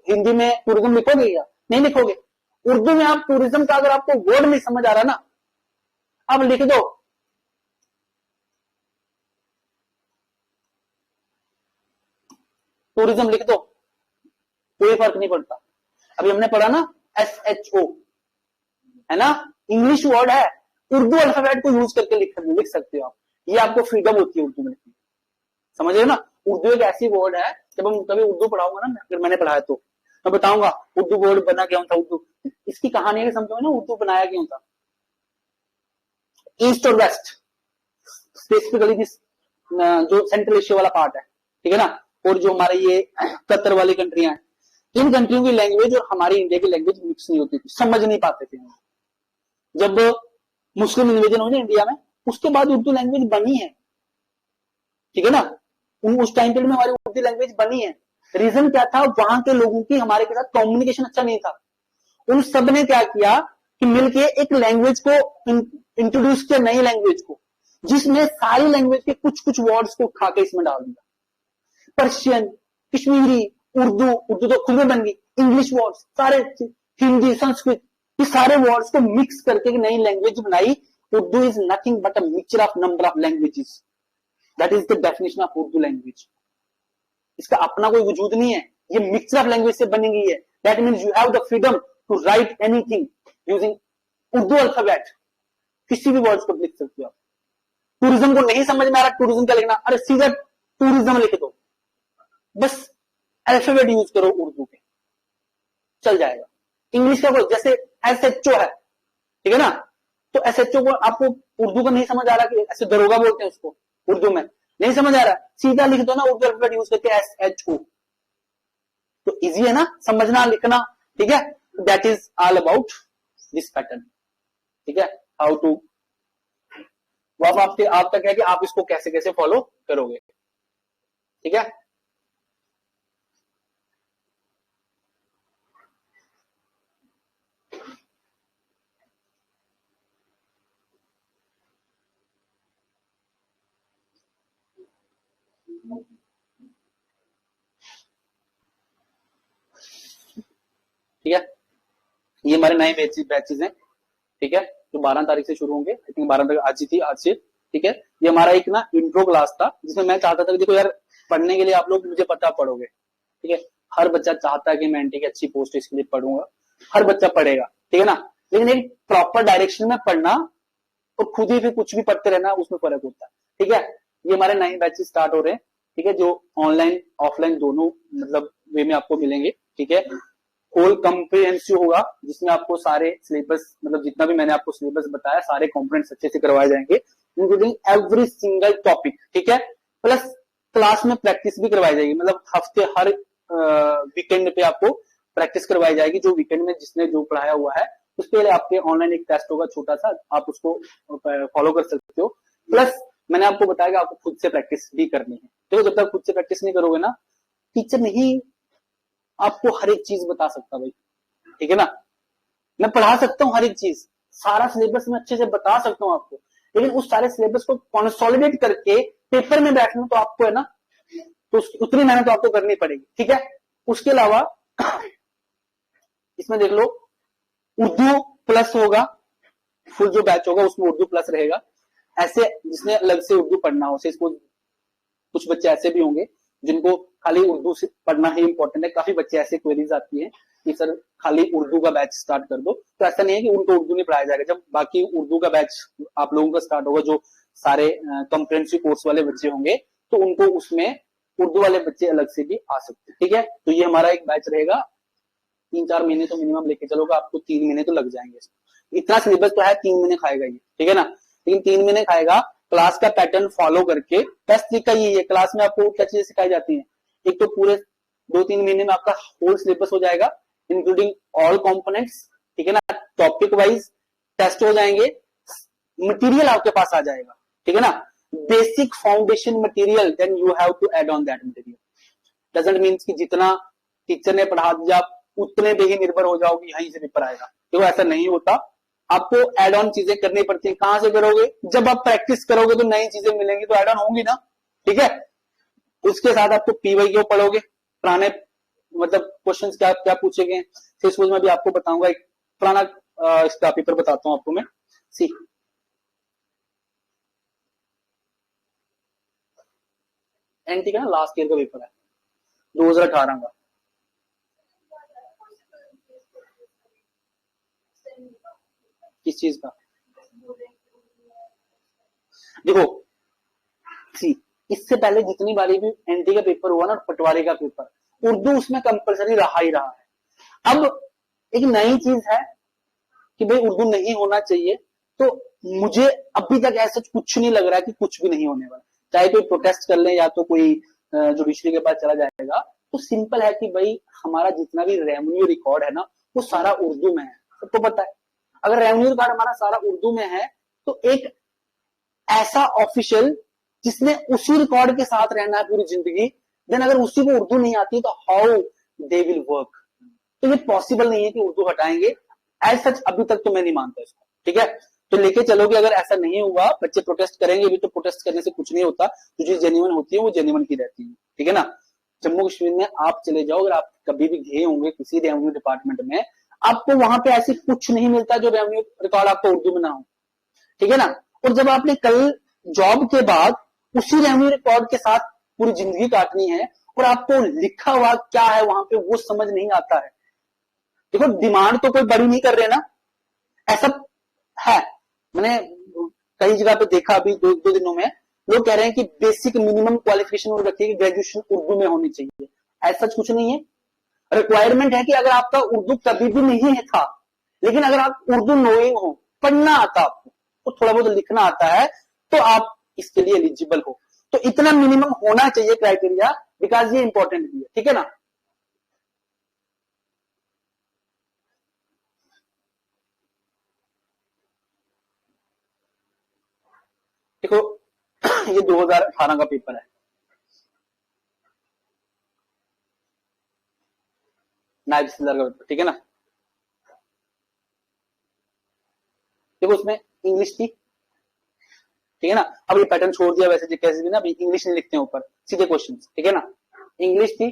हिंदी में टूरिज्म लिखोगे या नहीं लिखोगे। उर्दू में आप टूरिज्म का अगर आपको वर्ड नहीं समझ आ रहा ना, आप लिख दो, टूरिज्म लिख दो, कोई फर्क नहीं पड़ता। अभी हमने पढ़ा ना SHO, है ना, इंग्लिश वर्ड है, उर्दू अल्फाबेट को यूज करके लिख सकते हो आप, ये आपको फ्रीडम होती है उर्दू में लिखने, समझ रहे हो ना। उर्दू एक ऐसी वर्ड है, जब हम कभी उर्दू पढ़ाऊंगा ना, अगर मैंने पढ़ाया तो मैं बताऊंगा उर्दू वर्ड बना क्यों था, उर्दू इसकी कहानी है, समझोगे ना उर्दू बनाया क्यों था। ईस्ट और वेस्ट स्पेसिफिकली जो सेंट्रल एशिया वाला पार्ट है, ठीक है ना, और जो हमारे ये कतर वाली कंट्रियां हैं, इन कंट्रियों की लैंग्वेज और हमारी इंडिया की लैंग्वेज मिक्स नहीं होती थी, समझ नहीं पाते थे। जब मुस्लिम इन्वेजन हुई ना इंडिया में, उसके बाद उर्दू लैंग्वेज बनी है, ठीक है ना। उस टाइम पीरियड में हमारी उर्दू लैंग्वेज बनी है। रीजन क्या था, वहां के लोगों की हमारे के साथ कम्युनिकेशन अच्छा नहीं था। उन सब ने क्या किया, कि मिलके एक लैंग्वेज को इंट्रोड्यूस किया, नई लैंग्वेज को, जिसमें सारी लैंग्वेज के कुछ कुछ वर्ड्स को उठा के इसमें डाल दिया। पर्शियन, कश्मीरी, उर्दू, उर्दू तो खुद में बन गई, इंग्लिश वर्ड्स सारे, हिंदी, संस्कृत, ये सारे वर्ड्स को मिक्स करके एक नई लैंग्वेज बनाई। Urdu is nothing but a mixture of number of languages, that is the definition of Urdu language. इसका अपना कोई वजूद नहीं है, ये मिक्सचर ऑफ लैंग्वेज से बनी हुई है। That means you have the freedom to write anything using Urdu alphabet, किसी भी वर्ड्स को लिख सकते हो आप। टूरिज्म को नहीं समझ में आ रहा, टूरिज्म क्या लिखना, अरे सीधा टूरिज्म लिख दो, बस अल्फाबेट यूज करो उर्दू के, चल जाएगा। इंग्लिश का कोई, जैसे एसएचओ है, ठीक है ना, तो एसएचओ को आपको उर्दू का नहीं समझ आ रहा कि ऐसे दरोगा बोलते हैं उसको उर्दू में, नहीं समझ आ रहा, सीधा लिख दो ना उर्दू अल्फाबेट यूज करके एसएचओ, तो इजी है ना समझना लिखना, ठीक है। That is all about this pattern, ठीक है, हाउ टू। वो आप तक है कि आप इसको कैसे कैसे फॉलो करोगे, ठीक है। ठीक है, ये हमारे नए बैचेस हैं, ठीक है, जो 12 तारीख से शुरू होंगे। आई थिंक 12 तारीख आज ही थी, आज से, ठीक है। ये हमारा एक ना इंट्रो क्लास था, जिसमें मैं चाहता था कि देखो यार, पढ़ने के लिए आप लोग मुझे पता पढ़ोगे, ठीक है, हर बच्चा चाहता है कि मैं एनटी की अच्छी पोस्ट इसके लिए पढ़ूंगा, हर बच्चा पढ़ेगा, ठीक है ना, लेकिन एक प्रॉपर डायरेक्शन में पढ़ना और खुद ही फिर कुछ भी पढ़ते रहना, उसमें फर्क होता है, ठीक है। ये हमारे नए बैचेस स्टार्ट हो रहे हैं, ठीक है, जो ऑनलाइन ऑफलाइन दोनों मतलब वे में आपको मिलेंगे, ठीक है। होल कम्प्रिहेंसिव होगा, जिसमें आपको सारे सिलेबस, मतलब जितना भी मैंने आपको सिलेबस बताया, सारे कंपोनेंट्स अच्छे से करवाए जाएंगे, इंक्लूडिंग एवरी सिंगल टॉपिक, ठीक है। प्लस क्लास में प्रैक्टिस भी करवाई जाएगी, मतलब हफ्ते हर वीकेंड पे आपको प्रैक्टिस करवाई जाएगी। जो वीकेंड में जिसने जो पढ़ाया हुआ है उसके लिए आपके ऑनलाइन एक टेस्ट होगा छोटा सा, आप उसको फॉलो कर सकते हो। प्लस मैंने आपको बताया कि आपको खुद से प्रैक्टिस भी करनी है, तो जब तक खुद से प्रैक्टिस नहीं करोगे ना, टीचर नहीं आपको हर एक चीज बता सकता भाई, ठीक है ना। मैं पढ़ा सकता हूँ हर एक चीज, सारा सिलेबस मैं अच्छे से बता सकता हूँ आपको, लेकिन उस सारे सिलेबस को कंसोलिडेट करके पेपर में बैठना तो आपको है ना, तो उतनी मेहनत तो आपको करनी पड़ेगी, ठीक है। उसके अलावा इसमें देख लो, उर्दू प्लस होगा, फुल जो बैच होगा उसमें उर्दू प्लस रहेगा। ऐसे जिसने अलग से उर्दू पढ़ना हो, इसको कुछ बच्चे ऐसे भी होंगे जिनको खाली उर्दू से पढ़ना ही इंपॉर्टेंट है। काफी बच्चे ऐसे क्वेरीज आती है कि सर खाली उर्दू का बैच स्टार्ट कर दो, तो ऐसा नहीं है कि उनको उर्दू नहीं पढ़ाया जाएगा। जब बाकी उर्दू का बैच आप लोगों का स्टार्ट होगा, जो सारे कॉम्प्रिहेंसिव कोर्स वाले बच्चे होंगे, तो उनको उसमें उर्दू वाले बच्चे अलग से भी आ सकते हैं, ठीक है। तो ये हमारा एक बैच रहेगा, 3-4 महीने तो मिनिमम लेके चलोगे, आपको 3 महीने तो लग जाएंगे। इतना सिलेबस तो है, 3 महीने खाएगा ये, ठीक है ना, लेकिन 3 महीने खाएगा। क्लास का पैटर्न फॉलो करके, बेस्ट तरीका यही है। क्लास में आपको क्या चीजें सिखाई जाती हैं, एक तो पूरे 2-3 महीने में आपका होल सिलेबस हो जाएगा, इंक्लूडिंग ऑल कंपोनेंट्स, ठीक है ना। टॉपिक वाइज टेस्ट हो जाएंगे, मटेरियल आपके पास आ जाएगा, ठीक है ना। Basic foundation material, then you have to add on that material. Doesn't means कि जितना टीचर ने पढ़ा दिया उतने पे ही निर्भर हो जाओगे, यहीं से पेपर आएगा, तो ऐसा नहीं होता। आपको एड ऑन चीजें करनी पड़ती है। कहां से करोगे, जब आप प्रैक्टिस करोगे तो नई चीजें मिलेंगी, तो एड ऑन होंगी ना, ठीक है। उसके साथ आपको पीवाईक्यू पढ़ोगे, पुराने मतलब क्वेश्चंस क्या क्या पूछे गए, फिर उसमें मैं भी आपको बताऊंगा। एक पुराना इसका पेपर बताता हूं आपको मैं, सी एनटी का ना लास्ट ईयर का पेपर है, 2018 का। किस चीज का, देखो सी, इससे पहले जितनी बारी भी एनटी का पेपर हुआ ना, पटवारी का पेपर, उर्दू उसमें कंपलसरी रहा ही रहा है। अब एक नई चीज है कि भाई उर्दू नहीं होना चाहिए, तो मुझे अभी तक ऐसा कुछ नहीं लग रहा कि कुछ भी नहीं होने वाला। चाहे कोई प्रोटेस्ट कर ले या तो कोई जुडिशरी के पास चला जाएगा, तो सिंपल है कि भाई हमारा जितना भी रेवेन्यू रिकॉर्ड है ना, वो सारा उर्दू में है, सबको पता है। अगर रेवेन्यू रिकॉर्ड हमारा सारा उर्दू में है, तो एक ऐसा ऑफिशियल जिसने उसी रिकॉर्ड के साथ रहना है पूरी जिंदगी, देन अगर उसी को उर्दू नहीं आती तो हाउ दे विल वर्क। तो ये पॉसिबल नहीं है कि उर्दू हटाएंगे। एज सच अभी तक तो मैं नहीं मानता इसको, ठीक है। तो लेके चलो कि अगर ऐसा नहीं हुआ, बच्चे प्रोटेस्ट करेंगे भी, तो प्रोटेस्ट करने से कुछ नहीं होता, तो जो जेन्युइन होती है वो जेन्युइन की रहती है, ठीक है ना। जम्मू कश्मीर में आप चले जाओ, अगर आप कभी भी गए होंगे किसी रेवेन्यू डिपार्टमेंट में, आपको वहां पे ऐसे कुछ नहीं मिलता जो रेवेन्यू रिकॉर्ड आपको उर्दू में ना हो, ठीक है ना। और जब आपने कल जॉब के बाद उसी रेवेन्यू रिकॉर्ड के साथ पूरी जिंदगी काटनी है और आपको लिखा हुआ क्या है वहां पे वो समझ नहीं आता है। देखो डिमांड तो कोई बड़ी नहीं कर रहे ना, ऐसा है। मैंने कई जगह पे देखा अभी दो दिनों में, लोग कह रहे हैं कि बेसिक मिनिमम क्वालिफिकेशन वो रखिए कि ग्रेजुएशन उर्दू में होनी चाहिए। ऐसा कुछ नहीं है। रिक्वायरमेंट है कि अगर आपका उर्दू कभी भी नहीं है था, लेकिन अगर आप उर्दू नोइंग हो, पढ़ना आता आपको, तो थोड़ा बहुत लिखना आता है, तो आप इसके लिए एलिजिबल हो। तो इतना मिनिमम होना चाहिए क्राइटेरिया, बिकॉज ये इंपॉर्टेंट भी है, ठीक है ना। देखो ये 2018 का पेपर है, नायब तहसीलदार का पेपर, ठीक है ना। देखो उसमें इंग्लिश थी, ठीक है ना। अब ये पैटर्न छोड़ दिया वैसे कैसे भी ना, अभी इंग्लिश नहीं लिखते हैं ऊपर, सीधे क्वेश्चन, ठीक है ना। इंग्लिश थी,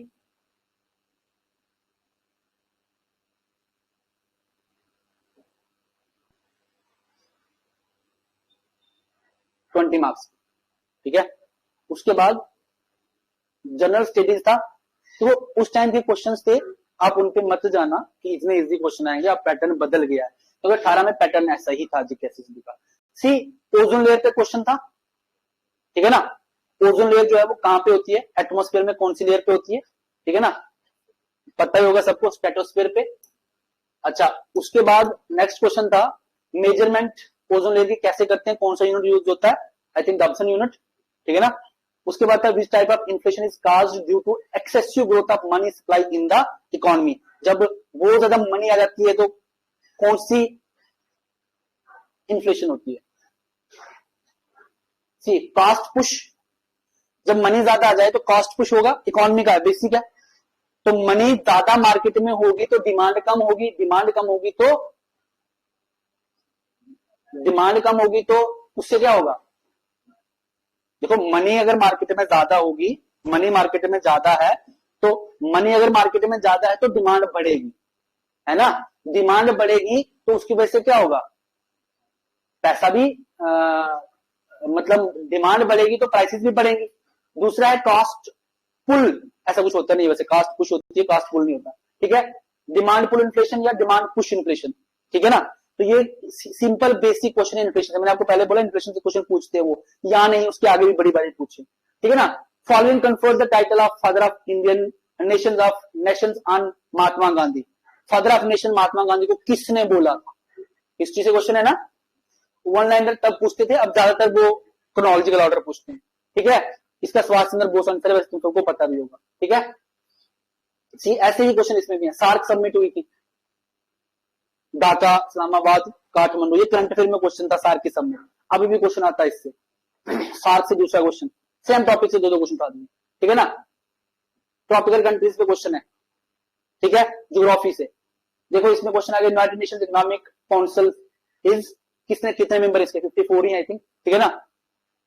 20 मार्क्स, ठीक है। उसके बाद जनरल स्टडीज था, तो उस टाइम के क्वेश्चंस थे, आप उन पे मत जाना कि इतने इजी क्वेश्चन आएंगे, आप पैटर्न बदल गया है। तो 18 में पैटर्न ऐसा ही था जीकेएसएसबी का। सी ओजोन लेयर पे क्वेश्चन था, ठीक है ना। ओजोन लेयर जो है वो कहां पे होती है, एटमॉस्फेयर में कौन सी लेयर पे होती है, ठीक है ना, पता ही होगा सबको, स्ट्रेटोस्फेयर पे। अच्छा, उसके बाद नेक्स्ट क्वेश्चन था मेजरमेंट ओजोन लेयर की कैसे करते हैं, कौन सा यूनिट यूज होता है, आई थिंक डॉप्सन यूनिट, ठीक है ना। उसके बाद था which type of inflation is caused due to excessive growth of money supply in the economy. जब बहुत ज्यादा मनी आ जाती है तो कौन सी इन्फ्लेशन होती है। सी कॉस्ट पुश, जब मनी ज्यादा आ जाए तो कॉस्ट पुश होगा, इकोनॉमी का बेसिक है। तो मनी ज्यादा मार्केट में होगी तो डिमांड कम होगी, डिमांड कम होगी तो उससे क्या होगा। देखो मनी अगर मार्केट में ज्यादा होगी, मनी मार्केट में ज्यादा है, तो मनी अगर मार्केट में ज्यादा है तो डिमांड बढ़ेगी, है ना। डिमांड बढ़ेगी तो उसकी वजह से क्या होगा, पैसा भी मतलब डिमांड बढ़ेगी तो प्राइसेस भी बढ़ेंगी। दूसरा है कॉस्ट पुल, ऐसा कुछ होता नहीं वैसे, कास्ट पुश होती है, कास्ट पुल नहीं होता, ठीक है। डिमांड पुल इन्फ्लेशन या डिमांड पुश इन्फ्लेशन, ठीक है ना। तो ये सिंपल बेसिक क्वेश्चन है इन्फ्लेशन से। मैंने आपको पहले बोला इन्फ्लेशन से क्वेश्चन पूछते हैं वो, या नहीं उसके आगे भी बड़ी बड़ी पूछे, ठीक है ना। Following confers the title of father of Indian nations on Mahatma Gandhi. Father of nation Mahatma Gandhi को किसने बोला था, हिस्ट्री से क्वेश्चन है ना। वन लाइनर तब पूछते थे, अब ज्यादातर वो क्रोनोलॉजिकल ऑर्डर पूछते हैं, ठीक है। इसका सुभाष चंद्र बोस आंसर है, तुम सबको पता भी होगा, ठीक है। सी ऐसे ही क्वेश्चन इसमें भी है। सार्क सबमिट हुई थी, ढाका, इस्लामाबाद, काठमांडू, ये करंट अफेयर में क्वेश्चन था सार्क की सबमिट। अभी भी क्वेश्चन आता है इससे, सार्क से दूसरा क्वेश्चन, सेम टॉपिक से दो क्वेश्चन उठा दिए, ठीक है ना। ट्रॉपिकल कंट्रीज पे क्वेश्चन है, ठीक है, ज्योग्राफी से। देखो इसमें क्वेश्चन आ गया, United Nations economic council is, किसने कितने मेंबर इसके, 54 ही आई थिंक, ठीक है ना।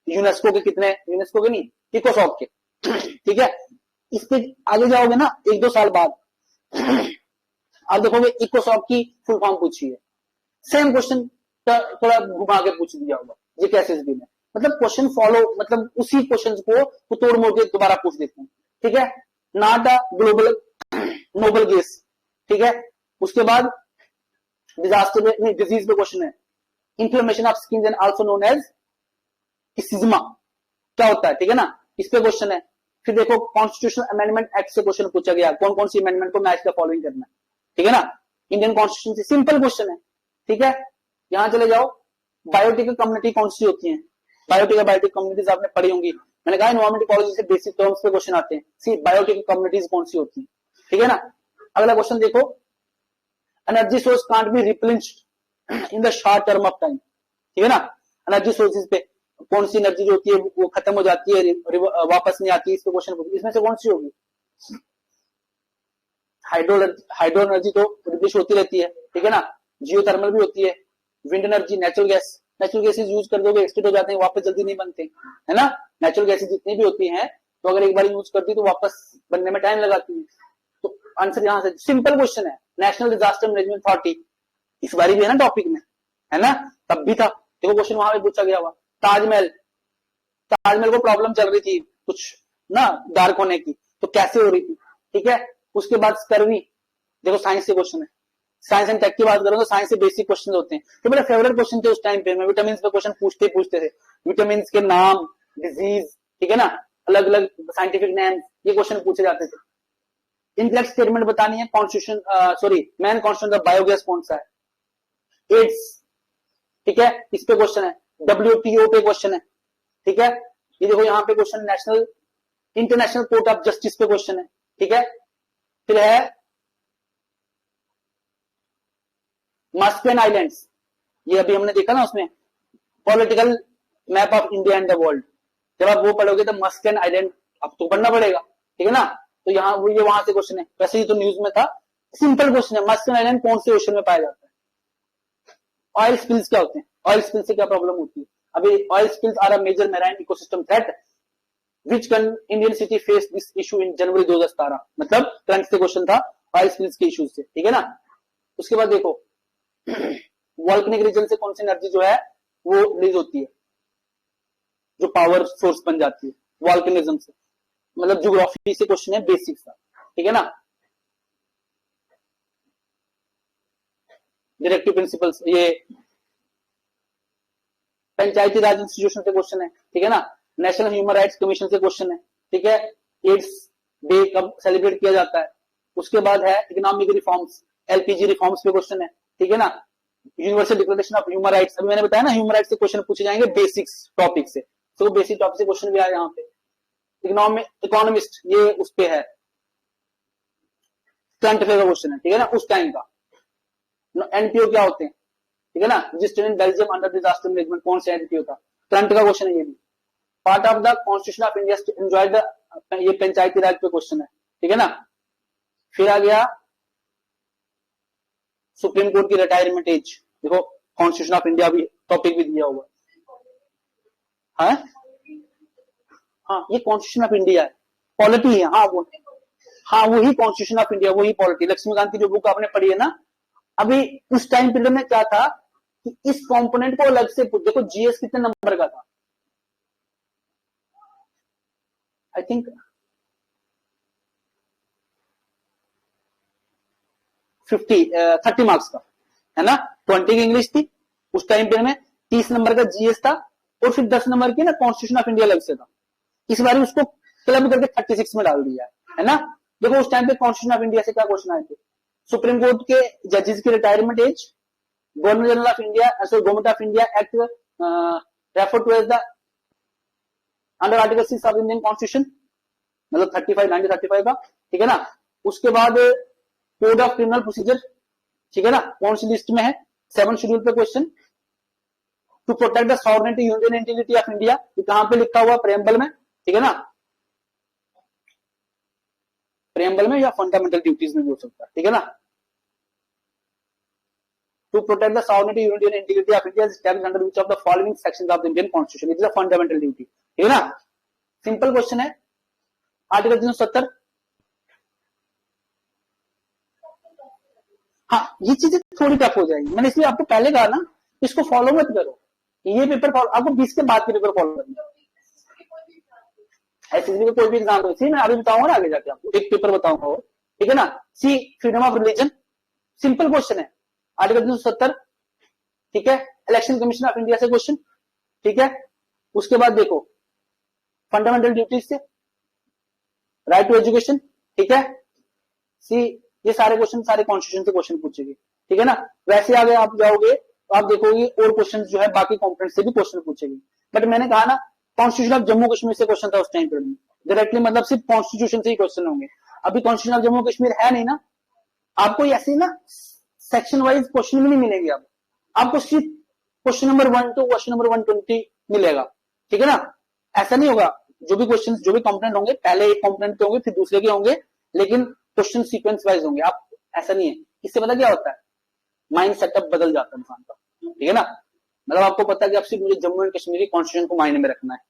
यूनेस्को के कितने, यूनेस्को के नहीं, इकोसॉक के, ठीक है। इस पे आगे जाओगे ना 1-2 साल बाद, आप देखोगे इकोसॉक की फुल फॉर्म पूछी है, सेम क्वेश्चन थोड़ा घुमा के पूछ दिया होगा ये कैसे में। मतलब क्वेश्चन फॉलो, मतलब उसी क्वेश्चन को तोड़ मोड़ के दोबारा पूछ देते हैं, ठीक है। Not a global noble guess, ठीक है। उसके बाद डिजास्टर में, डिजीज में क्वेश्चन है, inflammation of skin and also known as eczema, क्या होता है, ठीक है ना, इस पे क्वेश्चन है। फिर देखो कॉन्स्टिट्यूशनल अमेंडमेंट एक्ट से क्वेश्चन पूछा गया, कौन कौन सी अमेंडमेंट को मैच का फॉलोइंग करना है, ठीक है ना। इंडियन कॉन्स्टिट्यूशन से सिंपल क्वेश्चन है, ठीक है। यहां चले जाओ, बायोटिक कम्युनिटी कौन सी होती है, बायोटिक कम्युनिटीज आपने पढ़ी होंगी। मैंने कहा एनवायरमेंट इकोलॉजी से बेसिक टर्म्स पे क्वेश्चन आते हैं, सी बायोटिक कम्युनिटीज कौन सी होती है, ठीक है ना। अगला क्वेश्चन देखो, energy source can't be replenished in the short term of time, ठीक है ना। एनर्जी सोर्सेज पे कौन सी एनर्जी जो होती है वो खत्म हो जाती है, वापस नहीं आती, इस पे क्वेश्चन, इसमें से कौन सी होगी। हाइड्रो एनर्जी तो रिप्लेस होती रहती है, ठीक है ना। जियोथर्मल भी होती है, wind energy, natural gas use कर दोगे एक्सटेंड हो जाते हैं, वापस जल्दी नहीं बनते, है ना। नेचुरल गैसेज जितनी भी होती हैं तो अगर एक बार यूज करती तो वापस बनने में टाइम लगाती है। तो आंसर यहां से सिंपल क्वेश्चन है, नेशनल डिजास्टर मैनेजमेंट अथॉरिटी, इस बारी भी है ना टॉपिक में, है ना, तब भी था। देखो क्वेश्चन वहां पे पूछा गया हुआ। ताजमहल को प्रॉब्लम चल रही थी कुछ ना डार्क होने की, तो कैसे हो रही थी, ठीक है। उसके बाद स्कर्वी, देखो साइंस से क्वेश्चन है, साइंस एंड टेक की बात करूं तो साइंस से बेसिक क्वेश्चन होते हैं। तो मेरा फेवरेट क्वेश्चन थे उस टाइम पे, मैं विटामिन पे क्वेश्चन पूछते थे, विटामिन के नाम, डिजीज, ठीक है ना, अलग अलग साइंटिफिक नेम्स, ये क्वेश्चन पूछे जाते थे। इनकरेक्ट स्टेटमेंट बतानी है, constitution man constitution of biogas कौन सा है, एड्स, ठीक है, इस पे क्वेश्चन है। WTO पे क्वेश्चन है, ठीक है। ये देखो यहाँ पे question national international court of justice पे क्वेश्चन है, ठीक है। फिर है मस्कन आइलैंड्स, ये अभी हमने देखा ना उसमें political map of India and the world, जब आप वो पढ़ोगे तो मस्कन आइलैंड आपको पढ़ना पड़ेगा, ठीक है ना। तो यहाँ वो ये वहां से क्वेश्चन है, वैसे ही तो न्यूज में था, सिंपल क्वेश्चन है, मस्कन आइलैंड कौन से ओशन में पाया जाता है। ऑयल स्पिल्स क्या होते हैं, ऑयल स्पिल से क्या प्रॉब्लम होती है। अभी oil spills are a major marine ecosystem threat which can Indian city face this issue in January 2017, मतलब करंट से क्वेश्चन था ऑयल स्पिल्स के इश्यूज से, ठीक है ना। उसके बाद देखो वॉल्केनिक रीजन से कौन सी एनर्जी जो है वो रिलीज होती है, जो पावर सोर्स बन जाती है वॉल्केनिज्म से, मतलब ज्योग्राफी से क्वेश्चन है, बेसिक सा, ठीक है ना। डायरेक्टिव प्रिंसिपल्स, ये पंचायती राज इंस्टीट्यूशन से क्वेश्चन है, ठीक है ना। नेशनल ह्यूमन राइट्स कमीशन से क्वेश्चन है, ठीक है। एड्स डे कब सेलिब्रेट किया जाता है। उसके बाद है इकोनॉमिक रिफॉर्म्स, LPG रिफॉर्म्स पे क्वेश्चन है, ठीक है ना। Universal declaration of human rights, अभी मैंने बताया ना ह्यूमन राइट्स से क्वेश्चन पूछे जाएंगे बेसिक्स टॉपिक से, तो बेसिक टॉपिक से क्वेश्चन भी आया यहाँ पे। इकोनॉमिस्ट, ये उस पे है, करंट अफेयर का क्वेश्चन है, ठीक है ना, उस टाइम का। NPO क्या होते हैं, ठीक है ना, registered in Belgium under disaster management, कौन से NPO था, करंट का क्वेश्चन है ये भी। Part of the constitution of India enjoyed the, ये पंचायती राज पे क्वेश्चन है, ठीक है ना। फिर आ गया सुप्रीम कोर्ट की रिटायरमेंट एज, देखो कॉन्स्टिट्यूशन ऑफ इंडिया भी टॉपिक भी दिया हुआ है। हाँ ये कॉन्स्टिट्यूशन ऑफ इंडिया है, पॉलिटी है, हाँ वही कॉन्स्टिट्यूशन ऑफ इंडिया, वही पॉलिटी। लक्ष्मीकांत की जो बुक आपने पढ़ी है ना, अभी उस टाइम पीरियड में क्या था कि इस कंपोनेंट को अलग से देखो, GS कितने नंबर का था, आई थिंक 30 मार्क्स का, है ना। 20 की इंग्लिश थी उस टाइम पीरियड में, 30 नंबर का GS था, और फिर 10 नंबर की ना कॉन्स्टिट्यूशन ऑफ इंडिया अलग से था। इस बार उसको क्लब करके 36 में डाल दिया है ना। देखो उस टाइम पे कॉन्स्टिट्यूशन ऑफ इंडिया से क्या क्वेश्चन आए थे, सुप्रीम कोर्ट के जजेस की retirement age, governor general of India, government of India act refer to as the under article 6 of Indian constitution, मतलब 1935 का, ठीक है ना। उसके बाद कोड ऑफ क्रिमिनल प्रोसीजर, ठीक है ना, कौन सी लिस्ट में है, 7 शेड्यूल पे question. To protect the sovereignty union integrity of India, कहां पे लिखा हुआ, प्रेम्बल में, ठीक है ना, प्रेम्बल में या फंडामेंटल ड्यूटीज में भी हो सकता है, ठीक है ना। To protect the sovereignty union integrity of India established under which of the following sections of the Indian constitution, it is a fundamental duty, ठीक है ना। सिंपल क्वेश्चन है, आर्टिकल 370। हाँ ये चीजें थोड़ी टफ हो जाएगी, मैंने इसलिए आपको पहले कहा ना, इसको फॉलो मत करो, ये पेपर फॉलो, आपको 20 के बाद के पेपर फॉलो करना है। SSC में कोई भी एग्जाम हो, मैं अभी बताऊंगा ना आगे जाके, आपको एक पेपर बताऊंगा और, ठीक है ना। See freedom of religion, simple question है, आर्टिकल 370, ठीक है। इलेक्शन कमीशन ऑफ इंडिया से क्वेश्चन, ठीक है। उसके बाद देखो फंडामेंटल ड्यूटीज से, राइट टू एजुकेशन, ठीक है। सी ये सारे क्वेश्चन सारे कॉन्स्टिट्यूशन से क्वेश्चन पूछेगी, ठीक है ना। वैसे आगे आप जाओगे तो आप देखोगे और क्वेश्चन जो है बाकी कॉम्पोनेंट से भी क्वेश्चन पूछेगी, बट मैंने कहा ना कॉन्स्टिट्यूशन ऑफ जम्मू कश्मीर से क्वेश्चन था उस टाइम पीरियड में, डायरेक्टली मतलब सिर्फ कॉन्स्टिट्यूशन से ही क्वेश्चन होंगे। अभी कॉन्स्टिट्यूशन ऑफ जम्मू कश्मीर है नहीं ना, आपको ऐसे ना सेक्शन वाइज क्वेश्चन भी नहीं मिलेंगे, आपको सिर्फ question number 1 to question number 120 मिलेगा, ठीक है ना। ऐसा नहीं होगा, जो भी क्वेश्चन जो भी कंपोनेंट होंगे पहले एक कंपोनेंट के होंगे फिर दूसरे के होंगे, लेकिन क्वेश्चन सीक्वेंस वाइज होंगे। आप ऐसा नहीं है, इससे पता क्या होता है, माइंड सेटअप बदल जाता है इंसान का, ठीक है ना। मतलब आपको पता है कि अब सिर्फ मुझे जम्मू एंड कश्मीर की कॉन्स्टिट्यूशन को माइंड में रखना है,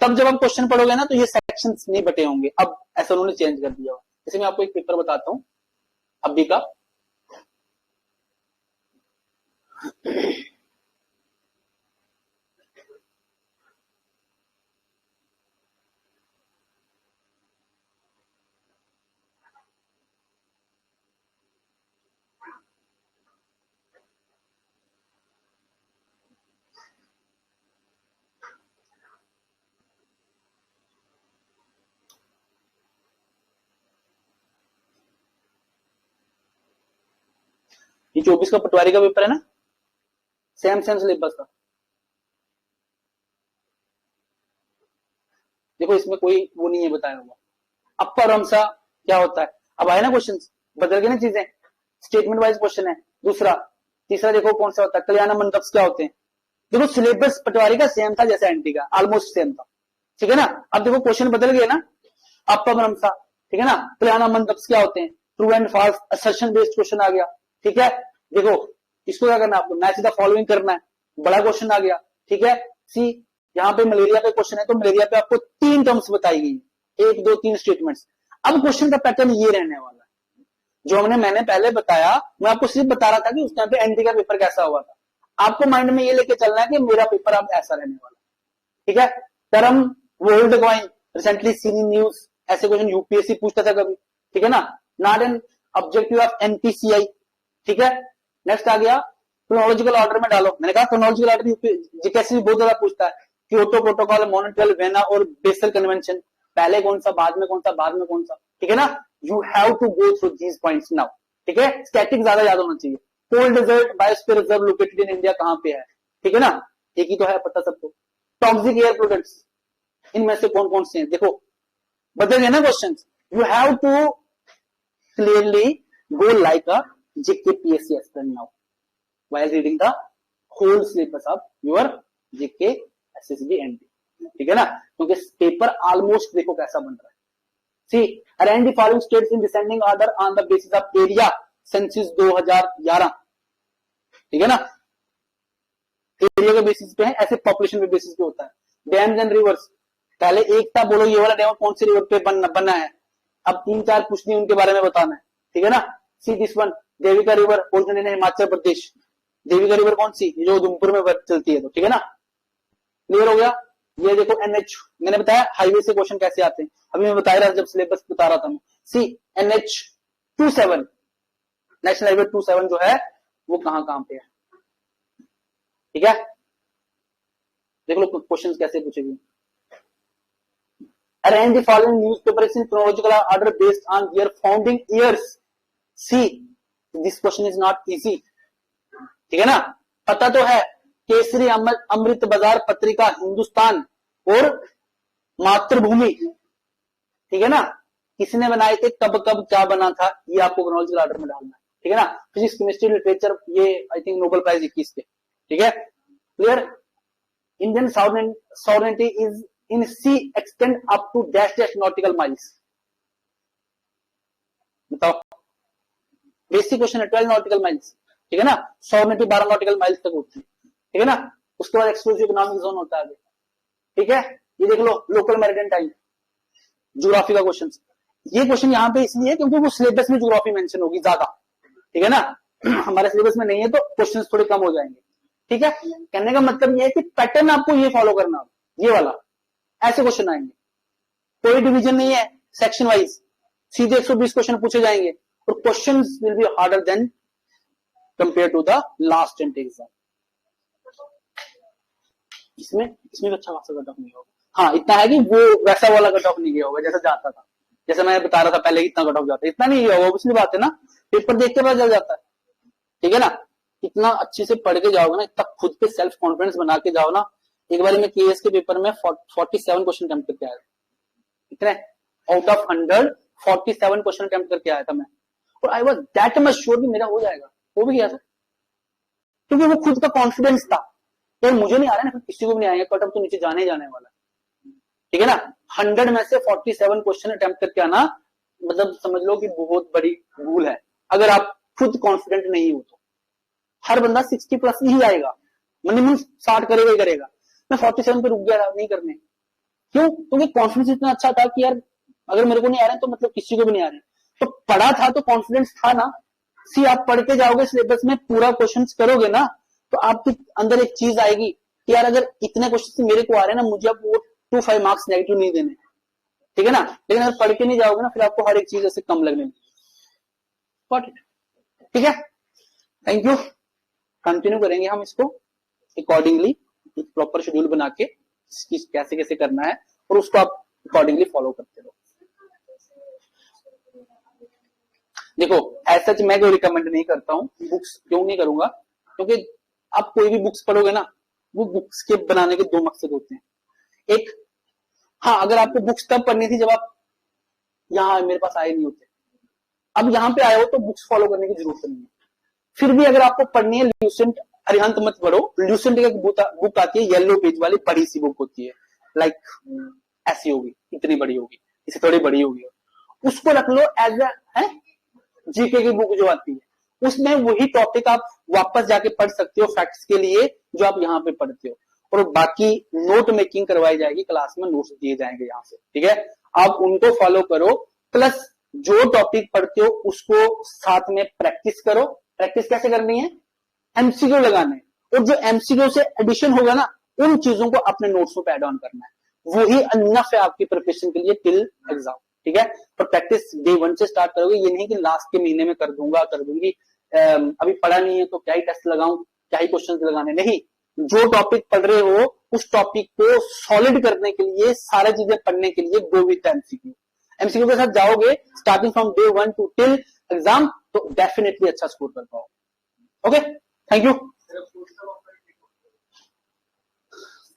तब जब आप क्वेश्चन पढ़ोगे ना तो ये सेक्शंस नहीं बटे होंगे, अब ऐसा उन्होंने चेंज कर दिया। जैसे मैं आपको एक पेपर बताता हूं अभी का, ये 24 का पटवारी का पेपर है ना, सेम सिलेबस का। देखो इसमें कोई वो नहीं है बताया हुआ। अपर हमसा क्या होता है, अब आए ना क्वेश्चन, बदल गए ना चीजें, स्टेटमेंट वाइज क्वेश्चन है। दूसरा तीसरा देखो कौन सा होता है, कल्याण मंडप क्या होते हैं। देखो सिलेबस पटवारी का सेम था जैसे एंटी का, ऑलमोस्ट सेम था, ठीक है ना। अब देखो क्वेश्चन बदल गए ना, अपर हमसा, ठीक है ना। कल्याण मंडप क्या होते हैं, true and false assertion based question आ गया, ठीक है। देखो इसको क्या करना है आपको, मैच द फॉलोइंग करना है, बड़ा क्वेश्चन आ गया, ठीक है। सी यहाँ पे मलेरिया पे क्वेश्चन है, तो मलेरिया पे आपको 3 टर्म्स बताई गई, 1 2 3 स्टेटमेंट्स। अब क्वेश्चन का पैटर्न ये रहने वाला है जो मैंने पहले बताया, मैं आपको सिर्फ बता रहा था कि उस टाइम पे एनटी का पेपर कैसा हुआ था। आपको माइंड में ये लेके चलना है कि मेरा पेपर अब ऐसा रहने वाला, ठीक है। Term world coin recently seen in news, ऐसे क्वेश्चन यूपीएससी पूछता था कभी, ठीक है ना। Not an objective of NPCI, ठीक है। नेक्स्ट आ गया क्रोनोलॉजिकल ऑर्डर में डालो, मैंने कहा क्रोनोलॉजिकल ऑर्डर जीकेएससी बहुत ज्यादा पूछता है। क्योटो प्रोटोकॉल, मॉन्ट्रियल, वेना और बेसल कन्वेंशन, पहले कौन सा, बाद में कौन सा, बाद में कौन सा, ठीक है ना। You have to go through these points now, ठीक है। स्टैटिक ज्यादा याद होना चाहिए। Pole desert biosphere reserve located in India कहां पे है, ठीक है ना, एक ही तो है पता सबको। टॉक्सिक एयर प्रोडक्ट्स, इनमें से कौन कौन से हैं, देखो बदल गए ना question. You have to clearly go like a GK PSC aspirant now while reading the whole syllabus of your GK SSB NT, ठीक है ना। क्योंकि पेपर ऑलमोस्ट देखो कैसा बन रहा है। See arrange the following states in descending order on the basis of area census 2011, ठीक है ना। एरिया के बेसिस पे है, ऐसे पॉपुलेशन के बेसिस पे होता है। डैम्स एंड रिवर्स, पहले एक था, बोलो ये वाला डैम कौन सी रिवर पे बनना है, अब 3 4 पूछ दी उनके बारे में बताना है, ठीक है ना। See this one, Devika river originate in Himachal Pradesh, Devika river कौन सी, जो उधमपुर में चलती है, तो ठीक है ना। क्लियर हो गया। ये देखो एनएच, मैंने बताया हाईवे से क्वेश्चन कैसे आते हैं, अभी मैं बता रहा जब सिलेबस बता रहा था मैं। सी एनएच 27, नेशनल हाईवे 27 जो है वो कहां पे है, ठीक है। देख लो क्वेश्चन कैसे पूछेगी। Arrange the following newspapers in chronological order based on their founding years. See this question is not easy, ठीक है ना। पता तो है केसरी, अमृत बाजार पत्रिका, हिंदुस्तान और मातृभूमि, ठीक है ना। किसने बनाए थे, कब कब क्या बना था, ये आपको क्रोनोलॉजिकल ऑर्डर में डालना है, ठीक है ना। फिजिक्स, केमिस्ट्री, लिटरेचर, ये आई थिंक नोबेल प्राइज 21 के, ठीक है। Clear. Indian sovereignty is in sea extend up to dash dash nautical miles, बताओ। बेसिक क्वेश्चन है, 12 नॉटिकल माइल्स, ठीक है ना। सॉवरेनिटी 12 नॉटिकल माइल्स तक होती है, ठीक है ना। उसके बाद एक्सक्लूसिव इकोनॉमिक जोन होता है, ठीक है। ये देख लो लोकल मेरिटाइम टाइम, ज्योग्राफी का क्वेश्चन। ये क्वेश्चन यहाँ पे इसलिए है क्योंकि वो सिलेबस में ज्योग्राफी मेंशन होगी ज्यादा, ठीक है ना। हमारे सिलेबस में नहीं है तो क्वेश्चंस थोड़े कम हो जाएंगे, ठीक है। कहने का मतलब ये है कि पैटर्न आपको ये फॉलो करना, ये वाला ऐसे क्वेश्चन आएंगे, कोई डिवीजन नहीं है, सेक्शन वाइज सीधे 120 क्वेश्चन पूछे जाएंगे और questions will be harder than compare to the last and exam. इसमें अच्छा खासा कट ऑफ नहीं होगा, हाँ इतना है कि वो वैसा वाला कट ऑफ नहीं गया होगा जैसा जाता था, जैसे मैं बता रहा था पहले इतना कट ऑफ जाता है, इतना नहीं गया होगा, पिछली बात है ना, पेपर देख के पता चल जाता है, ठीक है ना। इतना अच्छे से पढ़ के जाओगे ना, इतना खुद पे सेल्फ कॉन्फिडेंस बना के जाओ ना। एक बार मैं केएस के पेपर में 47 क्वेश्चन अटेम्प्ट करके आया, इतने आउट ऑफ 100 47 क्वेश्चन अटेम्प्ट करके आया था मैं, और I was that much sure कि मेरा हो जाएगा, हो भी गया था, क्योंकि वो खुद का कॉन्फिडेंस था। तो मुझे नहीं आ रहा है ना, किसी को भी नहीं आएगा, कट ऑफ तो नीचे जाने ही जाने वाला, ठीक है ना। 100 में से 47 क्वेश्चन अटेम्प्ट करके आना मतलब समझ लो कि बहुत बड़ी भूल है। अगर आप खुद कॉन्फिडेंट नहीं हो तो हर बंदा 60 प्लस ही आएगा, मिनिमम 60 करेगा ही करेगा। मैं 47 पे रुक गया था नहीं करने, क्यों? क्योंकि कॉन्फिडेंस इतना अच्छा था कि यार अगर मेरे को नहीं आ रहे तो मतलब किसी को भी नहीं आ रहे, तो पढ़ा था तो कॉन्फिडेंस था ना। सी आप पढ़ते जाओगे सिलेबस में पूरा क्वेश्चंस करोगे ना, तो आपके अंदर एक चीज आएगी कि यार अगर इतने क्वेश्चन मेरे को आ रहे हैं ना, मुझे अब वो 2-5 मार्क्स नेगेटिव नहीं देने, ठीक है ना। लेकिन अगर पढ़ के नहीं जाओगे ना, फिर आपको हर एक चीज ऐसे कम लगने लगेगी। ठीक है, थैंक यू। कंटिन्यू करेंगे हम इसको अकॉर्डिंगली, एक प्रॉपर शेड्यूल बना के कैसे कैसे करना है, और उसको आप अकॉर्डिंगली फॉलो करते रहो। देखो ऐसा मैं कोई रिकमेंड नहीं करता हूं बुक्स, क्यों नहीं करूंगा, क्योंकि आप कोई भी बुक्स पढ़ोगे ना, वो बुक्स के बनाने के 2 मकसद होते हैं। एक, हाँ अगर आपको बुक्स तब पढ़नी थी जब आप यहाँ मेरे पास आए नहीं होते, अब यहाँ पे आए हो तो बुक्स फॉलो करने की जरूरत नहीं है। फिर भी अगर आपको पढ़नी है ल्यूसेंट, अरिहंत मत पढ़ो, ल्यूसेंट की एक बुक आती है येलो पेज वाली, बड़ी सी बुक होती है, लाइक ऐसी होगी, इतनी बड़ी होगी, इससे थोड़ी बड़ी होगी, उसको रख लो एज है जीके की बुक जो आती है, उसमें वही टॉपिक आप वापस जाके पढ़ सकते हो फैक्ट्स के लिए जो आप यहाँ पे पढ़ते हो, और बाकी नोट मेकिंग करवाई जाएगी क्लास में, नोट्स दिए जाएंगे यहाँ से, ठीक है। आप उनको फॉलो करो, प्लस जो टॉपिक पढ़ते हो उसको साथ में प्रैक्टिस करो। प्रैक्टिस कैसे करनी है? एमसीक्यू लगाने, और जो एमसीक्यू से एडिशन होगा ना, उन चीजों को अपने नोट्स पे ऐड ऑन करना है, वही अनफ है आपकी प्रिपरेशन के लिए टिल एग्जाम, ठीक है। तो प्रैक्टिस डे 1 से स्टार्ट करोगे, ये नहीं कि लास्ट के महीने में कर दूंगा कर दूंगी, अभी पढ़ा नहीं है तो क्या ही टेस्ट लगाऊं, क्या ही क्वेश्चन लगाने, नहीं। जो टॉपिक पढ़ रहे हो उस टॉपिक को सॉलिड करने के लिए, सारी चीजें पढ़ने के लिए गो विद एमसीक्यू। एमसीक्यू के साथ जाओगे starting from day 1 to till exam, तो डेफिनेटली अच्छा स्कोर कर पाओगे। Okay, thank you.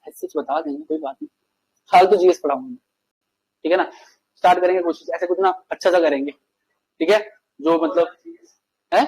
ऐसे बता देंगे, कोई बात नहीं, हाल तो जीएस पढ़ाऊंगा, ठीक है ना। स्टार्ट करेंगे कोशिश ऐसे कुछ ना अच्छा सा करेंगे, ठीक है, जो मतलब है